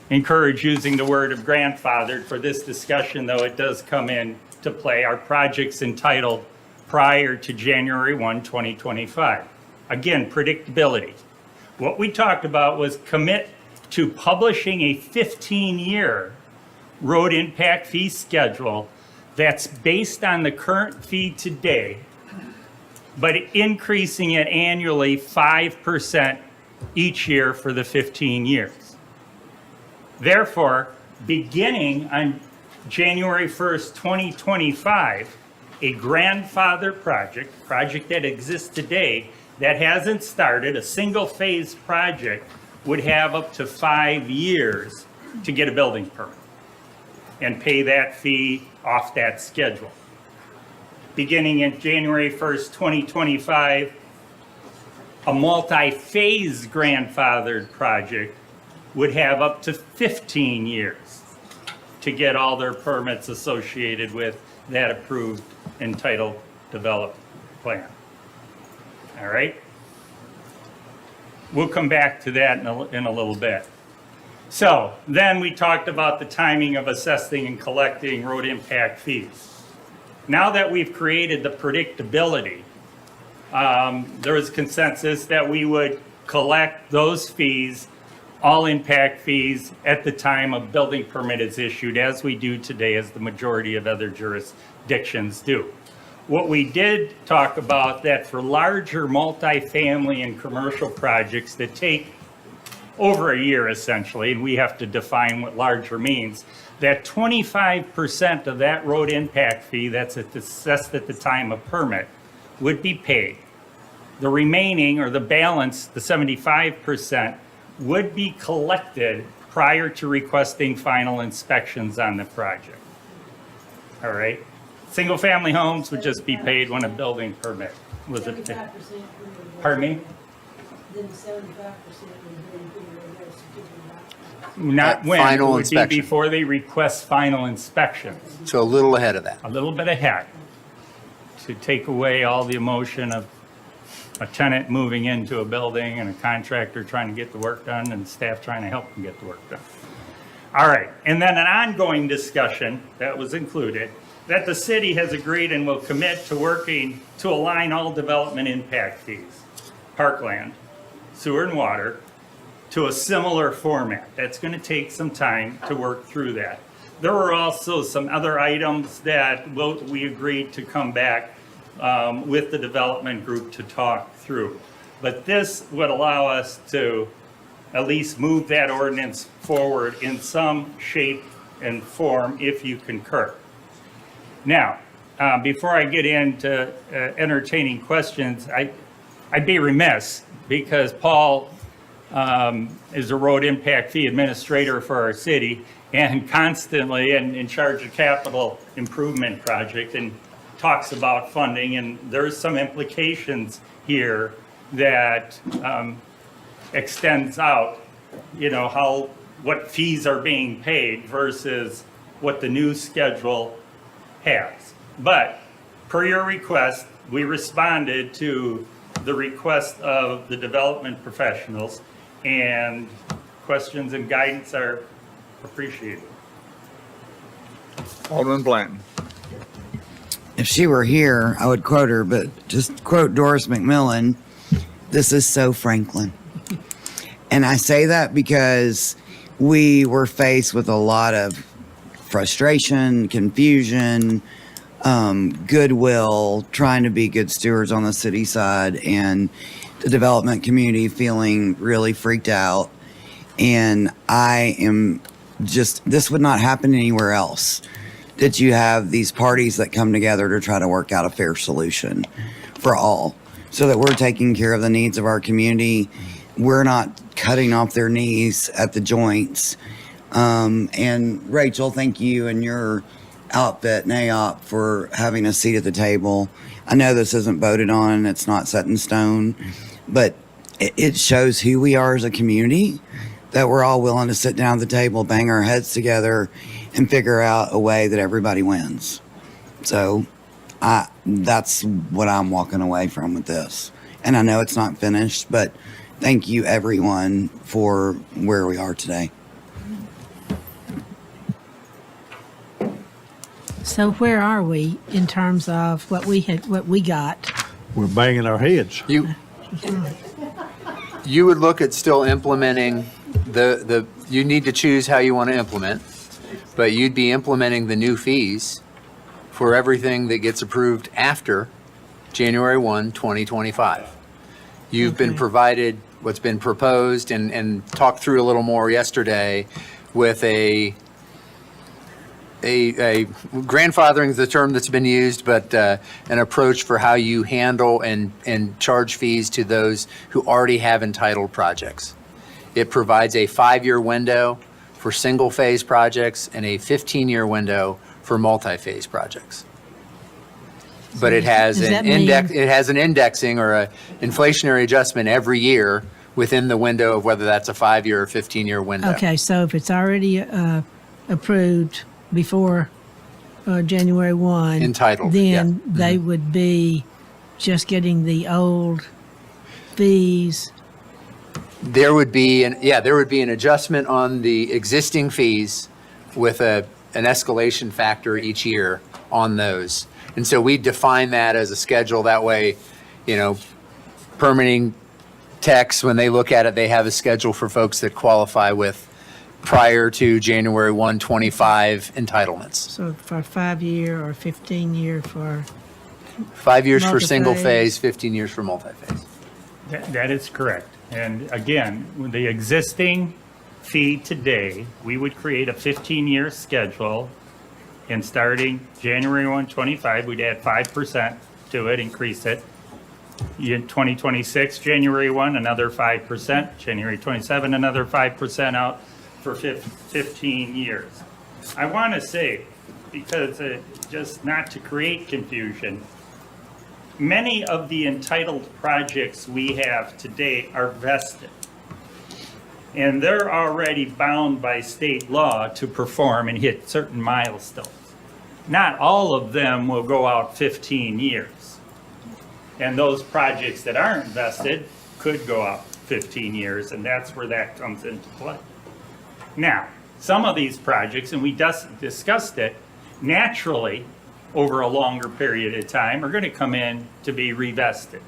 encourage using the word of grandfathered for this discussion, though it does come in to play. Our projects entitled prior to January 1, 2025. Again, predictability. What we talked about was commit to publishing a 15-year road impact fee schedule that's based on the current fee today, but increasing it annually 5% each year for the 15 years. Therefore, beginning on January 1st, 2025, a grandfather project that exists today that hasn't started, a single-phase project, would have up to 5 years to get a building permit and pay that fee off that schedule. Beginning in January 1st, 2025, a multi-phase grandfathered project would have up to 15 years to get all their permits associated with that approved entitled development plan. All right? We'll come back to that in a little bit. So then we talked about the timing of assessing and collecting road impact fees. Now that we've created the predictability, there was consensus that we would collect those fees, all impact fees, at the time a building permit is issued, as we do today, as the majority of other jurisdictions do. What we did talk about that for larger multifamily and commercial projects that take over a year essentially, and we have to define what larger means, that 25% of that road impact fee that's assessed at the time of permit would be paid. The remaining, or the balance, the 75%, would be collected prior to requesting final inspections on the project. All right? Single-family homes would just be paid when a building permit was obtained. Pardon me? Then 75% would be included in their certificate. Not when, Final it would be inspection. before they request final inspections. So a little ahead of that. A little bit ahead, to take away all the emotion of a tenant moving into a building and a contractor trying to get the work done and staff trying to help them get the work done. All right, and then an ongoing discussion that was included, that the city has agreed and will commit to working to align all development impact fees, parkland, sewer and water, to a similar format. That's going to take some time to work through that. There were also some other items that we agreed to come back with the development group to talk through. But this would allow us to at least move that ordinance forward in some shape and form if you concur. Now, before I get into entertaining questions, I'd be remiss, because Paul is a road impact fee administrator for our city and constantly in charge of capital improvement project and talks about funding, and there's some implications here that extends out, what fees are being paid versus what the new schedule has. But per your request, we responded to the request of the development professionals, and questions and guidance are appreciated. Alderman Blanton. If she were here, I would quote her, but just quote Doris McMillan, "This is so Franklin." And I say that because we were faced with a lot of frustration, confusion, goodwill, trying to be good stewards on the city side, and the development community feeling really freaked out. And I am just, this would not happen anywhere else, that you have these parties that come together to try to work out a fair solution for all, so that we're taking care of the needs of our community. We're not cutting off their knees at the joints. And Rachel, thank you and your outfit, NAOP, for having a seat at the table. I know this isn't voted on, it's not set in stone, but it shows who we are as a community, that we're all willing to sit down at the table, bang our heads together, and figure out a way that everybody wins. So that's what I'm walking away from with this. And I know it's not finished, but thank you everyone for where we are today. So where are we in terms of what we got? We're banging our heads. You would look at still implementing you need to choose how you want to implement, but you'd be implementing the new fees for everything that gets approved after January 1, 2025. You've been provided what's been proposed and talked through a little more yesterday with a grandfathering is the term that's been used, but an approach for how you handle and charge fees to those who already have entitled projects. It provides a 5-year window for single-phase projects and a 15-year window for multi-phase projects. But it has Does an that mean- index. It has an indexing or a inflationary adjustment every year within the window of whether that's a 5-year or 15-year window. Okay, so if it's already approved before January 1. Entitled, Then yeah. they would be just getting the old fees. There would be an adjustment on the existing fees with an escalation factor each year on those. And so we define that as a schedule. That way, permitting techs, when they look at it, they have a schedule for folks that qualify with prior to January 1, 25 entitlements. So for 5-year or 15-year for, 5 years for single Multi-phase. phase, 15 years for multi-phase. That is correct. And again, with the existing fee today, we would create a 15-year schedule, and starting January 1, 25, we'd add 5% to it, increase it. In 2026, January 1, another 5%, January 27, another 5% out for 15 years. I want to say, because just not to create confusion, many of the entitled projects we have today are vested. And they're already bound by state law to perform and hit certain milestones. Not all of them will go out 15 years. And those projects that aren't vested could go out 15 years, and that's where that comes into play. Now, some of these projects, and we discussed it, naturally, over a longer period of time, are going to come in to be revested.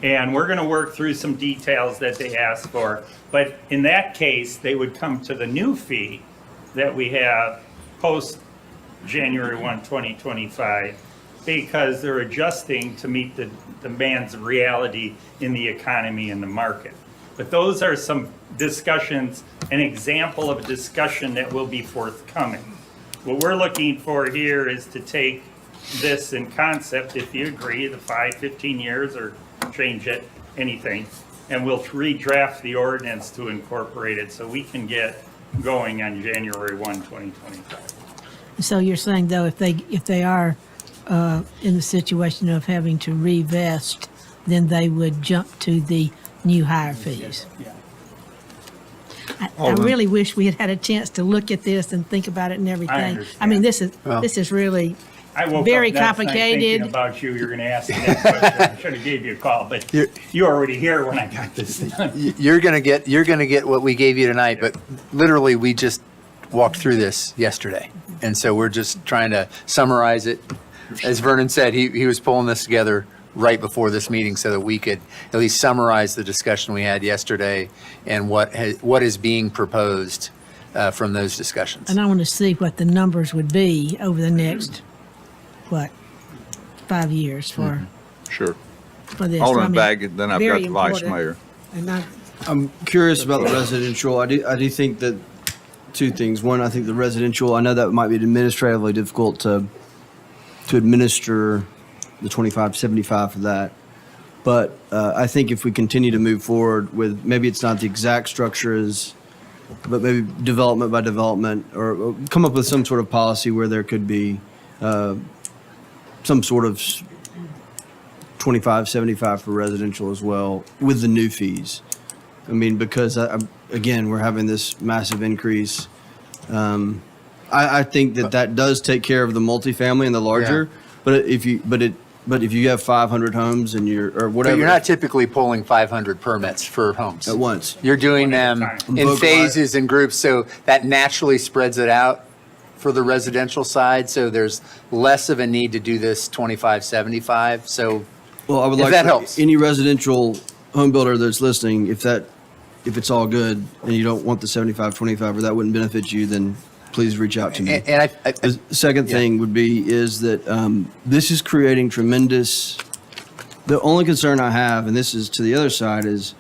And we're going to work through some details that they asked for. But in that case, they would come to the new fee that we have post January 1, 2025, because they're adjusting to meet the demands of reality in the economy and the market. But those are some discussions, an example of a discussion that will be forthcoming. What we're looking for here is to take this in concept, if you agree, the 5, 15 years, or change it, anything, and we'll redraft the ordinance to incorporate it so we can get going on January 1, 2025. so you're saying though, if they are in the situation of having to revest, then they would jump to the new higher fees. Yeah. I really wish we had had a chance to look at this and think about it and everything. I mean, this is really I woke very up last night complicated. thinking about you. You're going to ask me that question. I should have gave you a call, but you were already here when I got this done. You're gonna get what we gave you tonight, but literally, we just walked through this yesterday. And so we're just trying to summarize it. As Vernon said, he was pulling this together right before this meeting so that we could at least summarize the discussion we had yesterday and what is being proposed from those discussions. And I want to see what the numbers would be over the next, 5 years for Sure. this. Alderman Baggett, then I've got very the vice important. mayor. And I'm curious about the residential. I do think that two things. One, I think the residential, I know that might be administratively difficult to administer the 2575 for that. But I think if we continue to move forward with, maybe it's not the exact structure as, but maybe development by development, or come up with some sort of policy where there could be some sort of 2575 for residential as well with the new fees. I mean, because again, we're having this massive increase. I think that does take care of the multifamily and the larger, but if you have 500 homes and or whatever. But you're not typically pulling 500 permits for homes. At once. You're doing them in phases and groups, so that naturally spreads it out for the residential side, so there's less of a need to do this 25-75. So Well, I would if like that for helps. any residential home builder that's listening, if it's all good and you don't want the 75-25 or that wouldn't benefit you, then please reach out to me. And The second thing would be is that this is creating tremendous. The only concern I have, and this is to the other side, is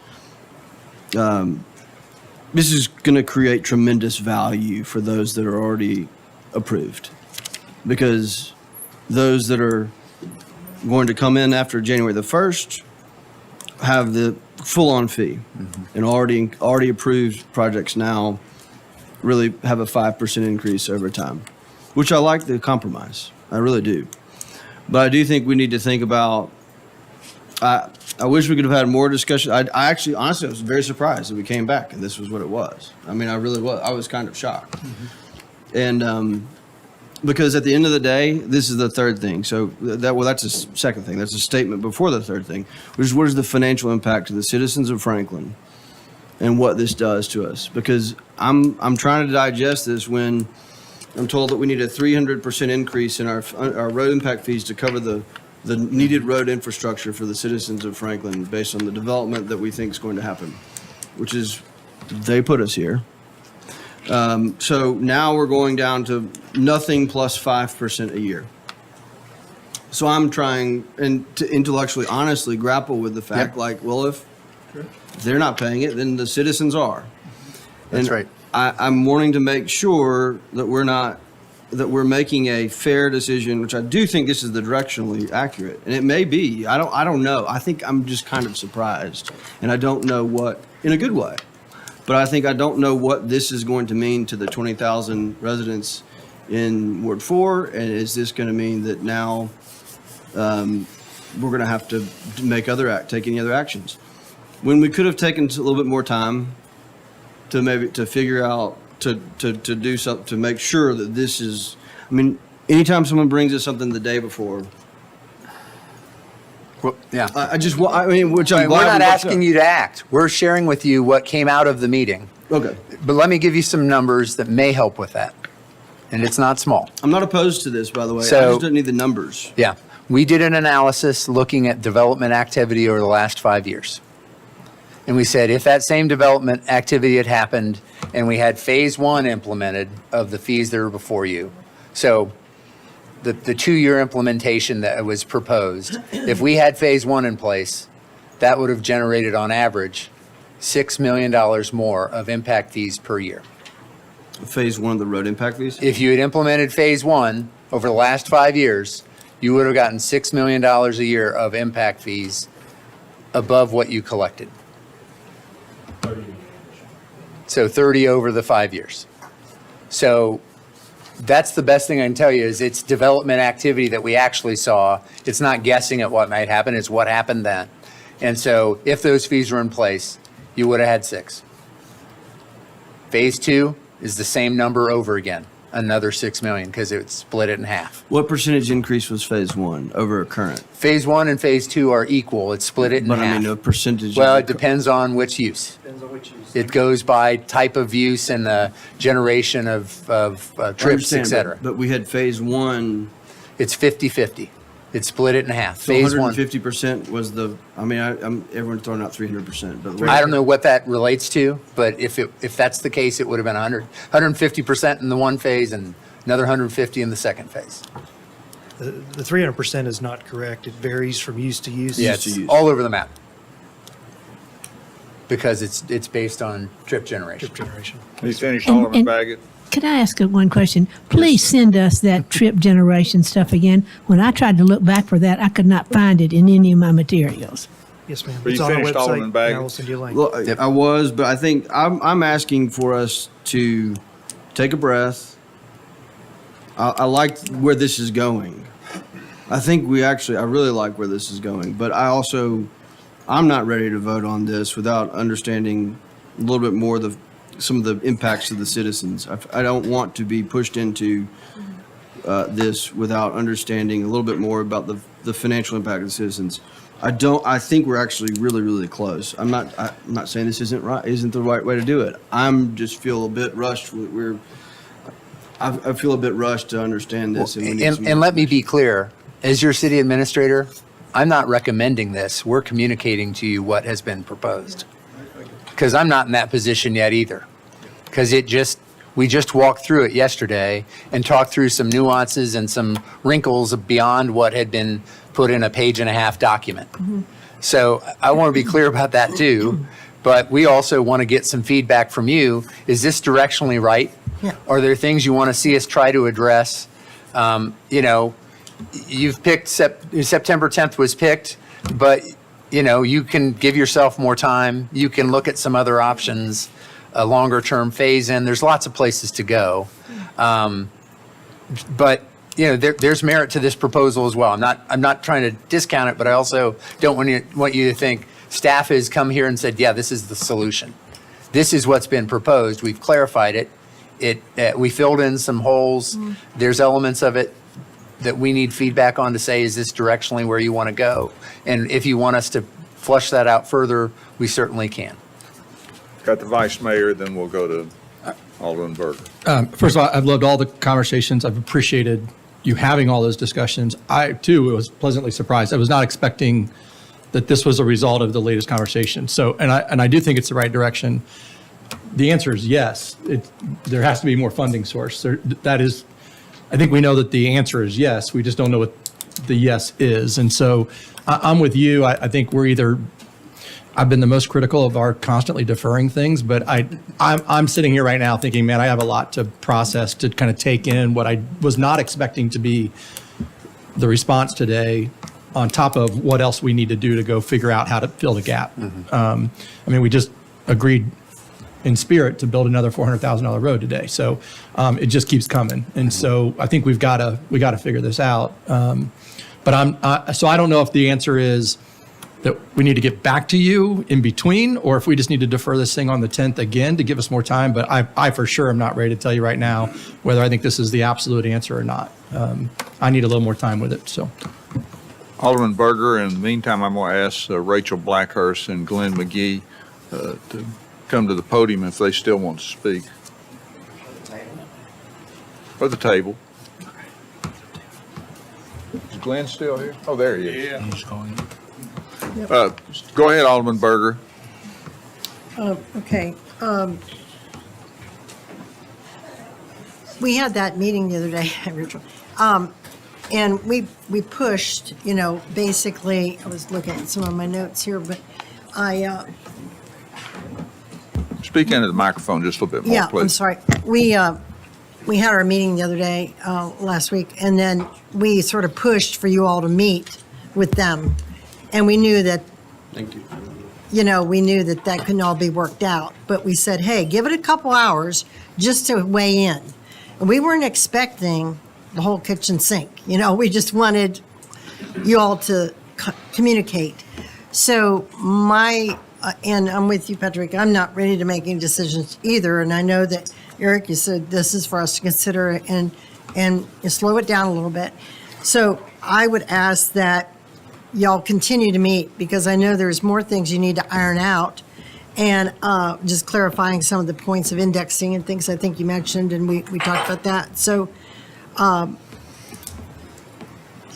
this is going to create tremendous value for those that are already approved, because those that are going to come in after January the 1st have the full-on fee, and already approved projects now really have a 5% increase over time, which I like the compromise. I really do. But I do think we need to think about, I wish we could have had more discussion. I actually, honestly, I was very surprised that we came back and this was what it was. I mean, I really was. I was kind of shocked. And because at the end of the day, this is the third thing. So that's a second thing. That's a statement before the third thing, which is what is the financial impact to the citizens of Franklin and what this does to us? Because I'm trying to digest this when I'm told that we need a 300% increase in our road impact fees to cover the needed road infrastructure for the citizens of Franklin based on the development that we think is going to happen, which is, they put us here. So now we're going down to nothing plus 5% a year. So I'm trying to intellectually, honestly grapple with the fact, like, well, if they're not paying it, then the citizens are. That's And right. I'm wanting to make sure that we're making a fair decision, which I do think this is the directionally accurate, and it may be. I don't know. I think I'm just kind of surprised, and I don't know what, in a good way. But I don't know what this is going to mean to the 20,000 residents in Ward 4, and is this going to mean that now we're going to have to take any other actions? When we could have taken a little bit more time to figure out, to do something, to make sure that this is, I mean, anytime someone brings us something the day before, Well, yeah. which I'm glad. We're not we brought asking up. you to act. We're sharing with you what came out of the meeting. Okay. But let me give you some numbers that may help with that. And it's not small. I'm not opposed to this, by the way. I So- just don't need the numbers. Yeah. We did an analysis looking at development activity over the last 5 years. And we said if that same development activity had happened and we had phase one implemented of the fees that are before you, so the 2-year implementation that was proposed, if we had phase one in place, that would have generated on average $6 million more of impact fees per year. Phase one of the road impact fees? If you had implemented phase one over the last 5 years, you would have gotten $6 million a year of impact fees above what you collected. So 30 over the 5 years. So that's the best thing I can tell you is it's development activity that we actually saw. It's not guessing at what might happen, it's what happened then. And so if those fees were in place, you would have had 6. Phase two is the same number over again, another 6 million, because it split it in half. What percentage increase was phase one over current? Phase one and phase two are equal. It's split it in But half. I mean, a percentage. Well, of it depends on which use. It goes by type of use and the generation of I trips, understand, et cetera. But we had phase one. It's 50-50. It split it in half. So Phase one. 150% was the, I mean, everyone's throwing out 300%, but. I don't know what that relates to, but if that's the case, it would have been 150% in the one phase and another 150 in the second phase. The 300% is not correct. It varies from use to use. Yeah, it's all over the map. Because it's based on trip generation. Trip generation. You finished, And- Alderman and- Baggett? Could I ask one question? Please send us that trip generation stuff again. When I tried to look back for that, I could not find it in any of my materials. Yes, ma'am. Are you It's on our finished, website, Alderman and Baggett? I will send you a link. Well, I was, but I think I'm asking for us to take a breath. I like where this is going. I think I really like where this is going, but I'm not ready to vote on this without understanding a little bit more some of the impacts to the citizens. I don't want to be pushed into this without understanding a little bit more about the financial impact of the citizens. I think we're actually really, really close. I'm not saying this isn't the right way to do it. I'm just feel a bit rushed. I feel a bit rushed to understand this. And we need some And more let me be clear, as your city administrator, I'm not recommending this. We're communicating to you what has been proposed. Because I'm not in that position yet either. Because we just walked through it yesterday and talked through some nuances and some wrinkles beyond what had been put in a 1.5-page document. So I want to be clear about that too. But we also want to get some feedback from you. Is this directionally right? Yeah. Are there things you want to see us try to address? You've picked, September 10th was picked, but, you can give yourself more time. You can look at some other options, a longer-term phase-in. There's lots of places to go. But, there's merit to this proposal as well. I'm not trying to discount it, but I also don't want you to think staff has come here and said, yeah, this is the solution. This is what's been proposed. We've clarified it. We filled in some holes. There's elements of it that we need feedback on to say, is this directionally where you want to go? And if you want us to flush that out further, we certainly can. Got the vice mayor, then we'll go to Alderman Berger. First of all, I've loved all the conversations. I've appreciated you having all those discussions. I, too, was pleasantly surprised. I was not expecting that this was a result of the latest conversation. So, and I do think it's the right direction. The answer is yes. There has to be more funding source. That is, I think we know that the answer is yes. We just don't know what the yes is. And so I'm with you. I think I've been the most critical of our constantly deferring things, but I'm sitting here right now thinking, man, I have a lot to process, to kind of take in what I was not expecting to be the response today, on top of what else we need to do to go figure out how to fill the gap. We just agreed in spirit to build another $400,000 road today. So it just keeps coming. And so I think we got to figure this out. But I don't know if the answer is that we need to get back to you in between, or if we just need to defer this thing on the 10th again to give us more time. But I for sure am not ready to tell you right now whether I think this is the absolute answer or not. I need a little more time with it, so. Alderman Berger, in the meantime, I'm going to ask Rachel Blackhurst and Glenn McGee to come to the podium if they still want to speak. Or the table. Is Glenn still here? Oh, there he is. Yeah. He's going. Go ahead, Alderman Berger. Okay. We had that meeting the other day, Rachel. And we pushed, basically, I was looking at some of my notes here, but Speak into the microphone just a little bit more, please. I'm sorry. We had our meeting the other day, last week, and then we sort of pushed for you all to meet with them. And we knew that, Thank you. we knew that couldn't all be worked out. But we said, hey, give it a couple hours just to weigh in. And we weren't expecting the whole kitchen sink. We just wanted you all to communicate. So and I'm with you, Patrick, I'm not ready to make any decisions either. And I know that, Eric, you said this is for us to consider and slow it down a little bit. So I would ask that y'all continue to meet, because I know there's more things you need to iron out, and just clarifying some of the points of indexing and things I think you mentioned, and we talked about that. So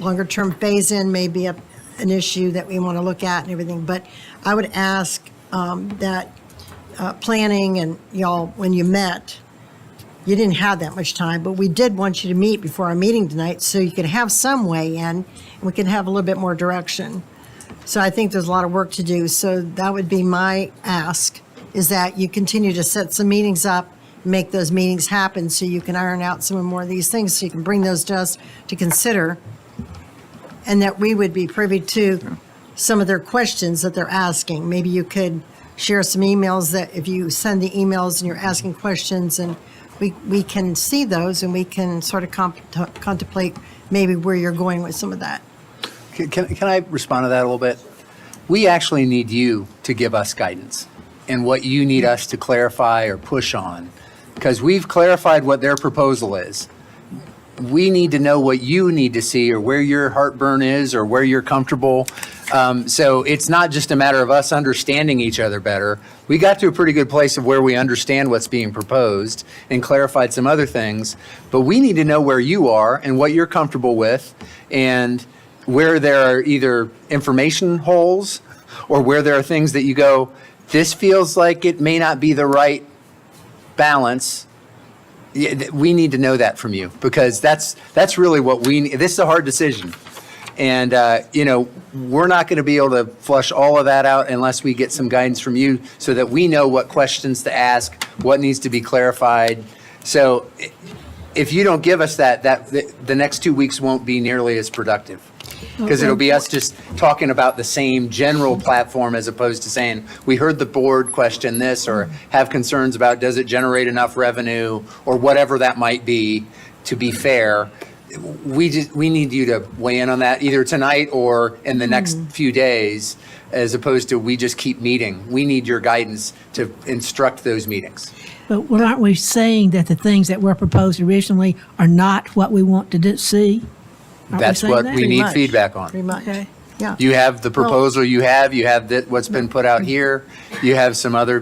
longer term phase-in may be an issue that we want to look at and everything, but I would ask that planning and y'all, when you met, you didn't have that much time, but we did want you to meet before our meeting tonight so you could have some way in, and we can have a little bit more direction. So I think there's a lot of work to do. So that would be my ask, is that you continue to set some meetings up, make those meetings happen so you can iron out some more of these things, so you can bring those to us to consider, and that we would be privy to some of their questions that they're asking. Maybe you could share some emails that if you send the emails and you're asking questions, and we can see those and we can sort of contemplate maybe where you're going with some of that. Can I respond to that a little bit? We actually need you to give us guidance and what you need us to clarify or push on, because we've clarified what their proposal is. We need to know what you need to see, or where your heartburn is, or where you're comfortable. So it's not just a matter of us understanding each other better. We got to a pretty good place of where we understand what's being proposed and clarified some other things, but we need to know where you are and what you're comfortable with, and where there are either information holes or where there are things that you go, this feels like it may not be the right balance. Yeah, we need to know that from you, because that's really what we need. This is a hard decision. And, we're not going to be able to flush all of that out unless we get some guidance from you so that we know what questions to ask, what needs to be clarified. So if you don't give us that, the next 2 weeks won't be nearly as productive. Because it'll be us just talking about the same general platform as opposed to saying, we heard the board question this or have concerns about does it generate enough revenue or whatever that might be, to be fair. We need you to weigh in on that either tonight or in the next few days, as opposed to we just keep meeting. We need your guidance to instruct those meetings. But aren't we saying that the things that were proposed originally are not what we want to see? Aren't That's saying what that? we Pretty need much. feedback on. Pretty much. Okay. Yeah. You have the proposal you have what's been put out here. You have some other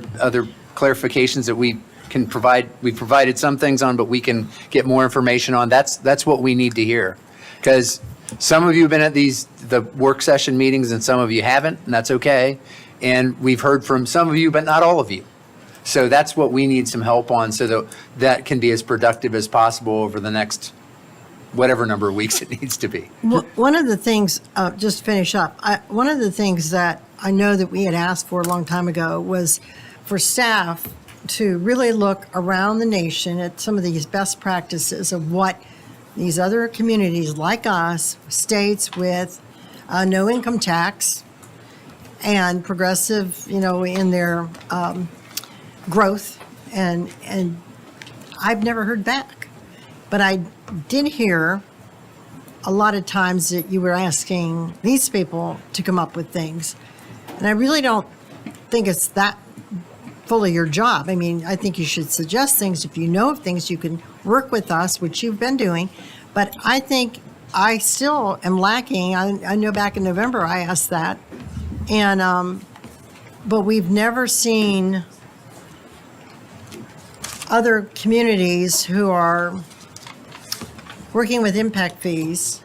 clarifications that we can provide. We've provided some things on, but we can get more information on. That's what we need to hear. Because some of you have been at the work session meetings and some of you haven't, and that's okay. And we've heard from some of you, but not all of you. So that's what we need some help on, so that can be as productive as possible over the next whatever number of weeks it needs to be. One of the things, just to finish up, one of the things that I know that we had asked for a long time ago was for staff to really look around the nation at some of these best practices of what these other communities like us, states with no income tax and progressive, in their growth. And I've never heard back. But I did hear a lot of times that you were asking these people to come up with things. And I really don't think it's that fully your job. I mean, I think you should suggest things. If you know of things, you can work with us, which you've been doing. But I think I still am lacking. I know back in November I asked that. And, but we've never seen other communities who are working with impact fees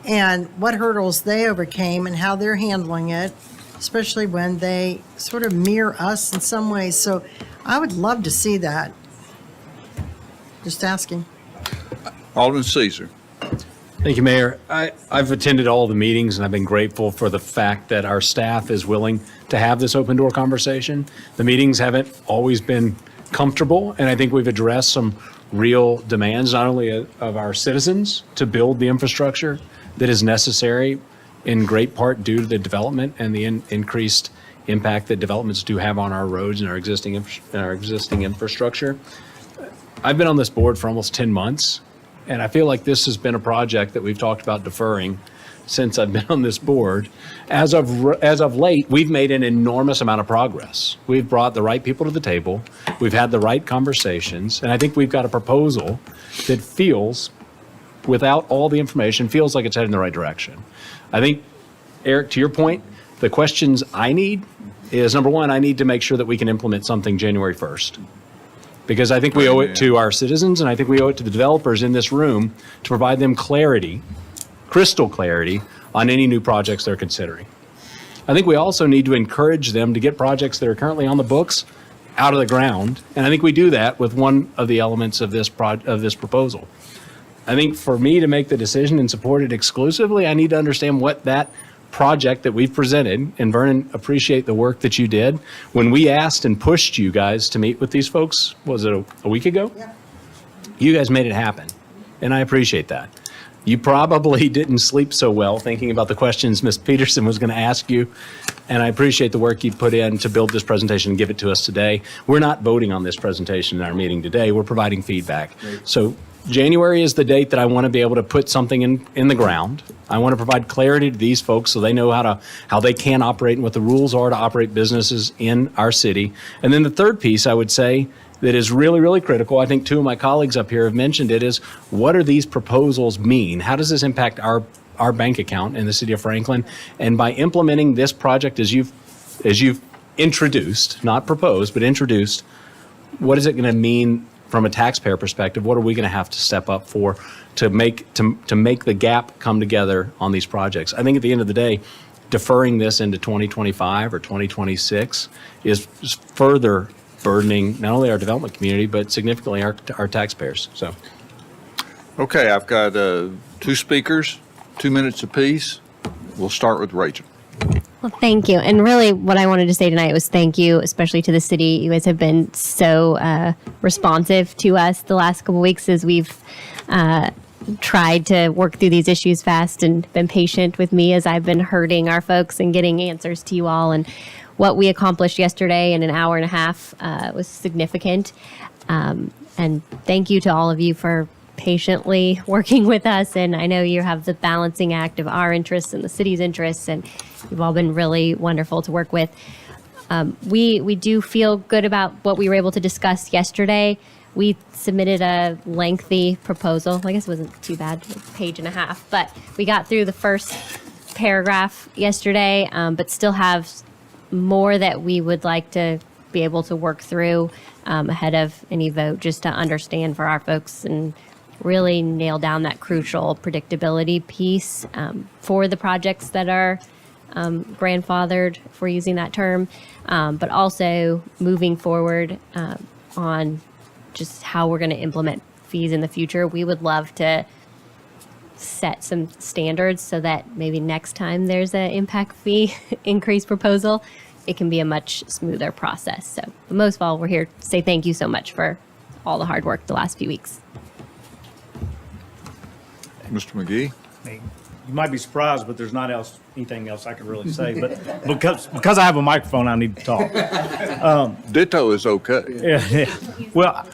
and what hurdles they overcame and how they're handling it, especially when they sort of mirror us in some ways. So I would love to see that. Just asking. Alderman Caesar. Thank you, Mayor. I've attended all the meetings, and I've been grateful for the fact that our staff is willing to have this open door conversation. The meetings haven't always been comfortable, and I think we've addressed some real demands, not only of our citizens to build the infrastructure that is necessary, in great part due to the development and the increased impact that developments do have on our roads and our existing infrastructure. I've been on this board for almost 10 months, and I feel like this has been a project that we've talked about deferring since I've been on this board. As of late, we've made an enormous amount of progress. We've brought the right people to the table. We've had the right conversations, and I think we've got a proposal that feels, without all the information, feels like it's heading in the right direction. I think, Eric, to your point, the questions I need is, number one, I need to make sure that we can implement something January 1st. Because I think we owe it to our citizens, and I think we owe it to the developers in this room to provide them clarity, crystal clarity, on any new projects they're considering. I think we also need to encourage them to get projects that are currently on the books out of the ground, and I think we do that with one of the elements of this proposal. I think for me to make the decision and support it exclusively, I need to understand what that project that we've presented, and Vernon, appreciate the work that you did. When we asked and pushed you guys to meet with these folks, was it a week ago? Yeah. You guys made it happen, and I appreciate that. You probably didn't sleep so well thinking about the questions Ms. Peterson was going to ask you, and I appreciate the work you put in to build this presentation and give it to us today. We're not voting on this presentation in our meeting today. We're providing feedback. Great. So January is the date that I want to be able to put something in the ground. I want to provide clarity to these folks so they know how they can operate and what the rules are to operate businesses in our city. And then the third piece I would say that is really, really critical, I think two of my colleagues up here have mentioned it, is what do these proposals mean? How does this impact our our bank account in the city of Franklin. And by implementing this project as you've introduced, not proposed, but introduced, what is it going to mean from a taxpayer perspective? What are we going to have to step up for to make the gap come together on these projects? I think at the end of the day, deferring this into 2025 or 2026 is further burdening not only our development community, but significantly our taxpayers. So, Okay, I've got two speakers, 2 minutes apiece. We'll start with Rachel. Well, thank you. And really what I wanted to say tonight was thank you, especially to the city. You guys have been so responsive to us the last couple of weeks as we've tried to work through these issues fast and been patient with me as I've been herding our folks and getting answers to you all. And what we accomplished yesterday in an hour and a half was significant. And thank you to all of you for patiently working with us. And I know you have the balancing act of our interests and the city's interests, and you've all been really wonderful to work with. We do feel good about what we were able to discuss yesterday. We submitted a lengthy proposal. I guess it wasn't too bad, a page and a half, but we got through the first paragraph yesterday, but still have more that we would like to be able to work through ahead of any vote, just to understand for our folks and really nail down that crucial predictability piece for the projects that are grandfathered, if we're using that term, but also moving forward on just how we're going to implement fees in the future. We would love to set some standards so that maybe next time there's an impact fee increase proposal, it can be a much smoother process. So, but most of all, we're here to say thank you so much for all the hard work the last few weeks. Mr. McGee? You might be surprised, but there's not anything else I can really say. But because I have a microphone, I need to talk. Ditto is okay. Yeah. Well,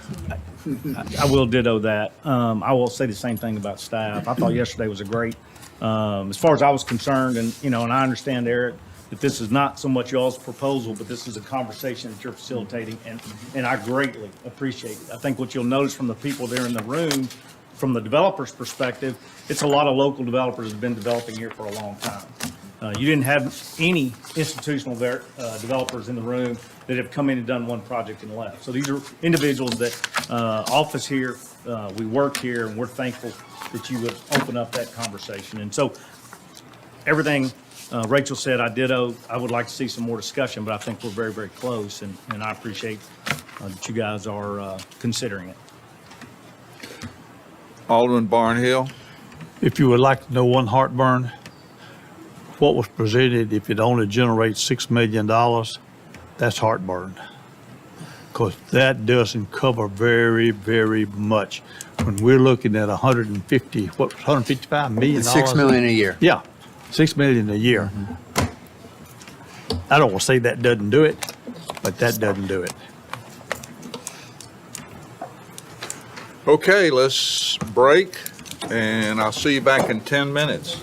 I will ditto that. I will say the same thing about staff. I thought yesterday was a great, as far as I was concerned, and I understand, Eric, that this is not so much y'all's proposal, but this is a conversation that you're facilitating, and I greatly appreciate it. I think what you'll notice from the people there in the room, from the developer's perspective, it's a lot of local developers that have been developing here for a long time. You didn't have any institutional developers in the room that have come in and done one project and left. So these are individuals that office here, we work here, and we're thankful that you would open up that conversation. And so everything Rachel said, I ditto. I would like to see some more discussion, but I think we're very, very close, and I appreciate that you guys are considering it. Alderman Barnhill? If you would like to know one heartburn, what was presented, if it only generates $6 million, that's heartburn. Because that doesn't cover very, very much. When we're looking at $155 million? $6 million a year. Yeah, $6 million a year. I don't want to say that doesn't do it, but that doesn't do it. Okay, let's break, and I'll see you back in 10 minutes.